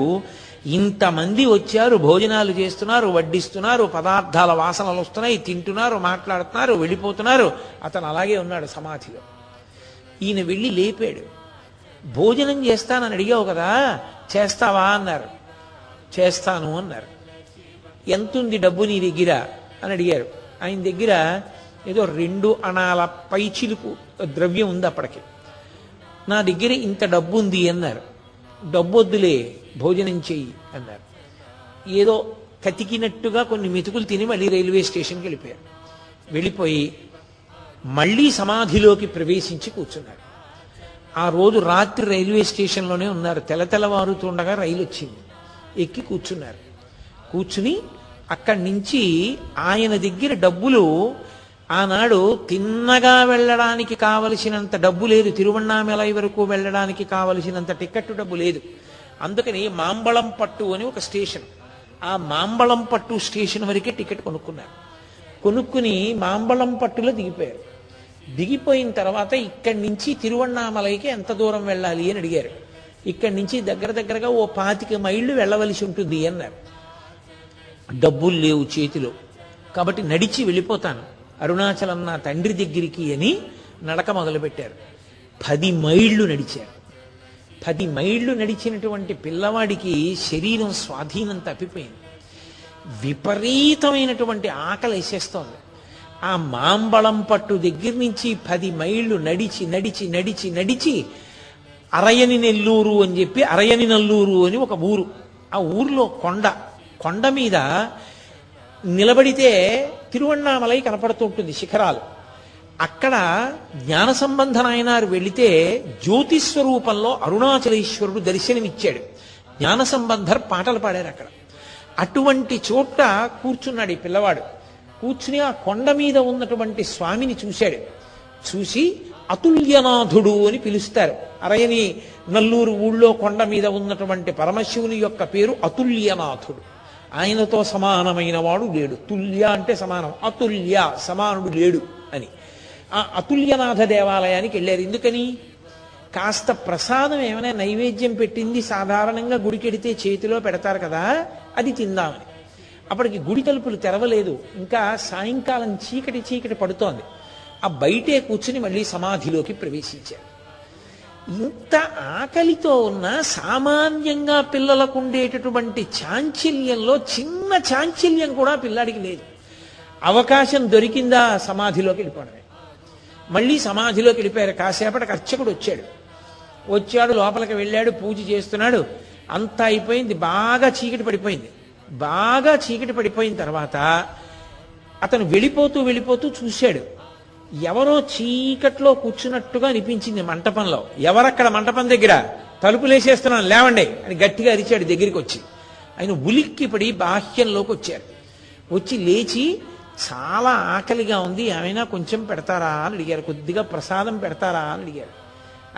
C: ఇంతమంది వచ్చారు, భోజనాలు చేస్తున్నారు, వడ్డిస్తున్నారు, పదార్థాల వాసనలు వస్తున్నాయి, తింటున్నారు, మాట్లాడుతున్నారు, వెళ్ళిపోతున్నారు. అతను అలాగే ఉన్నాడు సమాధిలో. ఈయన వెళ్ళి లేపాడు. భోజనం చేస్తానని అడిగావు కదా, చేస్తావా అన్నారు. చేస్తాను అన్నారు. ఎంతుంది డబ్బు నీ దగ్గర అని అడిగారు. ఆయన దగ్గర ఏదో 2 అణాల పైచిలుకు ద్రవ్యం ఉంది అప్పటికి. నా దగ్గర ఇంత డబ్బు ఉంది అన్నారు. డబ్బు వద్దులే, భోజనం చెయ్యి అన్నారు. ఏదో కతికినట్టుగా కొన్ని మెతుకులు తిని మళ్ళీ రైల్వే స్టేషన్కి వెళ్ళిపోయారు. వెళ్ళిపోయి మళ్ళీ సమాధిలోకి ప్రవేశించి కూర్చున్నారు. ఆ రోజు రాత్రి రైల్వే స్టేషన్లోనే ఉన్నారు. తెల్లవారుతుండగా రైలు వచ్చింది. ఎక్కి కూర్చున్నారు. కూర్చుని అక్కడి నుంచి ఆయన దగ్గర డబ్బులు, ఆనాడు తిన్నగా వెళ్ళడానికి కావలసినంత డబ్బు లేదు, తిరువణ్ణామలై వరకు వెళ్ళడానికి కావలసినంత టికెట్ డబ్బు లేదు. అందుకని మాంబళం పట్టు అని ఒక స్టేషన్, ఆ మాంబళం పట్టు స్టేషన్ వరకే టికెట్ కొనుక్కున్నారు. కొనుక్కుని మాంబళం పట్టులో దిగిపోయారు. దిగిపోయిన తర్వాత ఇక్కడి నుంచి తిరువణ్ణామలైకి ఎంత దూరం వెళ్ళాలి అని అడిగారు. ఇక్కడి నుంచి దగ్గరగా ఓ 25 మైళ్ళు వెళ్ళవలసి ఉంటుంది అన్నారు. డబ్బులు లేవు చేతిలో, కాబట్టి నడిచి వెళ్ళిపోతాను అరుణాచలం నా తండ్రి దగ్గరికి అని నడక మొదలుపెట్టారు. 10 మైళ్ళు నడిచారు. 10 మైళ్ళు నడిచినటువంటి పిల్లవాడికి శరీరం స్వాధీనం తప్పిపోయింది. విపరీతమైనటువంటి ఆకలి వేసేస్తోంది. ఆ మాంబళం పట్టు దగ్గర నుంచి 10 మైళ్ళు నడిచి నడిచి నడిచి నడిచి అరయని నెల్లూరు అని చెప్పి అరయని నల్లూరు అని ఒక ఊరు. ఆ ఊరిలో కొండ మీద నిలబడితే తిరువణ్ణామలై కనపడుతూ ఉంటుంది, శిఖరాలు. అక్కడ జ్ఞాన సంబంధ నాయనారు వెళితే జ్యోతిస్వరూపంలో అరుణాచలేశ్వరుడు దర్శనమిచ్చాడు. జ్ఞాన సంబంధర్ పాటలు పాడారు అక్కడ. అటువంటి చోట కూర్చున్నాడు ఈ పిల్లవాడు. కూర్చుని ఆ కొండ మీద ఉన్నటువంటి స్వామిని చూశాడు. చూసి అతుల్యనాథుడు అని పిలుస్తారు. అరయని నల్లూరు ఊళ్ళో కొండ మీద ఉన్నటువంటి పరమశివుని యొక్క పేరు అతుల్యనాథుడు. ఆయనతో సమానమైన వాడు లేడు. తుల్య అంటే సమానం, అతుల్య సమానుడు లేడు అని. ఆ అతుల్యనాథ దేవాలయానికి వెళ్ళారు. ఎందుకని? కాస్త ప్రసాదం ఏమైనా నైవేద్యం పెట్టింది సాధారణంగా గుడికెడితే చేతిలో పెడతారు కదా, అది తిందామని. అప్పటికి గుడి తలుపులు తెరవలేదు. ఇంకా సాయంకాలం చీకటి పడుతోంది. ఆ బయటే కూర్చుని మళ్ళీ సమాధిలోకి ప్రవేశించారు. ఇంత ఆకలితో ఉన్న సామాన్యంగా పిల్లలకు ఉండేటటువంటి చాంచల్యంలో చిన్న చాంచల్యం కూడా పిల్లాడికి లేదు. అవకాశం దొరికిందా సమాధిలోకి వెళ్ళిపోవడమే. మళ్ళీ సమాధిలోకి వెళ్ళిపోయారు. కాసేపటికి అర్చకుడు వచ్చాడు, లోపలికి వెళ్ళాడు, పూజ చేస్తున్నాడు. అంతా అయిపోయింది. బాగా చీకటి పడిపోయిన తర్వాత అతను వెళ్ళిపోతూ చూశాడు. ఎవరో చీకట్లో కూర్చున్నట్టుగా అనిపించింది మంటపంలో. ఎవరక్కడ మంటపం దగ్గర? తలుపులేసేస్తున్నాను లేవండి అని గట్టిగా అరిచాడు దగ్గరికి వచ్చి. ఆయన ఉలిక్కిపడి బాహ్యంలోకి వచ్చారు. వచ్చి లేచి చాలా ఆకలిగా ఉంది, ఏమైనా కొంచెం పెడతారా అని అడిగారు. కొద్దిగా ప్రసాదం పెడతారా అని అడిగారు.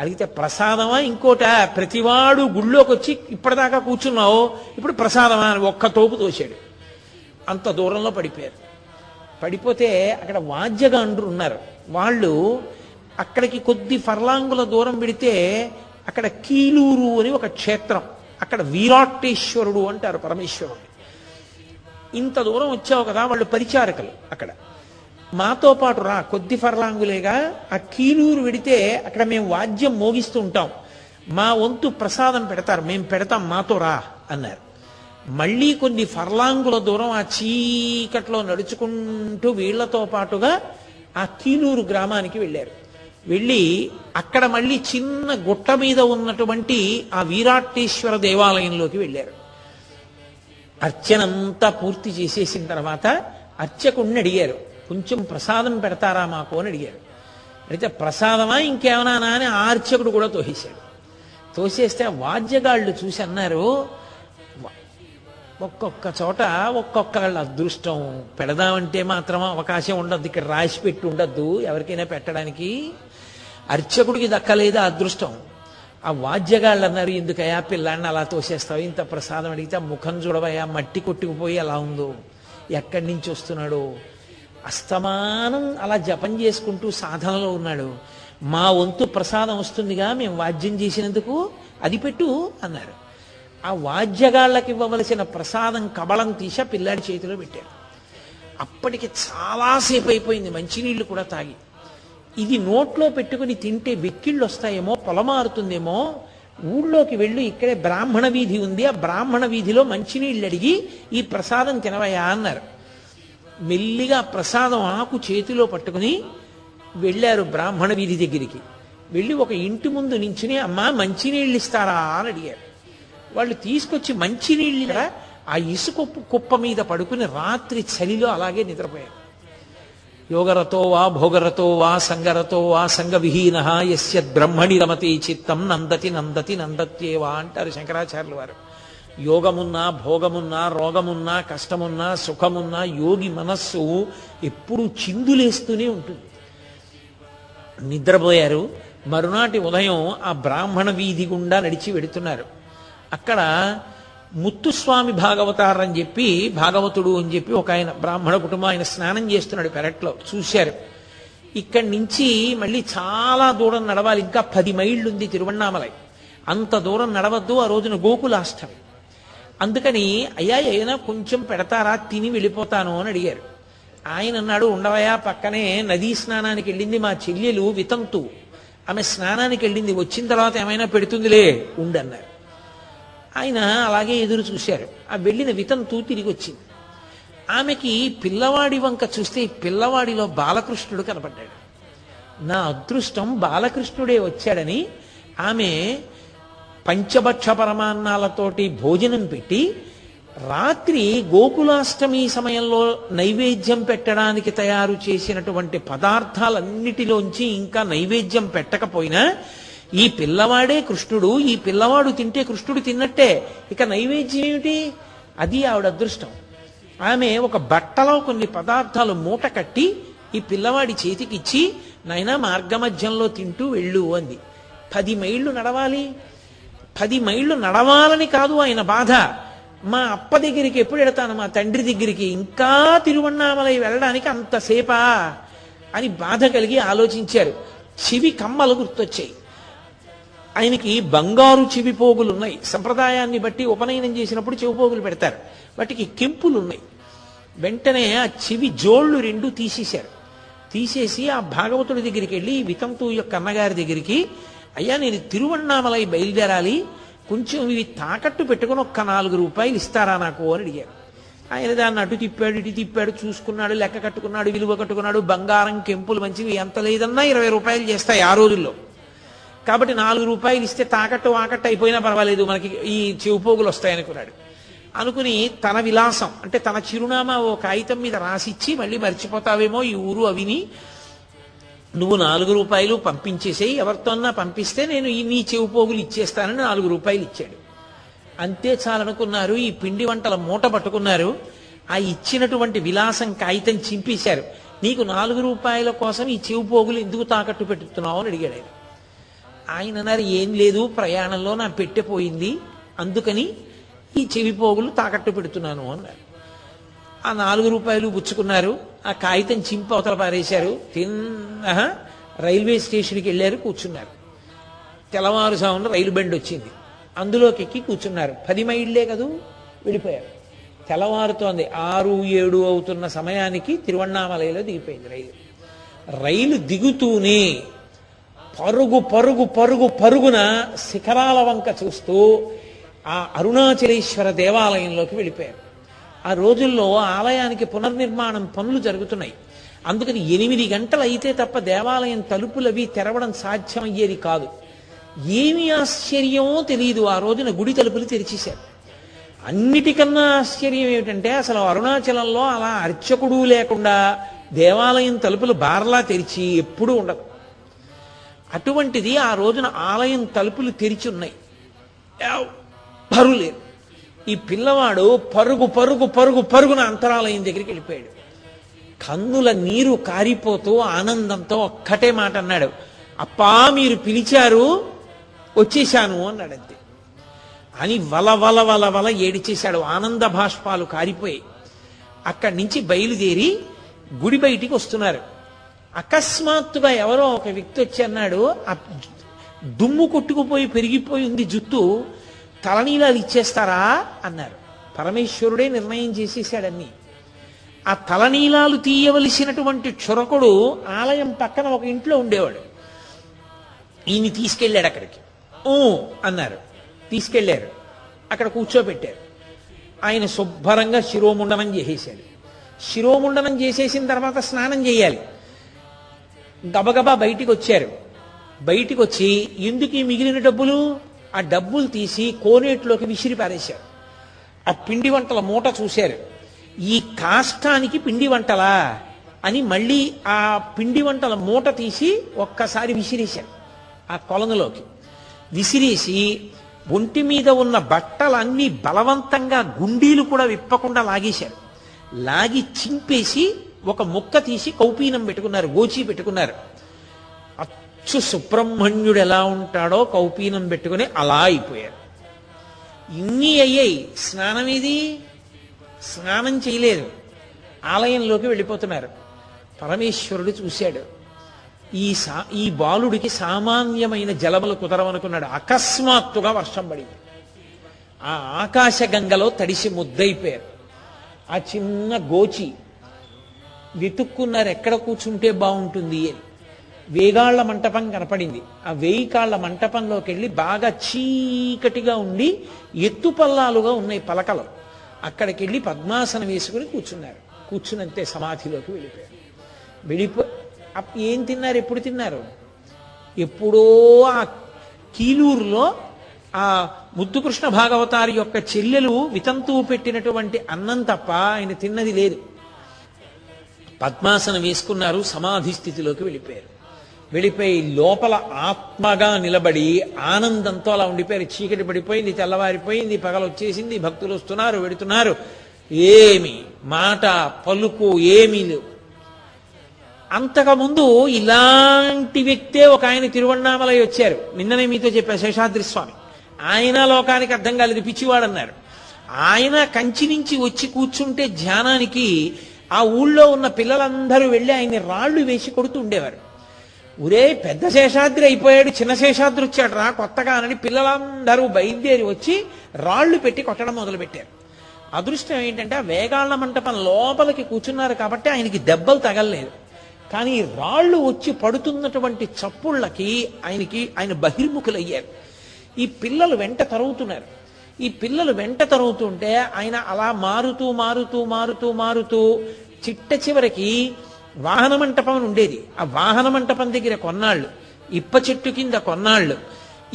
C: అడిగితే ప్రసాదమా ఇంకోట? ప్రతివాడు గుళ్ళోకి వచ్చి ఇప్పటిదాకా కూర్చున్నావు, ఇప్పుడు ప్రసాదమా అని ఒక్క తోపు తోశాడు. అంత దూరంలో పడిపోయారు. పడిపోతే అక్కడ వాద్యగాండ్రు ఉన్నారు. వాళ్ళు అక్కడికి కొద్ది ఫర్లాంగుల దూరం పెడితే అక్కడ కీలూరు అని ఒక క్షేత్రం, అక్కడ వీరాటేశ్వరుడు అంటారు పరమేశ్వరుడు. ఇంత దూరం వచ్చావు కదా, వాళ్ళు పరిచారకులు. అక్కడ మాతో పాటు రా, కొద్ది ఫర్లాంగులేగా ఆ కీలూరు వెడితే అక్కడ మేము వాద్యం మోగిస్తూ ఉంటాం, మా వంతు ప్రసాదం పెడతారు, మేము పెడతాం, మాతో రా అన్నారు. మళ్ళీ కొన్ని ఫర్లాంగుల దూరం ఆ చీకట్లో నడుచుకుంటూ వీళ్లతో పాటుగా ఆ కీలూరు గ్రామానికి వెళ్ళారు. వెళ్ళి అక్కడ మళ్ళీ చిన్న గుట్ట మీద ఉన్నటువంటి ఆ వీరాటేశ్వర దేవాలయంలోకి వెళ్ళారు. అర్చనంతా పూర్తి చేసేసిన తర్వాత అర్చకుడిని అడిగారు, కొంచెం ప్రసాదం పెడతారా మాకు అని అడిగారు. అయితే ప్రసాదమా ఇంకేమన్నా అని ఆ అర్చకుడు కూడా తోసేశాడు. తోసేస్తే వాద్యగాళ్ళు చూసి అన్నారు, ఒక్కొక్క చోట ఒక్కొక్కళ్ళ అదృష్టం, పెడదామంటే మాత్రం అవకాశం ఉండద్దు, ఇక్కడ రాసి పెట్టి ఉండద్దు ఎవరికైనా పెట్టడానికి. అర్చకుడికి దక్కలేదు ఆ అదృష్టం. ఆ వాద్యగాళ్ళు అన్నారు, ఎందుకయ్యా పిల్లాన్ని అలా తోసేస్తావు, ఇంత ప్రసాదం అడిగితే ముఖం చూడవయ్యా, మట్టి కొట్టుకుపోయి ఎలా ఉందో, ఎక్కడి నుంచి వస్తున్నాడో, అస్తమానం అలా జపం చేసుకుంటూ సాధనలో ఉన్నాడు, మా వంతు ప్రసాదం వస్తుందిగా మేము వాద్యం చేసినందుకు, అది పెట్టు అన్నారు. ఆ వాద్యగాళ్ళకి ఇవ్వవలసిన ప్రసాదం కబళం తీసి పిల్లాడి చేతిలో పెట్టారు. అప్పటికి చాలాసేపు అయిపోయింది, మంచినీళ్లు కూడా తాగి. ఇది నోట్లో పెట్టుకుని తింటే వెక్కిళ్ళు వస్తాయేమో, పొలమారుతుందేమో, ఊళ్ళోకి వెళ్ళి ఇక్కడే బ్రాహ్మణ వీధి ఉంది, ఆ బ్రాహ్మణ వీధిలో మంచినీళ్ళు అడిగి ఈ ప్రసాదం తినవయా అన్నారు. మెల్లిగా ప్రసాదం ఆకు చేతిలో పట్టుకుని వెళ్ళారు బ్రాహ్మణ వీధి దగ్గరికి. వెళ్ళి ఒక ఇంటి ముందు నించుని, అమ్మా మంచినీళ్ళు ఇస్తారా అని అడిగారు. వాళ్ళు తీసుకొచ్చి మంచినీళ్ళ ఆ ఇసుక కుప్ప మీద పడుకుని రాత్రి చలిలో అలాగే నిద్రపోయారు. యోగరతో వా భోగరతో వా సంగరతో వా సంగవిహీన యస్య బ్రహ్మణి రమతే చిత్తం నందతి నందతి నందత్యేవా అంటారు శంకరాచార్యుల వారు. యోగమున్నా భోగమున్నా రోగమున్నా కష్టమున్నా సుఖమున్నా యోగి మనస్సు ఎప్పుడూ చిందులేస్తూనే ఉంటుంది. నిద్రపోయారు. మరునాటి ఉదయం ఆ బ్రాహ్మణ వీధి గుండా నడిచి వెడుతున్నారు. అక్కడ ముత్తుస్వామి భాగవతారం అని చెప్పి భాగవతుడు అని చెప్పి ఒక ఆయన బ్రాహ్మణ కుటుంబం, ఆయన స్నానం చేస్తున్నాడు పెరట్లో, చూశారు. ఇక్కడి నుంచి మళ్ళీ చాలా దూరం నడవాలి, ఇంకా 10 మైళ్ళు ఉంది తిరువణ్ణామలై. అంత దూరం నడవద్దు, ఆ రోజున గోకులాష్టమి. అందుకని అయ్యా ఏదైనా కొంచెం పెడతారా, తిని వెళ్ళిపోతాను అని అడిగారు. ఆయన అన్నాడు, ఉండవయా, పక్కనే నదీ స్నానానికి వెళ్ళింది మా చెల్లెలు వితంతు, ఆమె స్నానానికి వెళ్ళింది, వచ్చిన తర్వాత ఏమైనా పెడుతుందిలే ఉండన్నారు. ఆయన అలాగే ఎదురు చూశారు. ఆ వెళ్ళిన వితంతు తిరిగి వచ్చింది. ఆమెకి పిల్లవాడి వంక చూస్తే ఈ పిల్లవాడిలో బాలకృష్ణుడు కనపడ్డాడు. నా అదృష్టం బాలకృష్ణుడే వచ్చాడని ఆమె పంచభక్ష పరమాన్నాలతోటి భోజనం పెట్టి, రాత్రి గోకులాష్టమి సమయంలో నైవేద్యం పెట్టడానికి తయారు చేసినటువంటి పదార్థాలన్నిటిలోంచి ఇంకా నైవేద్యం పెట్టకపోయినా ఈ పిల్లవాడే కృష్ణుడు, ఈ పిల్లవాడు తింటే కృష్ణుడు తిన్నట్టే, ఇక నైవేద్యం ఏమిటి? అది ఆవిడ అదృష్టం. ఆమె ఒక బట్టలో కొన్ని పదార్థాలు మూట కట్టి ఈ పిల్లవాడి చేతికిచ్చి, నాయనా మార్గమధ్యంలో తింటూ వెళ్ళు అంది. 10 మైళ్ళు నడవాలి. 10 మైళ్ళు నడవాలని కాదు ఆయన బాధ, మా అప్ప దగ్గరికి ఎప్పుడు వెళతాను, మా తండ్రి దగ్గరికి, ఇంకా తిరువణ్ణామలై వెళ్ళడానికి అంతసేపా అని బాధ కలిగి ఆలోచించారు. చెవి కమ్మలు గుర్తొచ్చాయి. ఆయనకి బంగారు చెవి పోగులు ఉన్నాయి. సంప్రదాయాన్ని బట్టి ఉపనయనం చేసినప్పుడు చెవి పోగులు పెడతారు, వాటికి కెంపులు ఉన్నాయి. వెంటనే ఆ చెవి జోళ్ళు 2 తీసేశారు. తీసేసి ఆ భాగవతుడి దగ్గరికి వెళ్ళి వితంతు యొక్క అన్నగారి దగ్గరికి, అయ్యా నేను తిరువణ్ణామలై బయలుదేరాలి, కొంచెం ఇవి తాకట్టు పెట్టుకుని ఒక్క 4 రూపాయలు ఇస్తారా నాకు అని అడిగారు. ఆయన దాన్ని అటు తిప్పాడు ఇటు తిప్పాడు, చూసుకున్నాడు, లెక్క కట్టుకున్నాడు, విలువ కట్టుకున్నాడు. బంగారం కెంపులు మంచివి, ఎంత లేదన్నా 20 రూపాయలు చేస్తాయి ఆ రోజుల్లో. కాబట్టి 4 రూపాయలు ఇస్తే తాకట్టు వాకట్టు అయిపోయినా పర్వాలేదు, మనకి ఈ చెవిపోగులు వస్తాయనుకున్నాడు. అనుకుని తన విలాసం అంటే తన చిరునామా ఓ కాగితం మీద రాసిచ్చి, మళ్ళీ మర్చిపోతావేమో ఈ ఊరు అవిని, నువ్వు 4 రూపాయలు పంపించేసేయి, ఎవరితోన్నా పంపిస్తే నేను నీ చెవిపోగులు ఇచ్చేస్తానని 4 రూపాయలు ఇచ్చాడు. అంతే చాలనుకున్నారు. ఈ పిండి వంటల మూట పట్టుకున్నారు. ఆ ఇచ్చినటువంటి విలాసం కాగితం చింపేశారు. నీకు 4 రూపాయల కోసం ఈ చెవిపోగులు ఎందుకు తాకట్టు పెట్టుతున్నావు అని అడిగాడు ఆయన. ఆయన అన్నారు, ఏం లేదు, ప్రయాణంలో నా పెట్టెపోయింది, అందుకని ఈ చెవిపోగులు తాకట్టు పెడుతున్నాను అన్నారు. ఆ 4 రూపాయలు పుచ్చుకున్నారు. ఆ కాగితం చింపి అవతల పారేశారు. రైల్వే స్టేషన్కి వెళ్ళారు, కూర్చున్నారు. తెల్లవారుజామున రైలు బండి వచ్చింది, అందులోకి ఎక్కి కూర్చున్నారు. 10 మైళ్ళే కదూ, వెళ్ళిపోయారు. తెల్లవారుతోంది, 6, 7 అవుతున్న సమయానికి తిరువణ్ణామలైలో దిగిపోయింది రైలు. రైలు దిగుతూనే పరుగు పరుగు పరుగు పరుగున శిఖరాల వంక చూస్తూ ఆ అరుణాచలేశ్వర దేవాలయంలోకి వెళ్ళిపోయారు. ఆ రోజుల్లో ఆలయానికి పునర్నిర్మాణం పనులు జరుగుతున్నాయి. అందుకని 8 గంటలు అయితే తప్ప దేవాలయం తలుపులవి తెరవడం సాధ్యమయ్యేది కాదు. ఏమి ఆశ్చర్యమో తెలియదు, ఆ రోజున గుడి తలుపులు తెరిచేశారు. అన్నిటికన్నా ఆశ్చర్యం ఏమిటంటే, అసలు అరుణాచలంలో అలా అర్చకుడు లేకుండా దేవాలయం తలుపులు బార్లా తెరిచి ఎప్పుడూ ఉండదు. అటువంటిది ఆ రోజున ఆలయం తలుపులు తెరిచి ఉన్నాయి, ఎవ్వరూ లేరు. ఈ పిల్లవాడు పరుగు పరుగు పరుగు పరుగున అంతరాలయం దగ్గరికి వెళ్ళిపోయాడు. కన్నుల నీరు కారిపోతూ ఆనందంతో ఒక్కటే మాట అన్నాడు, అప్పా మీరు పిలిచారు, వచ్చేశాను అన్నాడు. అంతే అని వల వల వల వల ఏడిచేశాడు. ఆనంద భాష్పాలు కారిపోయాయి. అక్కడి నుంచి బయలుదేరి గుడి బయటికి వస్తున్నారు. అకస్మాత్తుగా ఎవరో ఒక వ్యక్తి వచ్చి అన్నాడు, ఆ దుమ్ము కొట్టుకుపోయి పెరిగిపోయి ఉంది జుట్టు, తలనీలాలు ఇచ్చేస్తారా అన్నారు. పరమేశ్వరుడే నిర్ణయం చేసేసాడన్ని. ఆ తలనీలాలు తీయవలసినటువంటి క్షురకుడు ఆలయం పక్కన ఒక ఇంట్లో ఉండేవాడు. ఈయన్ని తీసుకెళ్ళాడు అక్కడికి. అన్నారు, తీసుకెళ్లారు. అక్కడ కూర్చోబెట్టారు. ఆయన శుభ్రంగా శిరోముండనం చేసేశాడు. శిరోముండనం చేసేసిన తర్వాత స్నానం చేయాలి. గబగబా బయటికి వచ్చారు. బయటికి వచ్చి ఎందుకు ఈ మిగిలిన డబ్బులు, ఆ డబ్బులు తీసి కోనేటిలోకి విసిరి పారేశారు. ఆ పిండి వంటల మూట చూశారు. ఈ కాష్టానికి పిండి వంటలా అని మళ్ళీ ఆ పిండి వంటల మూట తీసి ఒక్కసారి విసిరేశారు ఆ కొలనులోకి. విసిరేసి ఒంటి మీద ఉన్న బట్టలన్నీ బలవంతంగా గుండీలు కూడా విప్పకుండా లాగేశారు. లాగి చింపేసి ఒక ముక్క తీసి కౌపీనం పెట్టుకున్నారు, గోచి పెట్టుకున్నారు. అచ్చు సుబ్రహ్మణ్యుడు ఎలా ఉంటాడో కౌపీనం పెట్టుకుని అలా అయిపోయారు. ఇన్ని అయ్యాయి, స్నానం ఏది? స్నానం చేయలేదు, ఆలయంలోకి వెళ్ళిపోతున్నారు. పరమేశ్వరుడు చూశాడు, ఈ బాలుడికి సామాన్యమైన జలములు కుదరవనుకున్నాడు. అకస్మాత్తుగా వర్షం పడింది. ఆ ఆకాశ గంగలో తడిసి ముద్దయిపోయారు. ఆ చిన్న గోచి వెతుక్కున్నారు ఎక్కడ కూర్చుంటే బాగుంటుంది అని. వేగాళ్ల మంటపం కనపడింది. ఆ 1000 కాళ్ల మంటపంలోకి వెళ్ళి బాగా చీకటిగా ఉండి ఎత్తుపల్లాలుగా ఉన్నాయి పలకలు. అక్కడికి వెళ్ళి పద్మాసనం వేసుకుని కూర్చున్నారు. కూర్చునంతే సమాధిలోకి వెళ్ళిపోయారు. ఏం తిన్నారు? ఎప్పుడు తిన్నారు? ఎప్పుడో ఆ కీలూరులో ఆ ముద్దుకృష్ణ భాగవతారి యొక్క చెల్లెలు వితంతువు పెట్టినటువంటి అన్నం తప్ప ఆయన తిన్నది లేదు. పద్మాసనం వేసుకున్నారు, సమాధి స్థితిలోకి వెళ్ళిపోయి లోపల ఆత్మగా నిలబడి ఆనందంతో అలా ఉండిపోయారు. చీకటి పడిపోయింది, తెల్లవారిపోయింది, పగలొచ్చేసింది, భక్తులు వస్తున్నారు వెడుతున్నారు, ఏమి మాట పలుకు ఏమీ లేవు. అంతకుముందు ఇలాంటి వ్యక్తే ఒక ఆయన తిరువణ్ణామలై వచ్చారు. నిన్ననే మీతో చెప్పారు, శేషాద్రి స్వామి. ఆయన లోకానికి అర్థం కాలేదు, పిచ్చివాడన్నారు. ఆయన కంచి నుంచి వచ్చి కూర్చుంటే ధ్యానానికి ఆ ఊళ్ళో ఉన్న పిల్లలందరూ వెళ్ళి ఆయన్ని రాళ్లు వేసి కొడుతూ ఉండేవారు. ఊరే పెద్ద శేషాద్రి అయిపోయాడు, చిన్న శేషాద్రి వచ్చాడు రా కొత్తగా అని పిల్లలందరూ బయలుదేరి వచ్చి రాళ్లు పెట్టి కొట్టడం మొదలుపెట్టారు. అదృష్టం ఏంటంటే ఆ వేగాళ్ల మంటపం లోపలికి కూర్చున్నారు కాబట్టి ఆయనకి దెబ్బలు తగలలేదు. కానీ రాళ్లు వచ్చి పడుతున్నటువంటి చప్పుళ్ళకి ఆయన బహిర్ముఖులయ్యారు. ఈ పిల్లలు వెంట తరుగుతున్నారు. ఈ పిల్లలు వెంట తరుగుతుంటే ఆయన అలా మారుతూ చిట్ట చివరికి వాహన మంటపం ఉండేది. ఆ వాహన మంటపం దగ్గర కొన్నాళ్ళు, ఇప్ప చెట్టు కింద కొన్నాళ్ళు,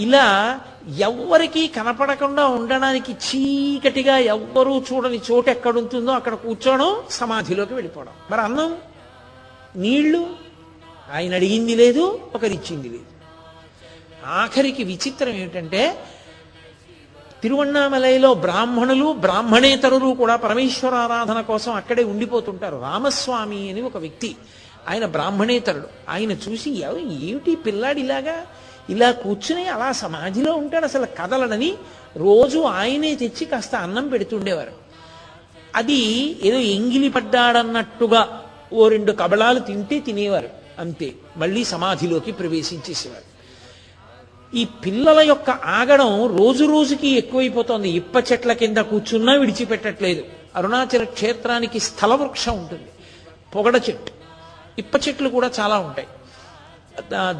C: ఇలా ఎవ్వరికీ కనపడకుండా ఉండడానికి చీకటిగా ఎవ్వరూ చూడని చోటు ఎక్కడుంటుందో అక్కడ కూర్చోవడం, సమాధిలోకి వెళ్ళిపోవడం. మరి అన్నం నీళ్లు ఆయన అడిగింది లేదు, ఒకరిచ్చింది లేదు. ఆఖరికి విచిత్రం ఏమిటంటే తిరువణ్ణామలైలో బ్రాహ్మణులు బ్రాహ్మణేతరులు కూడా పరమేశ్వరారాధన కోసం అక్కడే ఉండిపోతుంటారు. రామస్వామి అని ఒక వ్యక్తి, ఆయన బ్రాహ్మణేతరుడు. ఆయన చూసి ఏమిటి పిల్లాడి ఇలా కూర్చుని అలా సమాధిలో ఉంటాడు, అసలు కదలడని రోజు ఆయనే తెచ్చి కాస్త అన్నం పెడుతుండేవారు. అది ఏదో ఎంగిలి పడ్డాడన్నట్టుగా 2 కబళాలు తినేవారు, అంతే. మళ్ళీ సమాధిలోకి ప్రవేశించేసేవారు. ఈ పిల్లల యొక్క ఆగడం రోజు రోజుకి ఎక్కువైపోతోంది. ఇప్ప చెట్ల కింద కూర్చున్నా విడిచిపెట్టట్లేదు. అరుణాచల క్షేత్రానికి స్థల వృక్షం ఉంటుంది, పొగడ చెట్టు, ఇప్ప చెట్లు కూడా చాలా ఉంటాయి.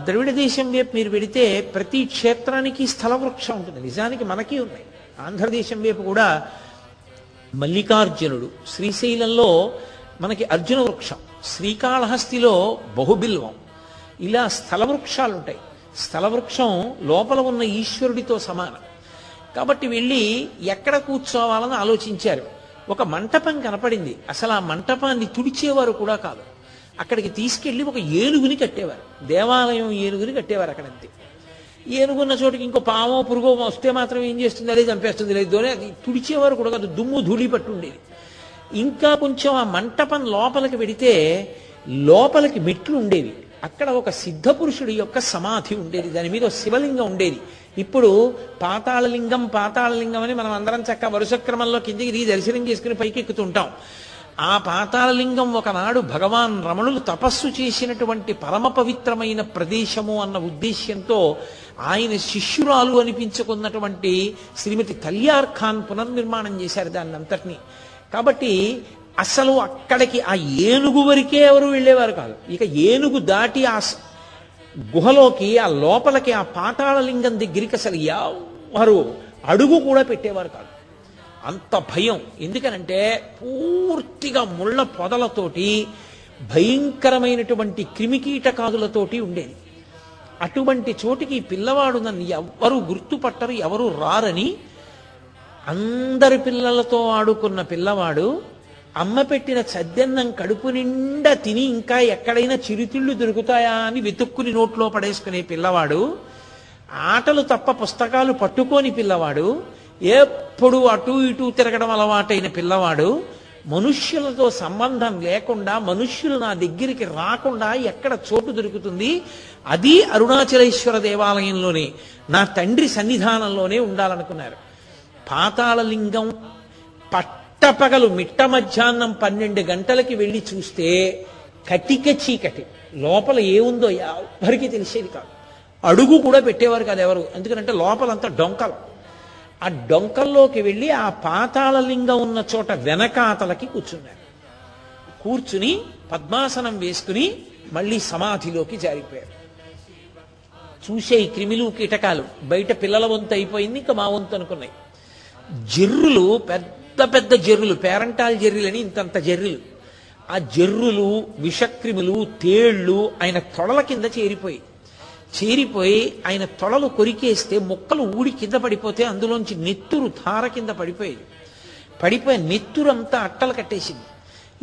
C: ద్రవిడ దేశం వైపు మీరు వెడితే ప్రతి క్షేత్రానికి స్థల వృక్షం ఉంటుంది. నిజానికి మనకి ఉన్నాయి. ఆంధ్రదేశం వైపు కూడా మల్లికార్జునుడు, శ్రీశైలంలో మనకి అర్జున వృక్షం, శ్రీకాళహస్తిలో బహుబిల్వం, ఇలా స్థల వృక్షాలు ఉంటాయి. స్థల వృక్షం లోపల ఉన్న ఈశ్వరుడితో సమానం. కాబట్టి వెళ్ళి ఎక్కడ కూర్చోవాలని ఆలోచించారు. ఒక మంటపం కనపడింది. అసలు ఆ మంటపాన్ని తుడిచేవారు కూడా కాదు. అక్కడికి తీసుకెళ్లి ఒక ఏనుగుని కట్టేవారు, దేవాలయం ఏనుగుని కట్టేవారు అక్కడంతే. ఏనుగున్న చోటికి ఇంకో పామో పురుగో వస్తే మాత్రం ఏం చేస్తుంది, అదే చంపేస్తుంది, లేదు అది తుడిచేవారు కూడా కాదు, దుమ్ము ధూళి పట్టు ఉండేది. ఇంకా కొంచెం ఆ మంటపం లోపలికి వెడితే లోపలికి మెట్లు ఉండేవి. అక్కడ ఒక సిద్ధ పురుషుడి యొక్క సమాధి ఉండేది, దాని మీద శివలింగం ఉండేది. ఇప్పుడు పాతాళలింగం అని మనం అందరం చక్క వరుస క్రమంలో కిందికి దిగి దర్శనం చేసుకుని పైకి ఎక్కుతుంటాం. ఆ పాతాళలింగం ఒకనాడు భగవాన్ రమణులు తపస్సు చేసినటువంటి పరమ పవిత్రమైన ప్రదేశము అన్న ఉద్దేశ్యంతో ఆయన శిష్యురాలు అనిపించుకున్నటువంటి శ్రీమతి కళ్యార్ ఖాన్ పునర్నిర్మాణం చేశారు దాన్ని అంతటినీ. కాబట్టి అసలు అక్కడికి ఆ ఏనుగు వరకే ఎవరు వెళ్ళేవారు కాదు. ఇక ఏనుగు దాటి ఆ గుహలోకి, ఆ లోపలికి, ఆ పాతాళలింగం దగ్గరికి అసలు ఎవరు అడుగు కూడా పెట్టేవారు కాదు. అంత భయం. ఎందుకనంటే పూర్తిగా ముళ్ళ పొదలతోటి భయంకరమైనటువంటి క్రిమికీటకాదులతోటి ఉండేది. అటువంటి చోటికి పిల్లవాడు నన్ను ఎవ్వరూ గుర్తుపట్టరు, ఎవరు రారని అందరి పిల్లలతో ఆడుకున్న పిల్లవాడు అమ్మ పెట్టిన చద్దన్నం కడుపు నిండా తిని ఇంకా ఎక్కడైనా చిరుతిళ్ళు దొరుకుతాయా అని వెతుక్కుని నోట్లో పడేసుకునే పిల్లవాడు, ఆటలు తప్ప పుస్తకాలు పట్టుకోని పిల్లవాడు, ఎప్పుడు అటు ఇటు తిరగడం అలవాటైన పిల్లవాడు, మనుష్యులతో సంబంధం లేకుండా మనుష్యులు నా దగ్గరికి రాకుండా ఎక్కడ చోటు దొరుకుతుంది, అది అరుణాచలేశ్వర దేవాలయంలోనే నా తండ్రి సన్నిధానంలోనే ఉండాలనుకున్నారు. పాతాళలింగం పట్టపగలు మిట్ట మధ్యాహ్నం 12 గంటలకి వెళ్ళి చూస్తే కటిక చీకటి, లోపల ఏముందో ఎవరికి తెలిసేది కాదు. అడుగు కూడా పెట్టేవారు కాదు ఎవరు, ఎందుకంటే లోపలంతా డొంకలు. ఆ డొంకల్లోకి వెళ్ళి ఆ పాతాళలింగం ఉన్న చోట వెనకాతలకి కూర్చున్నారు. కూర్చుని పద్మాసనం వేసుకుని మళ్ళీ సమాధిలోకి జారిపోయారు. చూసే ఈ క్రిమిలు కీటకాలు బయట పిల్లల వంతు అయిపోయింది, ఇంకా మా వంతు అనుకున్నాయి. జర్రులు, పెద్ద పెద్ద జర్రులు, పేరంటాల జర్రులని ఇంతంత జర్రులు, ఆ జర్రులు, విషక్రిములు, తేళ్లు ఆయన తొడల కింద చేరిపోయి ఆయన తొడలు కొరికేస్తే ముక్కలు ఊడి కింద పడిపోతే అందులోంచి నెత్తురు ధార కింద పడిపోయి నెత్తురంతా అట్టలు కట్టేసింది.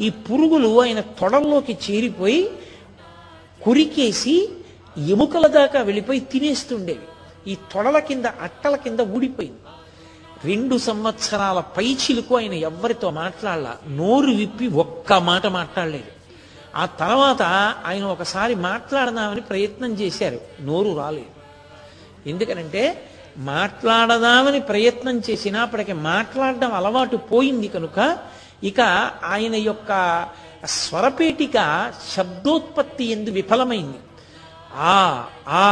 C: ఈ పురుగులు ఆయన తొడల్లోకి చేరిపోయి కొరికేసి ఎముకల దాకా వెళ్ళిపోయి తినేస్తుండేవి. ఈ తొడల కింద అట్టల కింద ఊడిపోయింది. 2 సంవత్సరాల పైచిలకు ఆయన ఎవ్వరితో మాట్లాడలా, నోరు విప్పి ఒక్క మాట మాట్లాడలేదు. ఆ తర్వాత ఆయన ఒకసారి మాట్లాడదామని ప్రయత్నం చేశారు, నోరు రాలేదు. ఎందుకనంటే మాట్లాడదామని ప్రయత్నం చేసినా అప్పటికి మాట్లాడడం అలవాటు పోయింది కనుక ఇక ఆయన యొక్క స్వరపేటిక శబ్దోత్పత్తి ఎందు విఫలమైంది. ఆ ఆ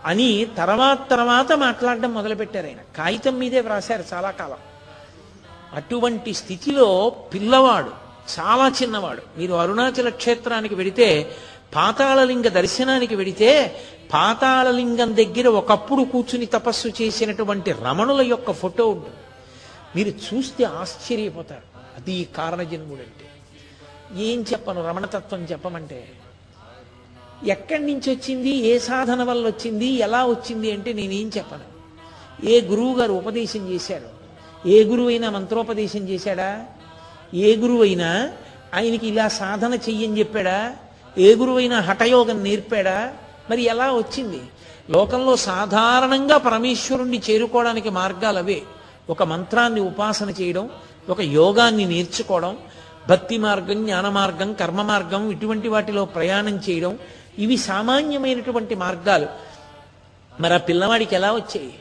C: అని తర్వాత మాట్లాడడం మొదలుపెట్టారు. ఆయన కాగితం మీదే వ్రాశారు చాలా కాలం. అటువంటి స్థితిలో పిల్లవాడు, చాలా చిన్నవాడు. మీరు అరుణాచల క్షేత్రానికి వెడితే, పాతాళలింగ దర్శనానికి వెడితే, పాతాళలింగం దగ్గర ఒకప్పుడు కూర్చుని తపస్సు చేసినటువంటి రమణుల యొక్క ఫోటో ఉంటుంది. మీరు చూస్తే ఆశ్చర్యపోతారు. అది కారణజన్ముడంటే. ఏం చెప్పను, రమణతత్వం చెప్పమంటే ఎక్కడి నుంచి వచ్చింది, ఏ సాధన వల్ల వచ్చింది, ఎలా వచ్చింది అంటే నేనేం చెప్పను. ఏ గురువు గారు ఉపదేశం చేశారు? ఏ గురువు అయినా మంత్రోపదేశం చేశాడా? ఏ గురువు అయినా ఆయనకి ఇలా సాధన చెయ్యని చెప్పాడా? ఏ గురువు అయినా హఠయోగం నేర్పాడా? మరి ఎలా వచ్చింది? లోకంలో సాధారణంగా పరమేశ్వరుణ్ణి చేరుకోవడానికి మార్గాలు అవే. ఒక మంత్రాన్ని ఉపాసన చేయడం, ఒక యోగాన్ని నేర్చుకోవడం, భక్తి మార్గం, జ్ఞాన మార్గం, కర్మ మార్గం, ఇటువంటి వాటిలో ప్రయాణం చేయడం, ఇవి సామాన్యమైనటువంటి మార్గాలు. మరి ఆ పిల్లవాడికి ఎలా వచ్చాయి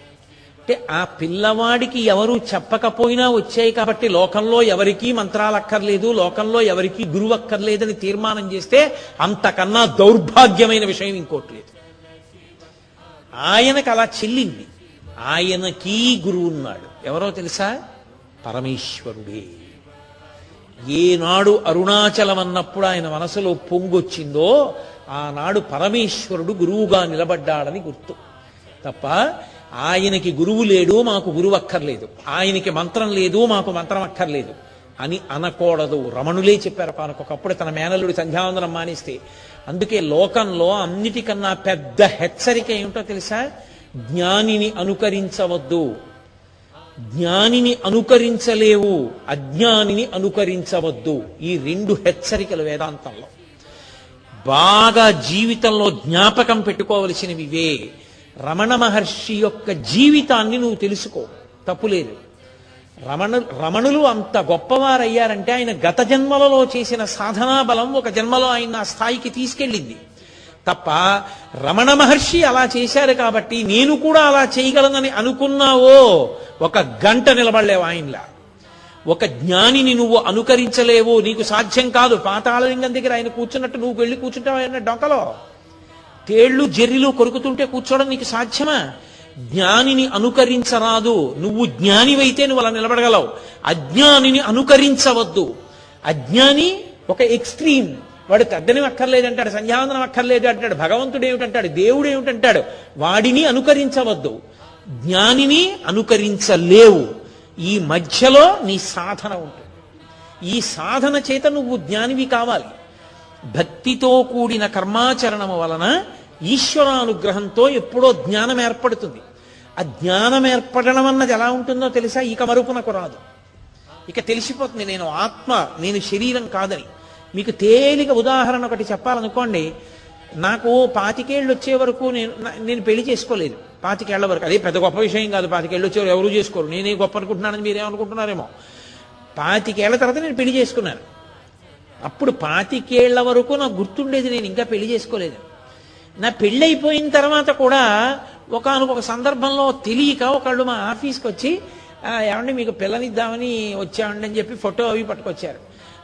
C: అంటే, ఆ పిల్లవాడికి ఎవరు చెప్పకపోయినా వచ్చాయి కాబట్టి లోకంలో ఎవరికీ మంత్రాలు అక్కర్లేదు, లోకంలో ఎవరికీ గురువు అక్కర్లేదని తీర్మానం చేస్తే అంతకన్నా దౌర్భాగ్యమైన విషయం ఇంకోటి లేదు. ఆయనకు అలా చెల్లింది. ఆయనకీ గురువు ఉన్నాడు. ఎవరో తెలుసా? పరమేశ్వరుడే. ఏనాడు అరుణాచలం అన్నప్పుడు ఆయన మనసులో పొంగొచ్చిందో ఆనాడు పరమేశ్వరుడు గురువుగా నిలబడ్డాడని గుర్తు. తప్ప ఆయనకి గురువు లేడు, మాకు గురువు అక్కర్లేదు, ఆయనకి మంత్రం లేదు, మాకు మంత్రం అక్కర్లేదు అని అనకూడదు. రమణులే చెప్పారు ఒకప్పుడు తన మేనల్లుడి సంధ్యావందనం మానేస్తే. అందుకే లోకంలో అన్నిటికన్నా పెద్ద హెచ్చరిక ఏమిటో తెలుసా? జ్ఞానిని అనుకరించవద్దు. జ్ఞానిని అనుకరించలేవు, అజ్ఞానిని అనుకరించవద్దు. ఈ 2 హెచ్చరికలు వేదాంతంలో. బాగా జీవితంలో జ్ఞాపకం పెట్టుకోవలసినవి ఇవే. రమణ మహర్షి యొక్క జీవితాన్ని నువ్వు తెలుసుకో, తప్పులేదు. రమణులు అంత గొప్పవారయ్యారంటే ఆయన గత జన్మలలో చేసిన సాధనా బలం ఒక జన్మలో ఆయన ఆ స్థాయికి తీసుకెళ్ళింది తప్ప, రమణ మహర్షి అలా చేశారు కాబట్టి నేను కూడా అలా చేయగలనని అనుకున్నావో 1 గంట నిలబడలేవు ఆయనలా. ఒక జ్ఞానిని నువ్వు అనుకరించలేవు, నీకు సాధ్యం కాదు. పాతాళలింగం దగ్గర ఆయన కూర్చున్నట్టు నువ్వు వెళ్ళి కూర్చుంటావు ఆయన డొంకలో. తేళ్లు జర్రిలు కొరుకుతుంటే కూర్చోవడం నీకు సాధ్యమా? జ్ఞానిని అనుకరించరాదు. నువ్వు జ్ఞానివైతే నువ్వు అలా నిలబడగలవు. అజ్ఞానిని అనుకరించవద్దు. అజ్ఞాని ఒక ఎక్స్ట్రీమ్. వాడు తద్దనం అక్కర్లేదంటాడు, సంధ్యావందనం అక్కర్లేదు అంటాడు, భగవంతుడు ఏమిటంటాడు, దేవుడు ఏమిటంటాడు. వాడిని అనుకరించవద్దు, జ్ఞానిని అనుకరించలేవు. ఈ మధ్యలో నీ సాధన ఉంటుంది. ఈ సాధన చేత నువ్వు జ్ఞానివి కావాలి. భక్తితో కూడిన కర్మాచరణము వలన ఈశ్వరానుగ్రహంతో ఎప్పుడో జ్ఞానం ఏర్పడుతుంది. ఆ జ్ఞానం ఏర్పడడం అన్నది ఎలా ఉంటుందో తెలుసా? ఇక మరుపునకు రాదు. ఇక తెలిసిపోతుంది నేను ఆత్మ, నేను శరీరం కాదని. మీకు తేలిక ఉదాహరణ ఒకటి చెప్పాలనుకోండి. నాకు 25 ఏళ్ళు వచ్చే వరకు నేను పెళ్లి చేసుకోలేదు. 25 ఏళ్ల వరకు. అదే పెద్ద గొప్ప విషయం కాదు. 25 ఏళ్ళు వచ్చేవారు ఎవరూ చేసుకోరు. నేనే గొప్ప అనుకుంటున్నానని మీరేమనుకుంటున్నారేమో. 25 ఏళ్ల తర్వాత నేను పెళ్లి చేసుకున్నాను. అప్పుడు 25 ఏళ్ల వరకు నాకు గుర్తుండేది నేను ఇంకా పెళ్లి చేసుకోలేదు. నా పెళ్లి అయిపోయిన తర్వాత కూడా ఒకానొక సందర్భంలో తెలియక ఒకళ్ళు మా ఆఫీస్కి వచ్చి, ఏమండి మీకు పిల్లనిద్దామని వచ్చామండి అని చెప్పి ఫోటో అవి పట్టుకొచ్చారు.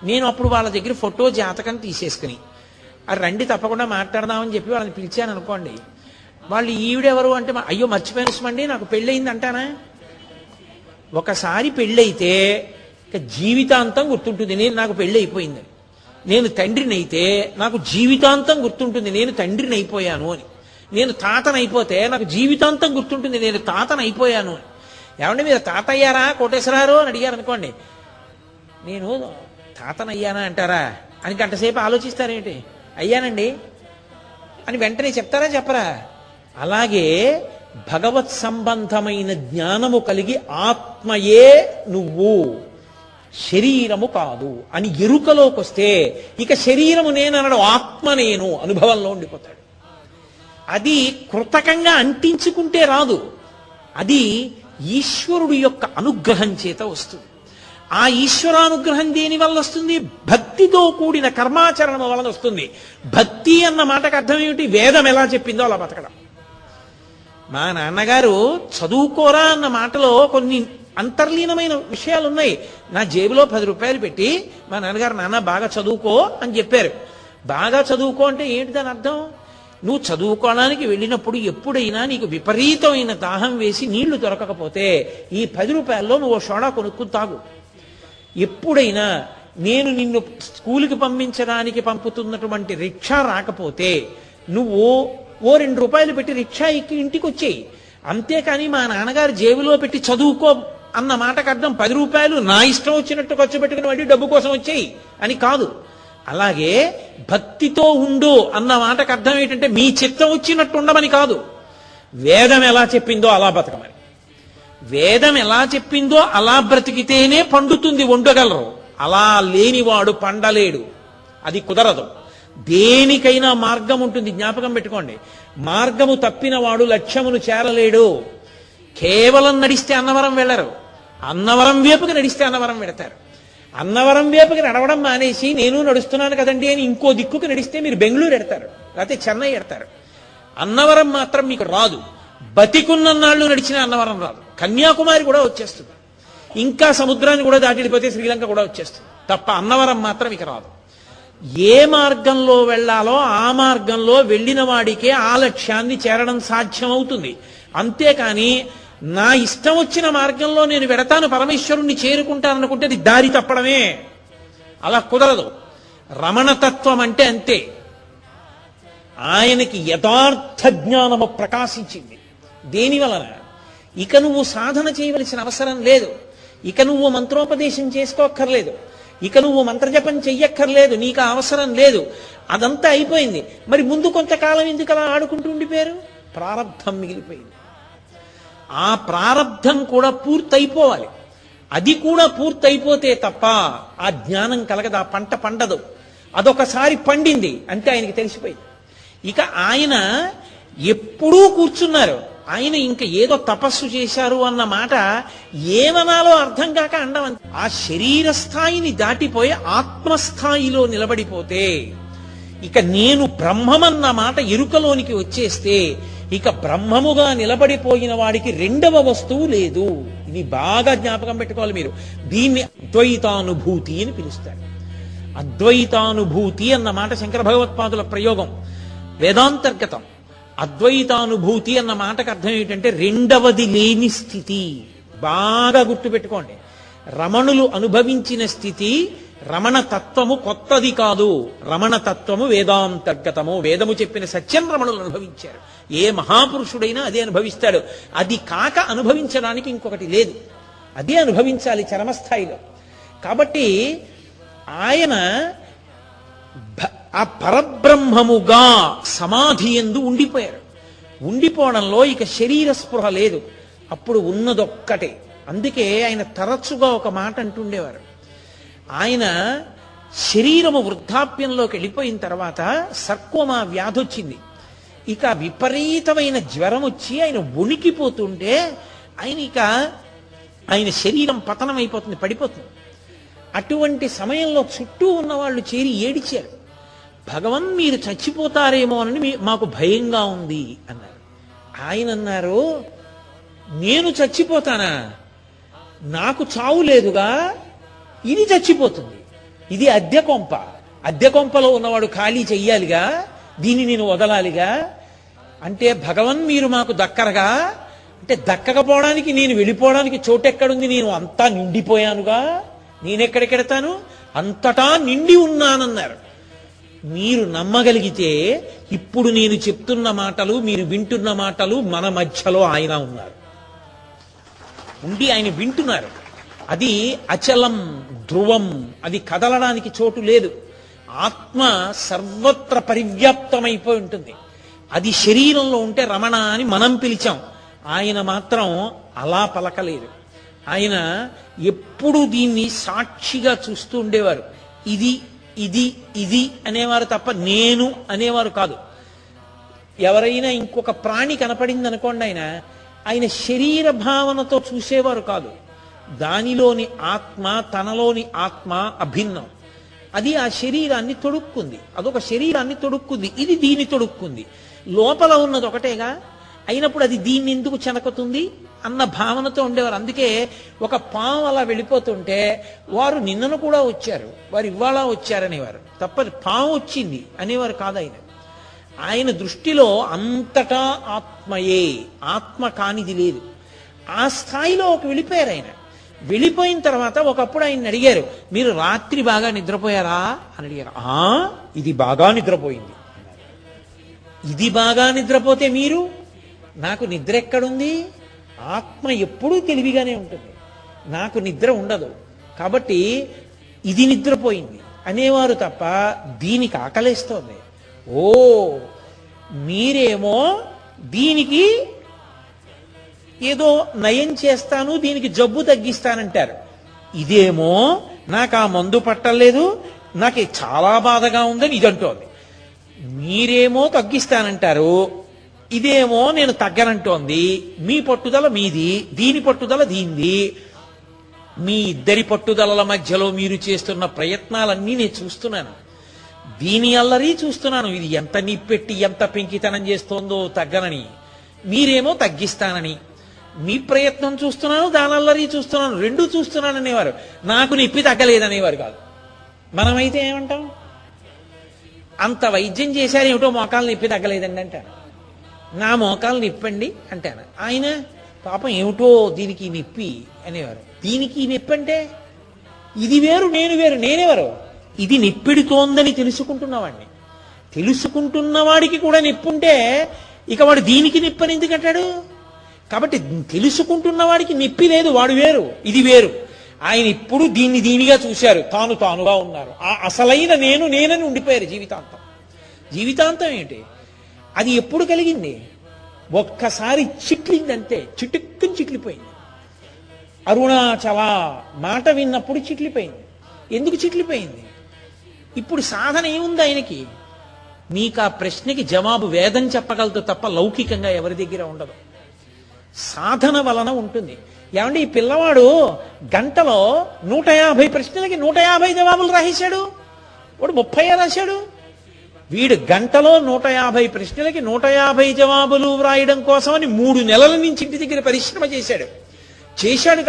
C: నేను అప్పుడు వాళ్ళ దగ్గర ఫోటో జాతకం తీసేసుకుని రండి తప్పకుండా మాట్లాడదామని చెప్పి వాళ్ళని పిలిచాను అనుకోండి. వాళ్ళు ఈవిడెవరు అంటే అయ్యో మర్చిపోయిన సుమండి నాకు పెళ్ళయింది అంటానా? ఒకసారి పెళ్ళైతే ఇక జీవితాంతం గుర్తుంటుంది నాకు పెళ్ళి అయిపోయిందని. నేను తండ్రిని అయితే నాకు జీవితాంతం గుర్తుంటుంది నేను తండ్రిని అయిపోయాను అని. నేను తాతనైపోతే నాకు జీవితాంతం గుర్తుంటుంది నేను తాతనైపోయాను అని. ఏమంటే మీరు తాత అయ్యారా కోటేశ్వరారు అని అడిగారు అనుకోండి, నేను తాతనయ్యానా అంటారా అని గంటసేపు ఆలోచిస్తారేంటి? అయ్యానండి అని వెంటనే చెప్తారా చెప్పరా? అలాగే భగవత్ సంబంధమైన జ్ఞానము కలిగి ఆత్మయే నువ్వు, శరీరము కాదు అని ఎరుకలోకి వస్తే ఇక శరీరము నేననడు ఆత్మ నేను అనుభవంలో ఉండిపోతాడు. అది కృతకంగా అంటించుకుంటే రాదు, అది ఈశ్వరుడు యొక్క అనుగ్రహం చేత వస్తుంది. ఆ ఈశ్వరానుగ్రహం దేని వల్ల వస్తుంది? భక్తితో కూడిన కర్మాచరణం వలన వస్తుంది. భక్తి అన్న మాటకు అర్థం ఏమిటి? వేదం ఎలా చెప్పిందో అలా బతకడం. మా నాన్నగారు చదువుకోరా అన్న మాటలో కొన్ని అంతర్లీనమైన విషయాలు ఉన్నాయి. నా జేబులో 10 రూపాయలు పెట్టి మా నాన్నగారు నాన్న బాగా చదువుకో అని చెప్పారు. బాగా చదువుకో అంటే ఏంటి దాని అర్థం? నువ్వు చదువుకోవడానికి వెళ్ళినప్పుడు ఎప్పుడైనా నీకు విపరీతమైన దాహం వేసి నీళ్లు దొరకకపోతే ఈ 10 రూపాయల్లో నువ్వు సోడా కొనుక్కుని తాగు. ఎప్పుడైనా నేను నిన్ను స్కూల్కి పంపించడానికి పంపుతున్నటువంటి రిక్షా రాకపోతే నువ్వు ఓ 2 రూపాయలు పెట్టి రిక్షా ఎక్కి ఇంటికి వచ్చేయి. అంతేకాని మా నాన్నగారు జేబులో పెట్టి చదువుకో అన్న మాటకు అర్థం 10 రూపాయలు నా ఇష్టం వచ్చినట్టు ఖర్చు పెట్టుకుని వాడి డబ్బు కోసం వచ్చేయి అని కాదు. అలాగే భక్తితో ఉండు అన్న మాటకు అర్థం ఏంటంటే మీ చిత్తం వచ్చినట్టు ఉండమని కాదు, వేదం ఎలా చెప్పిందో అలా బతకమని. వేదం ఎలా చెప్పిందో అలా బ్రతికితేనే పండుతుంది, వండగలరు. అలా లేనివాడు పండలేడు, అది కుదరదు. దేనికైనా మార్గం ఉంటుంది, జ్ఞాపకం పెట్టుకోండి. మార్గము తప్పిన వాడు లక్ష్యమును చేరలేడు. కేవలం నడిస్తే అన్నవరం వెళ్ళరు, అన్నవరం వైపుకి నడిస్తే అన్నవరం వెడతారు. అన్నవరం వైపుకి నడవడం మానేసి నేను నడుస్తున్నాను కదండి అని ఇంకో దిక్కుకి నడిస్తే మీరు బెంగళూరు ఎడతారు, లేకపోతే చెన్నై ఎడతారు. అన్నవరం మాత్రం మీకు రాదు. బతికున్నన్నాళ్ళు నడిచిన అన్నవరం రాదు. కన్యాకుమారి కూడా వచ్చేస్తుంది, ఇంకా సముద్రాన్ని కూడా దాటిపోతే శ్రీలంక కూడా వచ్చేస్తుంది, తప్ప అన్నవరం మాత్రం ఇక రాదు. ఏ మార్గంలో వెళ్ళాలో ఆ మార్గంలో వెళ్ళిన వాడికే ఆ లక్ష్యాన్ని చేరడం సాధ్యమవుతుంది. అంతేకాని నా ఇష్టం వచ్చిన మార్గంలో నేను వెడతాను పరమేశ్వరుణ్ణి చేరుకుంటాననుకుంటే అది దారి తప్పడమే, అలా కుదరదు. రమణతత్వం అంటే అంతే. ఆయనకి యథార్థ జ్ఞానము ప్రకాశించింది. దేని వలన? ఇక నువ్వు సాధన చేయవలసిన అవసరం లేదు, ఇక నువ్వు మంత్రోపదేశం చేసుకోక్కర్లేదు, ఇక నువ్వు మంత్రజపం చెయ్యక్కర్లేదు, నీకు అవసరం లేదు, అదంతా అయిపోయింది. మరి ముందు కొంతకాలం ఎందుకు అలా ఆడుకుంటూ ఉండిపోయారు? ప్రారబ్ధం మిగిలిపోయింది. ఆ ప్రారబ్ధం కూడా పూర్తయిపోవాలి. అది కూడా పూర్తయిపోతే తప్ప ఆ జ్ఞానం కలగదు, ఆ పంట పండదు. అదొకసారి పండింది అంటే ఆయనకి తెలిసిపోయింది. ఇక ఆయన ఎప్పుడూ కూర్చున్నారు. ఆయన ఇంకా ఏదో తపస్సు చేశారు అన్న మాట ఏమనాలో అర్థం కాక అండం. ఆ శరీర స్థాయిని దాటిపోయి ఆత్మస్థాయిలో నిలబడిపోతే, ఇక నేను బ్రహ్మమన్న మాట ఎరుకలోనికి వచ్చేస్తే, ఇక బ్రహ్మముగా నిలబడిపోయిన వాడికి రెండవ వస్తువు లేదు. ఇది బాగా జ్ఞాపకం పెట్టుకోవాలి మీరు. దీన్ని అద్వైతానుభూతి అని పిలుస్తారు. అద్వైతానుభూతి అన్న మాట శంకర భగవత్పాదుల ప్రయోగం, వేదాంతర్గతం. అద్వైతానుభూతి అన్న మాటకు అర్థం ఏంటంటే రెండవది లేని స్థితి. బాగా గుర్తుపెట్టుకోండి, రమణులు అనుభవించిన స్థితి రమణ తత్వము కొత్తది కాదు. రమణ తత్వము వేదాంతర్గతము. వేదము చెప్పిన సత్యం రమణులు అనుభవించారు. ఏ మహాపురుషుడైనా అదే అనుభవిస్తాడు. అది కాక అనుభవించడానికి ఇంకొకటి లేదు, అదే అనుభవించాలి చరమస్థాయిలో. కాబట్టి ఆయన ఆ పరబ్రహ్మముగా సమాధి యందు ఉండిపోయారు. ఉండిపోవడంలో ఇక శరీర స్పృహ లేదు, అప్పుడు ఉన్నదొక్కటే. అందుకే ఆయన తరచుగా ఒక మాట అంటుండేవారు. ఆయన శరీరము వృద్ధాప్యంలోకి వెళ్ళిపోయిన తర్వాత సర్కోమా వ్యాధి వచ్చింది. ఇక విపరీతమైన జ్వరం వచ్చి ఆయన వణికిపోతుంటే ఆయన శరీరం పతనం అయిపోతుంది, పడిపోతుంది. అటువంటి సమయంలో చుట్టూ ఉన్న వాళ్ళు చేరి ఏడిచారు. భగవన్ మీరు చచ్చిపోతారేమో అని మాకు భయంగా ఉంది అన్నారు. ఆయన అన్నారు, నేను చచ్చిపోతానా? నాకు చావు లేదుగా, ఇది చచ్చిపోతుంది. ఇది అద్దె కొంప. అద్దె కొంపలో ఉన్నవాడు ఖాళీ చెయ్యాలిగా, దీన్ని నేను వదలాలిగా. అంటే భగవన్ మీరు మాకు దక్కరగా, అంటే దక్కకపోవడానికి నేను వెళ్ళిపోవడానికి చోటెక్కడుంది? నేను అంతా నిండిపోయానుగా, నేనెక్కడికెడతాను? అంతటా నిండి ఉన్నానన్నారు. మీరు నమ్మగలిగితే ఇప్పుడు నేను చెప్తున్న మాటలు, మీరు వింటున్న మాటలు, మన మధ్యలో ఆయన ఉన్నారు, ఉండి ఆయన వింటున్నారు. అది అచలం, ధ్రువం, అది కదలడానికి చోటు లేదు. ఆత్మ సర్వత్ర పరివ్యాప్తమైపోయి ఉంటుంది. అది శరీరంలో ఉంటే రమణ అని మనం పిలిచాం, ఆయన మాత్రం అలా పలకలేదు. ఆయన ఎప్పుడు దీన్ని సాక్షిగా చూస్తూ ఉండేవారు. ఇది ఇది ఇది అనేవారు తప్ప నేను అనేవారు కాదు. ఎవరైనా ఇంకొక ప్రాణి కనపడింది అనుకోండి, ఆయన శరీర భావనతో చూసేవారు కాదు. దానిలోని ఆత్మ, తనలోని ఆత్మ అభిన్నం. అది ఆ శరీరాన్ని తొడుక్కుంది, అదొక శరీరాన్ని తొడుక్కుంది, ఇది దీన్ని తొడుక్కుంది. లోపల ఉన్నది ఒకటేగా, అయినప్పుడు అది దీన్ని ఎందుకు చెనకుతుంది అన్న భావనతో ఉండేవారు. అందుకే ఒక పాము అలా వెళ్ళిపోతుంటే వారు నిన్నను కూడా వచ్చారు, వారు ఇవాళ వచ్చారనేవారు తప్ప పాము వచ్చింది అనేవారు కాదు. ఆయన దృష్టిలో అంతటా ఆత్మయే, ఆత్మ కానిది లేదు. ఆ స్థాయిలో వెళ్ళిపోయారు ఆయన. వెళ్ళిపోయిన తర్వాత ఒకప్పుడు ఆయన అడిగారు, మీరు రాత్రి బాగా నిద్రపోయారా అని అడిగారు. ఇది బాగా నిద్రపోయింది. ఇది బాగా నిద్రపోతే మీరు, నాకు నిద్ర ఎక్కడుంది? ఆత్మ ఎప్పుడూ తెలివిగానే ఉంటుంది, నాకు నిద్ర ఉండదు. కాబట్టి ఇది నిద్రపోయింది అనేవారు తప్ప దీనికి ఆకలేస్తోంది. ఓ మీరేమో దీనికి ఏదో నయం చేస్తాను, దీనికి జబ్బు తగ్గిస్తానంటారు. ఇదేమో నాకు ఆ మందు పట్టలేదు, నాకు చాలా బాధగా ఉందని ఇదంటోంది. మీరేమో తగ్గిస్తానంటారు, ఇదేమో నేను తగ్గనంటోంది. మీ పట్టుదల మీది, దీని పట్టుదల దీంది. మీ ఇద్దరి పట్టుదలల మధ్యలో మీరు చేస్తున్న ప్రయత్నాలన్నీ నేను చూస్తున్నాను. దీని అల్లరి చూస్తున్నాను, ఇది ఎంత నిప్పెట్టి ఎంత పెంకితనం చేస్తోందో తగ్గనని. మీరేమో తగ్గిస్తానని. మీ ప్రయత్నం చూస్తున్నాను, దాని అల్లరి చూస్తున్నాను, రెండూ చూస్తున్నాను అనేవారు. నాకు నిప్పి తగ్గలేదనేవారు కాదు. మనమైతే ఏమంటాం? అంత వైద్యం చేశారు, ఏమిటో మోకాలు నొప్పి తగ్గలేదండి అంటాను. నా మోకాలు నిప్పండి అంటాను. ఆయన పాపం ఏమిటో దీనికి నొప్పి అనేవారు. దీనికి నొప్పి అంటే ఇది వేరు, నేను వేరు. నేనెవరు? ఇది నిప్పెడుతోందని తెలుసుకుంటున్నవాడిని. తెలుసుకుంటున్నవాడికి కూడా నిప్పుంటే ఇక వాడు దీనికి నిప్పని ఎందుకంటాడు? కాబట్టి తెలుసుకుంటున్నవాడికి నిప్పి లేదు, వాడు వేరు, ఇది వేరు. ఆయన ఇప్పుడు దీన్ని దీనిగా చూశారు, తాను తానుగా ఉన్నారు. ఆ అసలైన నేను నేనని ఉండిపోయారు జీవితాంతం. జీవితాంతం ఏంటి? అది ఎప్పుడు కలిగింది? ఒక్కసారి చిట్లిందంతే, చిటుక్కుని చిట్లిపోయింది. అరుణాచల మాట విన్నప్పుడు చిట్లిపోయింది. ఎందుకు చిట్లిపోయింది? ఇప్పుడు సాధన ఏముంది ఆయనకి? మీకు ఆ ప్రశ్నకి జవాబు వేదం చెప్పగలదు తప్ప లౌకికంగా ఎవరి దగ్గర ఉండదు. సాధన వలన ఉంటుంది. ఏమంటే ఈ పిల్లవాడు గంటలో 150 ప్రశ్నలకి 150 జవాబులు రాసేశాడు, వాడు 30 రాశాడు. వీడు గంటలో 150 ప్రశ్నలకి 150 జవాబులు వ్రాయడం కోసమని 3 నెలల నుంచి ఇంటి దగ్గర పరిశ్రమ చేశాడు.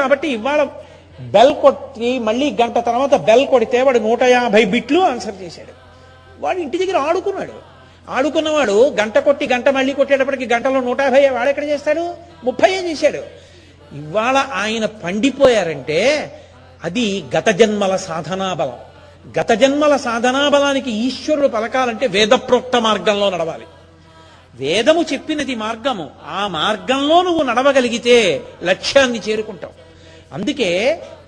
C: కాబట్టి ఇవాళ బెల్ కొట్టి మళ్ళీ గంట తర్వాత బెల్ కొడితే వాడు 150 బిట్లు ఆన్సర్ చేశాడు. వాడు ఇంటి దగ్గర ఆడుకున్నవాడు గంట కొట్టి గంట మళ్ళీ కొట్టేటప్పటికి గంటలో 150 వాడెక్కడ చేస్తాడు? 30 చేశాడు. ఇవాళ ఆయన పండిపోయారంటే అది గత జన్మల సాధనా బలం. గత జన్మల సాధనా బలానికి ఈశ్వరుడు పలకాలంటే వేదప్రోక్త మార్గంలో నడవాలి. వేదము చెప్పినది మార్గము, ఆ మార్గంలో నువ్వు నడవగలిగితే లక్ష్యాన్ని చేరుకుంటావు. అందుకే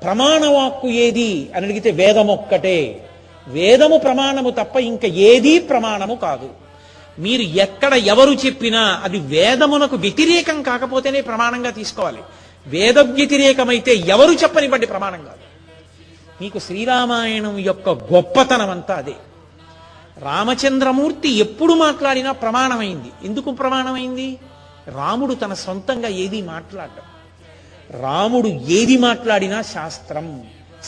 C: ప్రమాణవాక్కు ఏది అని అడిగితే వేదమొక్కటే. వేదము ప్రమాణము తప్ప ఇంకా ఏదీ ప్రమాణము కాదు. మీరు ఎక్కడ ఎవరు చెప్పినా అది వేదమునకు వ్యతిరేకం కాకపోతేనే ప్రమాణంగా తీసుకోవాలి. వేద వ్యతిరేకమైతే ఎవరు చెప్పనివ్వండి ప్రమాణం కాదు. మీకు శ్రీరామాయణం యొక్క గొప్పతనం అంతా అదే. రామచంద్రమూర్తి ఎప్పుడు మాట్లాడినా ప్రమాణమైంది. ఎందుకు ప్రమాణమైంది? రాముడు తన సొంతంగా ఏది మాట్లాడడం. రాముడు ఏది మాట్లాడినా శాస్త్రం.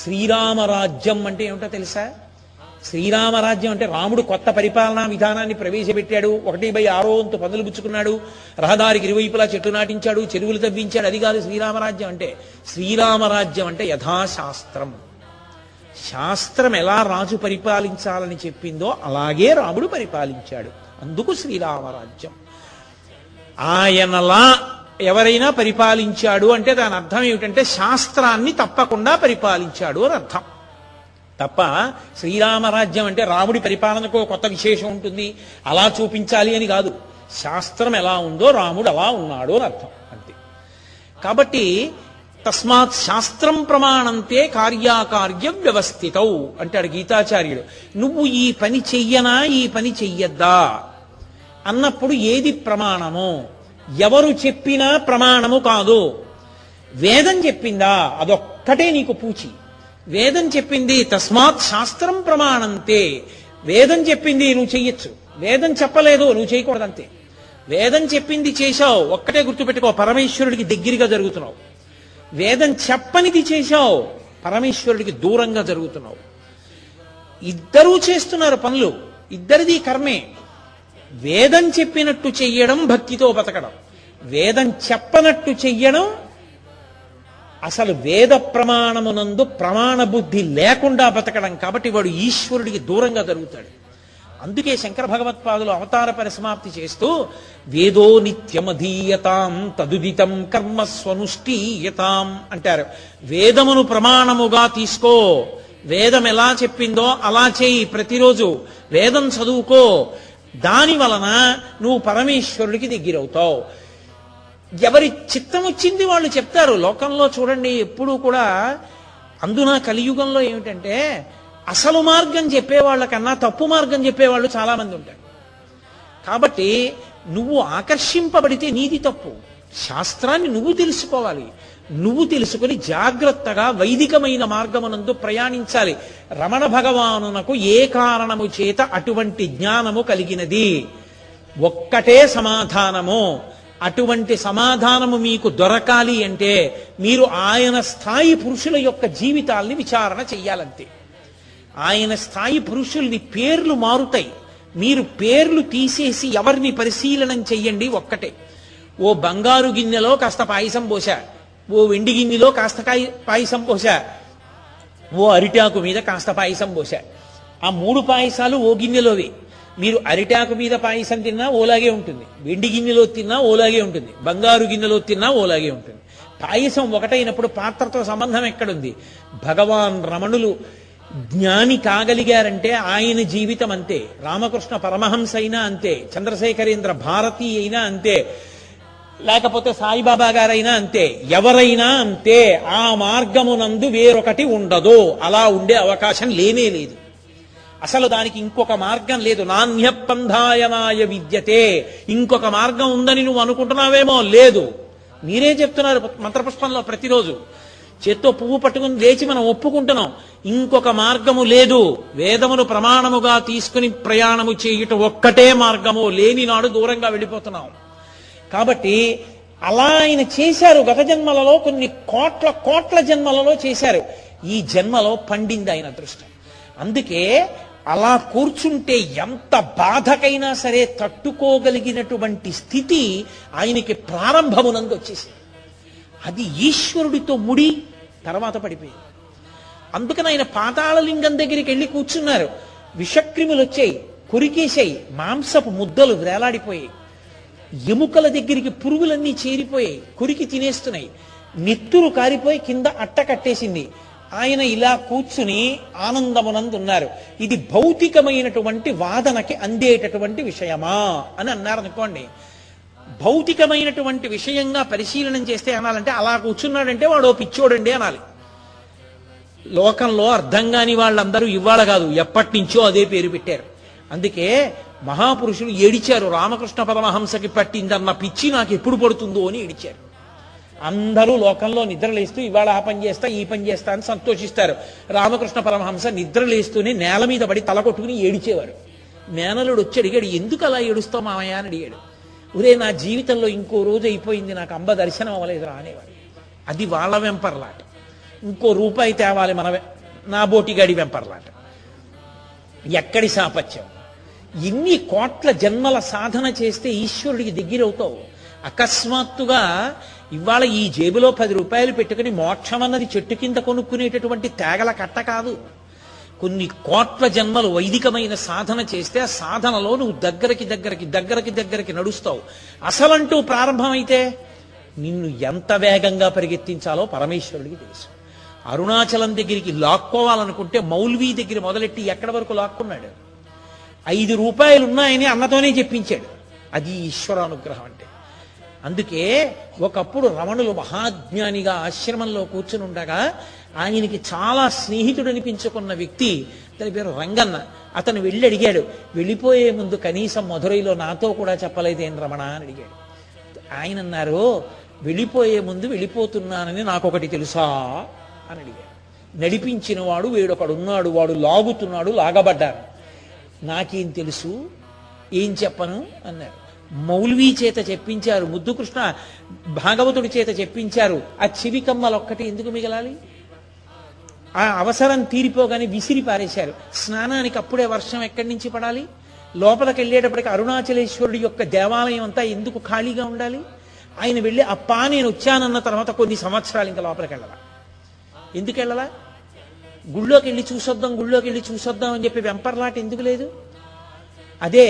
C: శ్రీరామరాజ్యం అంటే ఏమిటో తెలుసా? శ్రీరామరాజ్యం అంటే రాముడు కొత్త పరిపాలనా విధానాన్ని ప్రవేశపెట్టాడు, 1/6 పనులు పుచ్చుకున్నాడు, రహదారికి ఇరువైపులా చెట్లు నాటించాడు, చెరువులు తవ్వించాడు. అది కాదు శ్రీరామరాజ్యం అంటే. శ్రీరామరాజ్యం అంటే యథాశాస్త్రం. శాస్త్రం ఎలా రాజు పరిపాలించాలని చెప్పిందో అలాగే రాముడు పరిపాలించాడు. అందుకు శ్రీరామరాజ్యం. ఆయనలా ఎవరైనా పరిపాలించాడు అంటే దాని అర్థం ఏమిటంటే శాస్త్రాన్ని తప్పకుండా పరిపాలించాడు అని అర్థం. తప్ప శ్రీరామరాజ్యం అంటే రాముడి పరిపాలనకు కొత్త విశేషం ఉంటుంది, అలా చూపించాలి అని కాదు. శాస్త్రం ఎలా ఉందో రాముడు అలా ఉన్నాడు అని అర్థం అంతే. కాబట్టి తస్మాత్ శాస్త్రం ప్రమాణంతే కార్యాకార్య వ్యవస్థితౌ అంటాడు గీతాచార్యుడు. నువ్వు ఈ పని చెయ్యనా ఈ పని చెయ్యద్దా అన్నప్పుడు ఏది ప్రమాణము? ఎవరు చెప్పినా ప్రమాణము కాదు. వేదం చెప్పిందా అదొక్కటే నీకు పూచి. వేదం చెప్పింది తస్మాత్ శాస్త్రం ప్రమాణంతే. వేదం చెప్పింది నువ్వు చెయ్యొచ్చు, వేదం చెప్పలేదు నువ్వు చేయకూడదంతే. వేదం చెప్పింది చేశావు, ఒక్కటే గుర్తుపెట్టుకో, పరమేశ్వరుడికి దగ్గరగా జరుగుతున్నావు. వేదం చెప్పనిది చేశావు, పరమేశ్వరుడికి దూరంగా జరుగుతున్నావు. ఇద్దరూ చేస్తున్నారు పనులు, ఇద్దరిది కర్మే. వేదం చెప్పినట్టు చెయ్యడం భక్తితో బతకడం, వేదం చెప్పనట్టు చెయ్యడం అసలు వేద ప్రమాణమునందు ప్రమాణ బుద్ధి లేకుండా బతకడం. కాబట్టి వాడు ఈశ్వరుడికి దూరంగా జరుగుతాడు. అందుకే శంకర భగవత్పాదులు అవతార పరిసమాప్తి చేస్తూ వేదో నిత్యమధీయతాం తదుదితం కర్మ స్వనుష్ఠీయతాం అంటారు. వేదమును ప్రమాణముగా తీసుకో, వేదం ఎలా చెప్పిందో అలా చేయి, ప్రతిరోజు వేదం చదువుకో. దాని వలన నువ్వు పరమేశ్వరుడికి దగ్గరవుతావు. ఎవరి చిత్తం వచ్చింది వాళ్ళు చెప్తారు. లోకంలో చూడండి ఎప్పుడూ కూడా, అందున కలియుగంలో ఏమిటంటే అసలు మార్గం చెప్పేవాళ్ళకన్నా తప్పు మార్గం చెప్పేవాళ్ళు చాలా మంది ఉంటారు. కాబట్టి నువ్వు ఆకర్షింపబడితే నీది తప్పు. శాస్త్రాన్ని నువ్వు తెలుసుకోవాలి, నువ్వు తెలుసుకుని జాగ్రత్తగా వైదికమైన మార్గమునందు ప్రయాణించాలి. రమణ భగవానునకు ఏ కారణము చేత అటువంటి జ్ఞానము కలిగినది? ఒక్కటే సమాధానము. అటువంటి సమాధానము మీకు దొరకాలి అంటే మీరు ఆయన స్థాయి పురుషుల యొక్క జీవితాల్ని విచారణ చెయ్యాలంతే. ఆయన స్థాయి పురుషుల్ని పేర్లు మారుతాయి, మీరు పేర్లు తీసేసి ఎవరిని పరిశీలనం చెయ్యండి. ఒక్కటే, ఓ బంగారు గిన్నెలో కాస్త పాయసం పోసా, ఓ వెండి గిన్నెలో కాస్త పాయసం పోసా, ఓ అరిటాకు మీద కాస్త పాయసం పోసా. ఆ 3 పాయసాలు ఓ గిన్నెలోవి. మీరు అరిటాకు మీద పాయసం తిన్నా ఓలాగే ఉంటుంది, వెండి గిన్నెలో తిన్నా ఓలాగే ఉంటుంది, బంగారు గిన్నెలో తిన్నా ఓలాగే ఉంటుంది. పాయసం ఒకటైనప్పుడు పాత్రతో సంబంధం ఎక్కడుంది? భగవాన్ రమణులు జ్ఞాని కాగలిగారంటే ఆయన జీవితం అంతే. రామకృష్ణ పరమహంస అయినా అంతే, చంద్రశేఖరేంద్ర భారతి అయినా అంతే, లేకపోతే సాయిబాబా గారైనా అంతే, ఎవరైనా అంతే. ఆ మార్గమునందు వేరొకటి ఉండదు, అలా ఉండే అవకాశం లేనే లేదు. అసలు దానికి ఇంకొక మార్గం లేదు. నాణ్యపంధాయనాయ విద్యతే. ఇంకొక మార్గం ఉందని నువ్వు అనుకుంటున్నావేమో, లేదు. మీరే చెప్తున్నారు మంత్రపుష్పంలో ప్రతిరోజు. చేత్తో పువ్వు పట్టుకుని లేచి మనం ఒప్పుకుంటున్నాం, ఇంకొక మార్గము లేదు. వేదమును ప్రమాణముగా తీసుకుని ప్రయాణము చేయుట ఒక్కటే మార్గము. లేని నాడు దూరంగా వెళ్ళిపోతున్నాం. కాబట్టి అలా ఆయన చేశారు. గత జన్మలలో కొన్ని కోట్ల జన్మలలో చేశారు. ఈ జన్మలో పండింది ఆయన అదృష్టం. అందుకే అలా కూర్చుంటే ఎంత బాధకైనా సరే తట్టుకోగలిగినటువంటి స్థితి ఆయనకి ప్రారంభమునందు వచ్చేసింది. అది ఈశ్వరుడితో ముడి తర్వాత పడిపోయింది. అందుకని ఆయన పాతాళలింగం దగ్గరికి వెళ్ళి కూర్చున్నారు. విషక్రిములు వచ్చాయి, కొరికేశాయి, మాంసపు ముద్దలు వేలాడిపోయాయి, ఎముకల దగ్గరికి పురుగులన్నీ చేరిపోయాయి, కొరికి తినేస్తున్నాయి, నెత్తురు కారిపోయి కింద అట్ట కట్టేసింది. ఆయన ఇలా కూర్చుని ఆనందమునందున్నారు. ఇది భౌతికమైనటువంటి వాదనకి అందేటటువంటి విషయమా అని అన్నారు అనుకోండి. భౌతికమైనటువంటి విషయంగా పరిశీలనం చేస్తే అనాలంటే అలా కూర్చున్నాడంటే వాడు పిచ్చోడండి అనాలి. లోకంలో అర్థం కాని వాళ్ళందరూ ఇవాళ కాదు ఎప్పటి నుంచో అదే పేరు పెట్టారు. అందుకే మహాపురుషులు ఏడిచారు, రామకృష్ణ పరమహంసకి పట్టిందన్న పిచ్చి నాకు ఎప్పుడు పడుతుందో అని ఏడిచారు. అందరూ లోకంలో నిద్రలేస్తూ ఇవాళ ఆ పని చేస్తా ఈ పని చేస్తా అని సంతోషిస్తారు. రామకృష్ణ పరమహంస నిద్రలేస్తూనే నేల మీద పడి తల కొట్టుకుని ఏడిచేవారు. మేనలుడు వచ్చి అడిగాడు, ఎందుకు అలా ఏడుస్తావు మామయ్య అని అడిగాడు. ఒరే, నా జీవితంలో ఇంకో రోజు అయిపోయింది, నాకు అంబ దర్శనం అవ్వలేదురా అనేవాడు. అది వాళ్ళ వెంపర్లాట. ఇంకో రూపాయి తేవాలి మన నా బోటిగాడి వెంపర్లాట. ఎక్కడి సాపత్యం? ఎన్ని కోట్ల జన్మల సాధన చేస్తే ఈశ్వరుడికి దగ్గరవుతావు? అకస్మాత్తుగా ఇవాళ ఈ జేబులో 10 రూపాయలు పెట్టుకుని మోక్షం అన్నది చెట్టు కింద కొనుక్కునేటటువంటి తేగల కట్ట కాదు. కొన్ని కోట్ల జన్మలు వైదికమైన సాధన చేస్తే ఆ సాధనలో నువ్వు దగ్గరికి నడుస్తావు. అసలంటూ ప్రారంభమైతే నిన్ను ఎంత వేగంగా పరిగెత్తించాలో పరమేశ్వరుడికి తెలుసు. అరుణాచలం దగ్గరికి లాక్కోవాలనుకుంటే మౌల్వీ దగ్గర మొదలెట్టి ఎక్కడి వరకు లాక్కున్నాడు? 5 రూపాయలు ఉన్నాయని అన్నతోనే చెప్పించాడు. అది ఈశ్వరానుగ్రహం అంటే. అందుకే ఒకప్పుడు రమణులు మహాజ్ఞానిగా ఆశ్రమంలో కూర్చుని ఉండగా ఆయనకి చాలా స్నేహితుడు అనిపించుకున్న వ్యక్తి, అతని పేరు రంగన్న. అతను వెళ్ళి అడిగాడు, వెళ్ళిపోయే ముందు కనీసం మధురైలో నాతో కూడా చెప్పలేదేం రమణ అని అడిగాడు. ఆయన అన్నారు, వెళ్ళిపోయే ముందు వెళ్ళిపోతున్నానని నాకొకటి తెలుసా అని అడిగాడు. నడిపించిన వాడు వేడొకడున్నాడు, వాడు లాగుతున్నాడు, లాగబడ్డారు. నాకేం తెలుసు, ఏం చెప్పను అన్నారు. మౌల్వీ చేత చెప్పించారు, ముద్దుకృష్ణ భాగవతుడి చేత చెప్పించారు. ఆ చెవి కమ్మలొక్కటి ఎందుకు మిగలాలి? ఆ అవసరం తీరిపోగానే విసిరి పారేశారు. స్నానానికి అప్పుడే వర్షం ఎక్కడి నుంచి పడాలి? లోపలికి వెళ్ళేటప్పటికి అరుణాచలేశ్వరుడి యొక్క దేవాలయం అంతా ఎందుకు ఖాళీగా ఉండాలి? ఆయన వెళ్ళి అప్పా నేను వచ్చానన్న తర్వాత కొన్ని సంవత్సరాలు ఇంకా లోపలికి వెళ్ళాల. ఎందుకు వెళ్ళాలా? గుళ్ళోకి వెళ్ళి చూసొద్దాం అని చెప్పి వెంపర్లాట ఎందుకు లేదు? అదే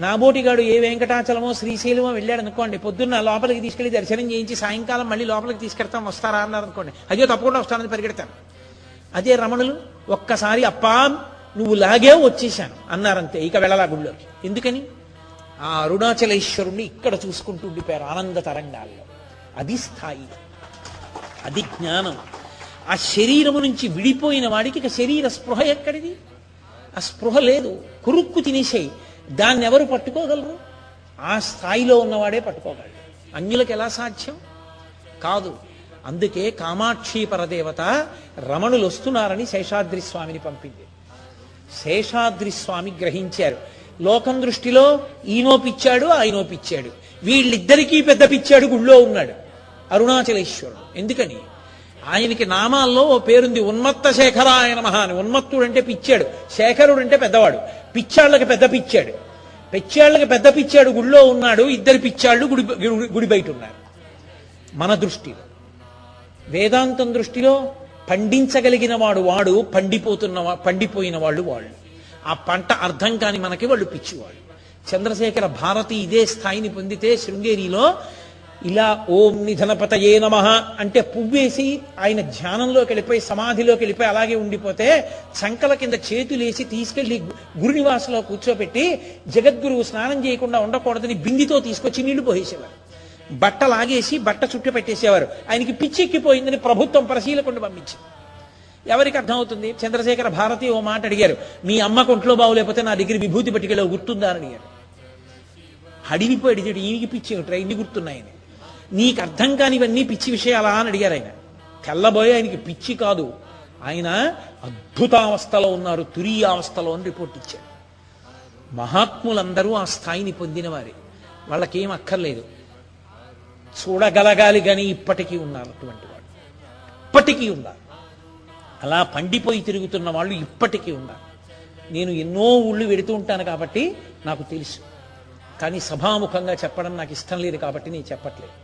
C: నాబోటిగాడు ఏ వెంకటాచలమో శ్రీశైలమో వెళ్ళాడు అనుకోండి, పొద్దున్న లోపలికి తీసుకెళ్లి దర్శనం చేయించి సాయంకాలం మళ్ళీ లోపలికి తీసుకెళ్తాం, వస్తారా అన్నారు అనుకోండి, అయ్యో తప్పకుండా వస్తానని పరిగెడతాను. అదే రమణులు ఒక్కసారి అప్పా నువ్వు లాగేవు వచ్చేశాను అన్నారంతే, ఇక వెళ్ళలా గుళ్ళోకి. ఎందుకని? ఆ అరుణాచలేశ్వరుణ్ణి ఇక్కడ చూసుకుంటూ ఉండిపోయారు ఆనంద తరంగాల్లో. అది స్థాయి, అది జ్ఞానం. ఆ శరీరము నుంచి విడిపోయిన వాడికి ఇక శరీర స్పృహ ఎక్కడిది? ఆ స్పృహ లేదు. కురుక్కు తినేసేయి. దాన్ని ఎవరు పట్టుకోగలరు? ఆ స్థాయిలో ఉన్నవాడే పట్టుకోగలరు. అన్యులకు ఎలా సాధ్యం? కాదు. అందుకే కామాక్షి పరదేవత రమణులు వస్తున్నారని శేషాద్రి స్వామిని పంపింది. శేషాద్రి స్వామి గ్రహించారు, లోకం దృష్టిలో ఈయనో పిచ్చాడు, ఆయనో పిచ్చాడు, వీళ్ళిద్దరికీ పెద్ద పిచ్చాడు గుళ్ళో ఉన్నాడు అరుణాచలేశ్వరుడు. ఎందుకని? ఆయనకి నామాల్లో ఓ పేరుంది, ఉన్మత్త శేఖరాయ నమః అని. ఉన్మత్తుడు అంటే పిచ్చాడు, శేఖరుడు అంటే పెద్దవాడు. పిచ్చాళ్ళకి పెద్ద పిచ్చాడు, పిచ్చాళ్ళకి పెద్ద పిచ్చాడు గుళ్ళో ఉన్నాడు, ఇద్దరు పిచ్చాళ్ళు గుడి బయట ఉన్నారు. మన దృష్టిలో, వేదాంతం దృష్టిలో పండించగలిగిన వాడు పండిపోయిన వాళ్ళు. ఆ పంట అర్థం కాని మనకి వాళ్ళు పిచ్చివాళ్ళు. చంద్రశేఖర భారతి ఇదే స్థాయిని పొందితే శృంగేరిలో ఇలా ఓం నిధనపతయే నమః అంటే పువ్వేసి ఆయన ధ్యానంలోకి వెళ్ళిపోయి సమాధిలోకి వెళ్ళిపోయి అలాగే ఉండిపోతే చంకల కింద చేతులేసి తీసుకెళ్లి గురునివాసంలో కూర్చోబెట్టి జగద్గురువు స్నానం చేయకుండా ఉండకూడదని బిందితో తీసుకొచ్చి నీళ్లు పోసేవారు. బట్ట లాగేసి బట్ట చుట్టూ పెట్టేసేవారు. ఆయనకి పిచ్చెక్కిపోయిందని ప్రభుత్వం పరిశీలకుండా పంపించింది. ఎవరికి అర్థమవుతుంది? చంద్రశేఖర భారతి ఓ మాట అడిగారు, మీ అమ్మకు ఒంట్లో బాగులేకపోతే నా దగ్గర విభూతి పట్టుకెళ్ళి గుర్తుందా అని అడిగారు. అడిగిపోయి అడిగాడు, ఈయనకి పిచ్చి ఏమిట్రా ఇన్ని గుర్తున్నాయని, నీకు అర్థం కానివన్నీ పిచ్చి విషయాలా అని అడిగారు. ఆయన తెల్లబోయే ఆయనకి పిచ్చి కాదు, ఆయన అద్భుతావస్థలో ఉన్నారు, తురీయావస్థలో అని రిపోర్ట్ ఇచ్చారు. మహాత్ములందరూ ఆ స్థాయిని పొందిన వారే, వాళ్ళకేం అక్కర్లేదు, చూడగలగాలి కానీ ఇప్పటికీ ఉన్నారు అటువంటి వాళ్ళు, ఇప్పటికీ ఉన్నారు. అలా పండిపోయి తిరుగుతున్న వాళ్ళు ఇప్పటికీ ఉన్నారు. నేను ఎన్నో ఊళ్ళు వెడుతూ ఉంటాను కాబట్టి నాకు తెలుసు, కానీ సభాముఖంగా చెప్పడం నాకు ఇష్టం లేదు కాబట్టి నేను చెప్పట్లేదు.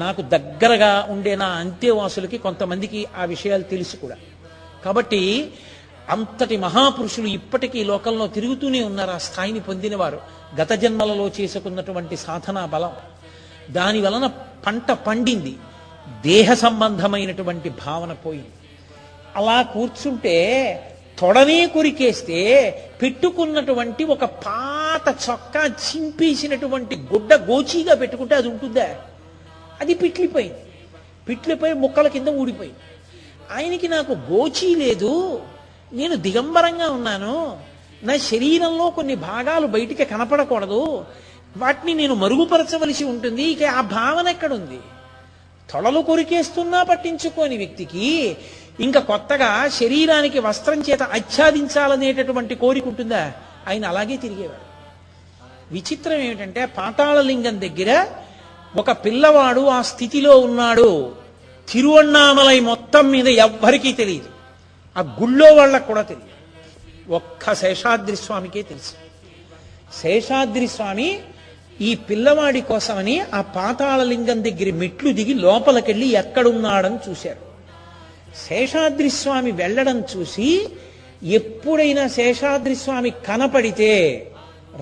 C: నాకు దగ్గరగా ఉండే నా అంత్యవాసులకి కొంతమందికి ఆ విషయాలు తెలుసు కూడా. కాబట్టి అంతటి మహాపురుషులు ఇప్పటికీ లోకంలో తిరుగుతూనే ఉన్నారు, ఆ స్థాయిని పొందినవారు. గత జన్మలలో చేసుకున్నటువంటి సాధనా బలం, దాని వలన పంట పండింది, దేహ సంబంధమైనటువంటి భావన పోయింది. అలా కూర్చుంటే తొడనే కొరికేస్తే పెట్టుకున్నటువంటి ఒక పాత చొక్కా చింపేసినటువంటి గుడ్డ గోచీగా పెట్టుకుంటే అది ఉంటుందా? అది పిట్లిపోయి ముక్కల కింద ఊడిపోయింది. ఆయనకి నాకు గోచీ లేదు, నేను దిగంబరంగా ఉన్నాను, నా శరీరంలో కొన్ని భాగాలు బయటికి కనపడకూడదు, వాటిని నేను మరుగుపరచవలసి ఉంటుంది, ఇక ఆ భావన ఎక్కడుంది? తొడలు కొరికేస్తున్నా పట్టించుకోని వ్యక్తికి ఇంకా కొత్తగా శరీరానికి వస్త్రం చేత ఆచ్ఛాదించాలనేటటువంటి కోరిక ఉంటుందా? ఆయన అలాగే తిరిగేవాడు. విచిత్రం ఏమిటంటే పాతాళలింగం దగ్గర ఒక పిల్లవాడు ఆ స్థితిలో ఉన్నాడు, తిరువణ్ణామలై మొత్తం మీద ఎవ్వరికీ తెలియదు, ఆ గుళ్ళో వాళ్ళకు కూడా తెలియదు. ఒక్క శేషాద్రి స్వామికే తెలుసు. శేషాద్రి స్వామి ఈ పిల్లవాడి కోసమని ఆ పాతాళలింగం దగ్గర మెట్లు దిగి లోపలికెళ్ళి ఎక్కడున్నాడని చూశారు. శేషాద్రి స్వామి వెళ్ళడం చూసి ఎప్పుడైనా శేషాద్రి స్వామి కనపడితే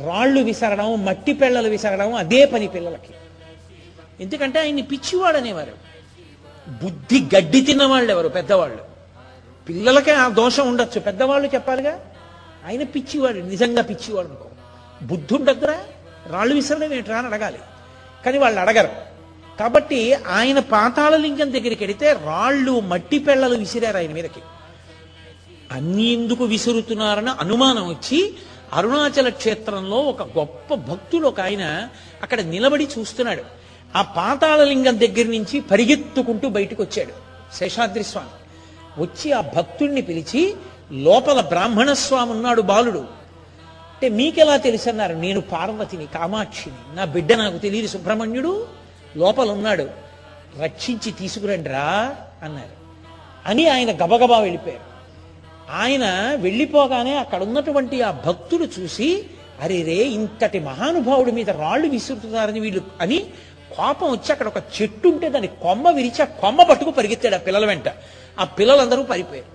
C: రాళ్ళు విసరడం, మట్టి పెళ్ళలు విసరడం అదే పని పిల్లలకి. ఎందుకంటే ఆయన్ని పిచ్చివాడు అనేవారు. బుద్ధి గడ్డి తిన్నవాళ్ళు ఎవరు? పెద్దవాళ్ళు. పిల్లలకే ఆ దోషం ఉండొచ్చు, పెద్దవాళ్ళు చెప్పాలిగా. ఆయన పిచ్చివాడు, నిజంగా పిచ్చివాడు అనుకో. బుద్ధి ఉండద్దురా, రాళ్ళు విసరడం ఏంట్రా అని అడగాలి. కానీ వాళ్ళు అడగరు. కాబట్టి ఆయన పాతాళలింగం దగ్గరికి వెడితే రాళ్ళు మట్టి పెళ్ళలు విసిరారు ఆయన మీదకి. అన్ని ఎందుకు విసురుతున్నారని అనుమానం వచ్చి అరుణాచల క్షేత్రంలో ఒక గొప్ప భక్తుడు ఒక ఆయన అక్కడ నిలబడి చూస్తున్నాడు. ఆ పాతాళలింగం దగ్గర నుంచి పరిగెత్తుకుంటూ బయటకు వచ్చాడు శేషాద్రి స్వామి. వచ్చి ఆ భక్తుణ్ణి పిలిచి, లోపల బ్రాహ్మణ స్వామి ఉన్నాడు బాలుడు అంటే మీకెలా తెలుసు అన్నారు. నేను పార్వతిని, కామాక్షిని, నా బిడ్డ నాకు తెలియదు, సుబ్రహ్మణ్యుడు లోపల ఉన్నాడు, రక్షించి తీసుకురండి రా అన్నారు. అని ఆయన గబగబా వెళ్ళిపోయారు. ఆయన వెళ్ళిపోగానే అక్కడ ఉన్నటువంటి ఆ భక్తుడు చూసి, అరే రే, ఇంతటి మహానుభావుడి మీద రాళ్ళు విసురుతున్నారని వీళ్ళు అని కోపం వచ్చి అక్కడ ఒక చెట్టు ఉంటే దాన్ని కొమ్మ విరిచి ఆ కొమ్మ పట్టుకు పరిగెత్తాడు ఆ పిల్లల వెంట. ఆ పిల్లలందరూ పారిపోయారు.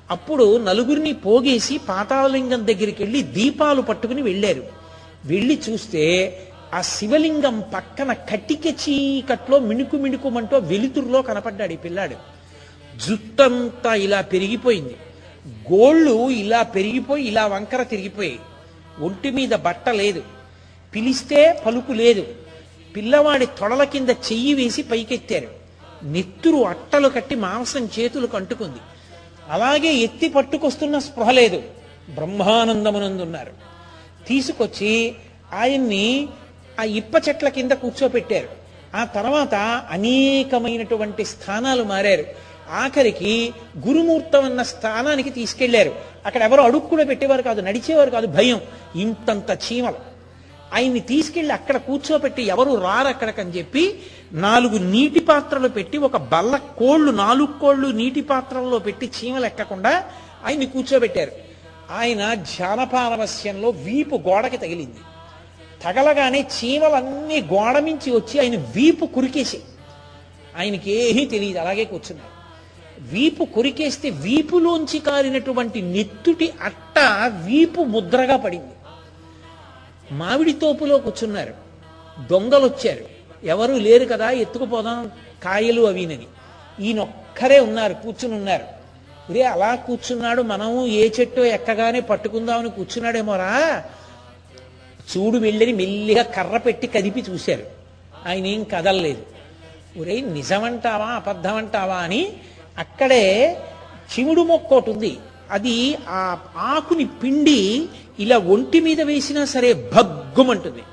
C: అప్పుడు నలుగురిని పోగేసి పాతాళలింగం దగ్గరికి వెళ్ళి దీపాలు పట్టుకుని వెళ్ళారు. వెళ్ళి చూస్తే ఆ శివలింగం పక్కన కట్టిక చీకట్లో మిణుకు మిణుకుమంటూ వెలుతురులో కనపడ్డాడు ఈ పిల్లాడు. జుట్టంతా ఇలా పెరిగిపోయింది, గోళ్ళు ఇలా పెరిగిపోయి ఇలా వంకర తిరిగిపోయాయి, ఒంటి మీద బట్ట లేదు, పిలిస్తే పలుకు లేదు. పిల్లవాడి తొడల కింద చెయ్యి వేసి పైకెత్తారు. నెత్తురు అట్టలు కట్టి మాంసం చేతులకు అంటుకుంది. అలాగే ఎత్తి పట్టుకొస్తున్న స్పృహ లేదు, బ్రహ్మానందమునందున్నారు. తీసుకొచ్చి ఆయన్ని ఆ ఇప్ప చెట్ల కింద కూర్చోపెట్టారు. ఆ తర్వాత అనేకమైనటువంటి స్థానాలు మారారు. ఆఖరికి గురుమూర్తం అన్న స్థానానికి తీసుకెళ్లారు. అక్కడ ఎవరో అడుగు కూడా పెట్టేవారు కాదు, నడిచేవారు కాదు, భయం. ఇంతంత చీమలు. ఆయన్ని తీసుకెళ్లి అక్కడ కూర్చోపెట్టి ఎవరు రారు అక్కడికని చెప్పి 4 నీటి పాత్రలు పెట్టి ఒక బల్ల కోళ్లు 4 కోళ్లు నీటి పాత్రల్లో పెట్టి చీమలు ఎక్కకుండా ఆయన్ని కూర్చోబెట్టారు. ఆయన ధ్యానపారవస్యంలో వీపు గోడకి తగిలింది. తగలగానే చీమలన్నీ గోడ మించి వచ్చి ఆయన వీపు కురికేసి, ఆయనకి ఏమీ తెలియదు, అలాగే కూర్చున్నారు. వీపు కొరికేస్తే వీపులోంచి కారినటువంటి నెత్తుటి అట్ట వీపు ముద్రగా పడింది. మామిడి తోపులో కూర్చున్నారు. దొంగలు వచ్చారు, ఎవరూ లేరు కదా, ఎత్తుకుపోదాం కాయలు అవినని. ఈయనొక్కరే ఉన్నారు, కూర్చుని ఉన్నారు. ఇదే అలా కూర్చున్నాడు, మనము ఏ చెట్టో ఎక్కగానే పట్టుకుందామని కూర్చున్నాడేమోరా, చూడు వెళ్ళని మెల్లిగా కర్ర పెట్టి కదిపి చూశారు. ఆయన ఏం కదలలేదు. ఒరే నిజమంటావా అబద్ధమంటావా అని అక్కడే శివుడు మొక్కోటి ఉంది, అది ఆ ఆకుని పిండి ఇలా ఒంటి మీద వేసినా సరే భగ్గుమంటుంది.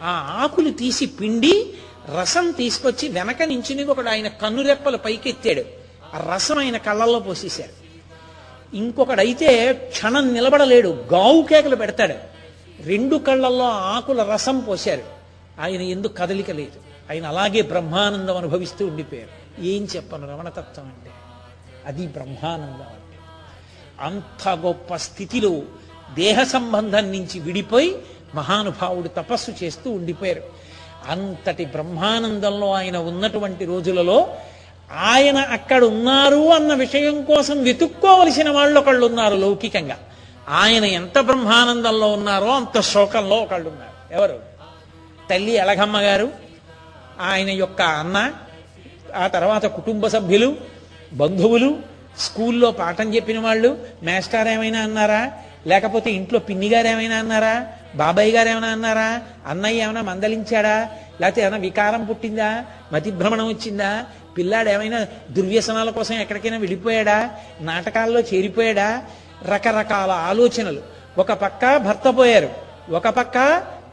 C: ఆ ఆకులు తీసి పిండి రసం తీసుకొచ్చి వెనక నుంచి ఒకడు ఆయన కన్నురెప్పలు పైకెత్తాడు. ఆ రసం ఆయన కళ్ళల్లో పోసేశారు. ఇంకొకడైతే క్షణం నిలబడలేడు, గావు కేకలు పెడతాడు. 2 కళ్ళల్లో ఆకుల రసం పోశారు. ఆయన ఎందుకు కదలిక లేదు, ఆయన అలాగే బ్రహ్మానందం అనుభవిస్తూ ఉండిపోయారు. ఏం చెప్పను రమణతత్వం అంటే, అది బ్రహ్మానందం అంటే. అంత గొప్ప స్థితిలో దేహ సంబంధం నుంచి విడిపోయి మహానుభావుడు తపస్సు చేస్తూ ఉండిపోయారు. అంతటి బ్రహ్మానందంలో ఆయన ఉన్నటువంటి రోజులలో ఆయన అక్కడ ఉన్నారు అన్న విషయం కోసం వెతుక్కోవలసిన వాళ్ళు ఒకళ్ళు ఉన్నారు లౌకికంగా. ఆయన ఎంత బ్రహ్మానందంలో ఉన్నారో అంత శోకంలో ఒకళ్ళు ఉన్నారు. ఎవరు? తల్లి అలగమ్మ గారు, ఆయన యొక్క అన్న, ఆ తర్వాత కుటుంబ సభ్యులు, బంధువులు, స్కూల్లో పాఠం చెప్పిన వాళ్ళు. మేస్టార్ ఏమైనా అన్నారా? లేకపోతే ఇంట్లో పిన్ని గారు ఏమైనా అన్నారా? బాబాయ్ గారు ఏమైనా అన్నారా? అన్నయ్య ఏమైనా మందలించాడా? లేకపోతే ఏమైనా వికారం పుట్టిందా? మతిభ్రమణం వచ్చిందా? పిల్లాడు ఏమైనా దుర్వ్యసనాల కోసం ఎక్కడికైనా వెళ్ళిపోయాడా? నాటకాల్లో చేరిపోయాడా? రకరకాల ఆలోచనలు. ఒక పక్క భర్త పోయారు, ఒక పక్క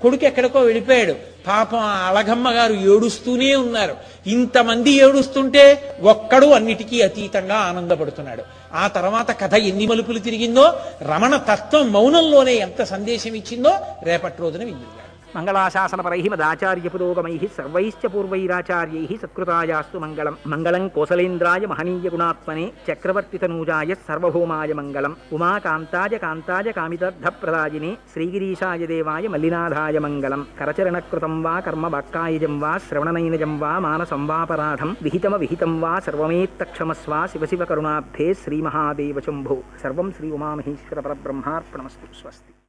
C: కొడుకు ఎక్కడికో వెళ్ళిపోయాడు. పాపం ఆ అలగమ్మ గారు ఏడుస్తూనే ఉన్నారు. ఇంతమంది ఏడుస్తుంటే ఒక్కడు అన్నిటికీ అతీతంగా ఆనందపడుతున్నాడు. ఆ తర్వాత కథ ఎన్ని మలుపులు తిరిగిందో, రమణ తత్వం మౌనంలోనే ఎంత సందేశం ఇచ్చిందో రేపటి రోజున విందుగా.
D: మంగళాశాసనపరైః మదాచార్యపురోగమైః సర్వైశ్చ పూర్వైరాచార్యైః సత్కృతాయాస్తు మంగళం. మంగళం కోసలేంద్రాయ మహనీయ గుణాత్మనే చక్రవర్తితనూజాయ సర్వభౌమాయ మంగళం. ఉమాకాంతాయ కాంతాయ కామితార్థప్రదాయినే శ్రీగిరీశాయ దేవాయ మల్లినాథాయ మంగళం. కరచరణకృతం వా కర్మ వాక్కాయజం వా శ్రవణనైనజం వా మానసం వాపరాధం విహితం వా సర్వమేత్తక్షమస్వ శివ శివ కరుణాబ్ధే శ్రీమహాదేవ శంభో. సర్వం శ్రీ ఉమామహేశ్వర పరబ్రహ్మార్పణమస్తు. స్వస్తి.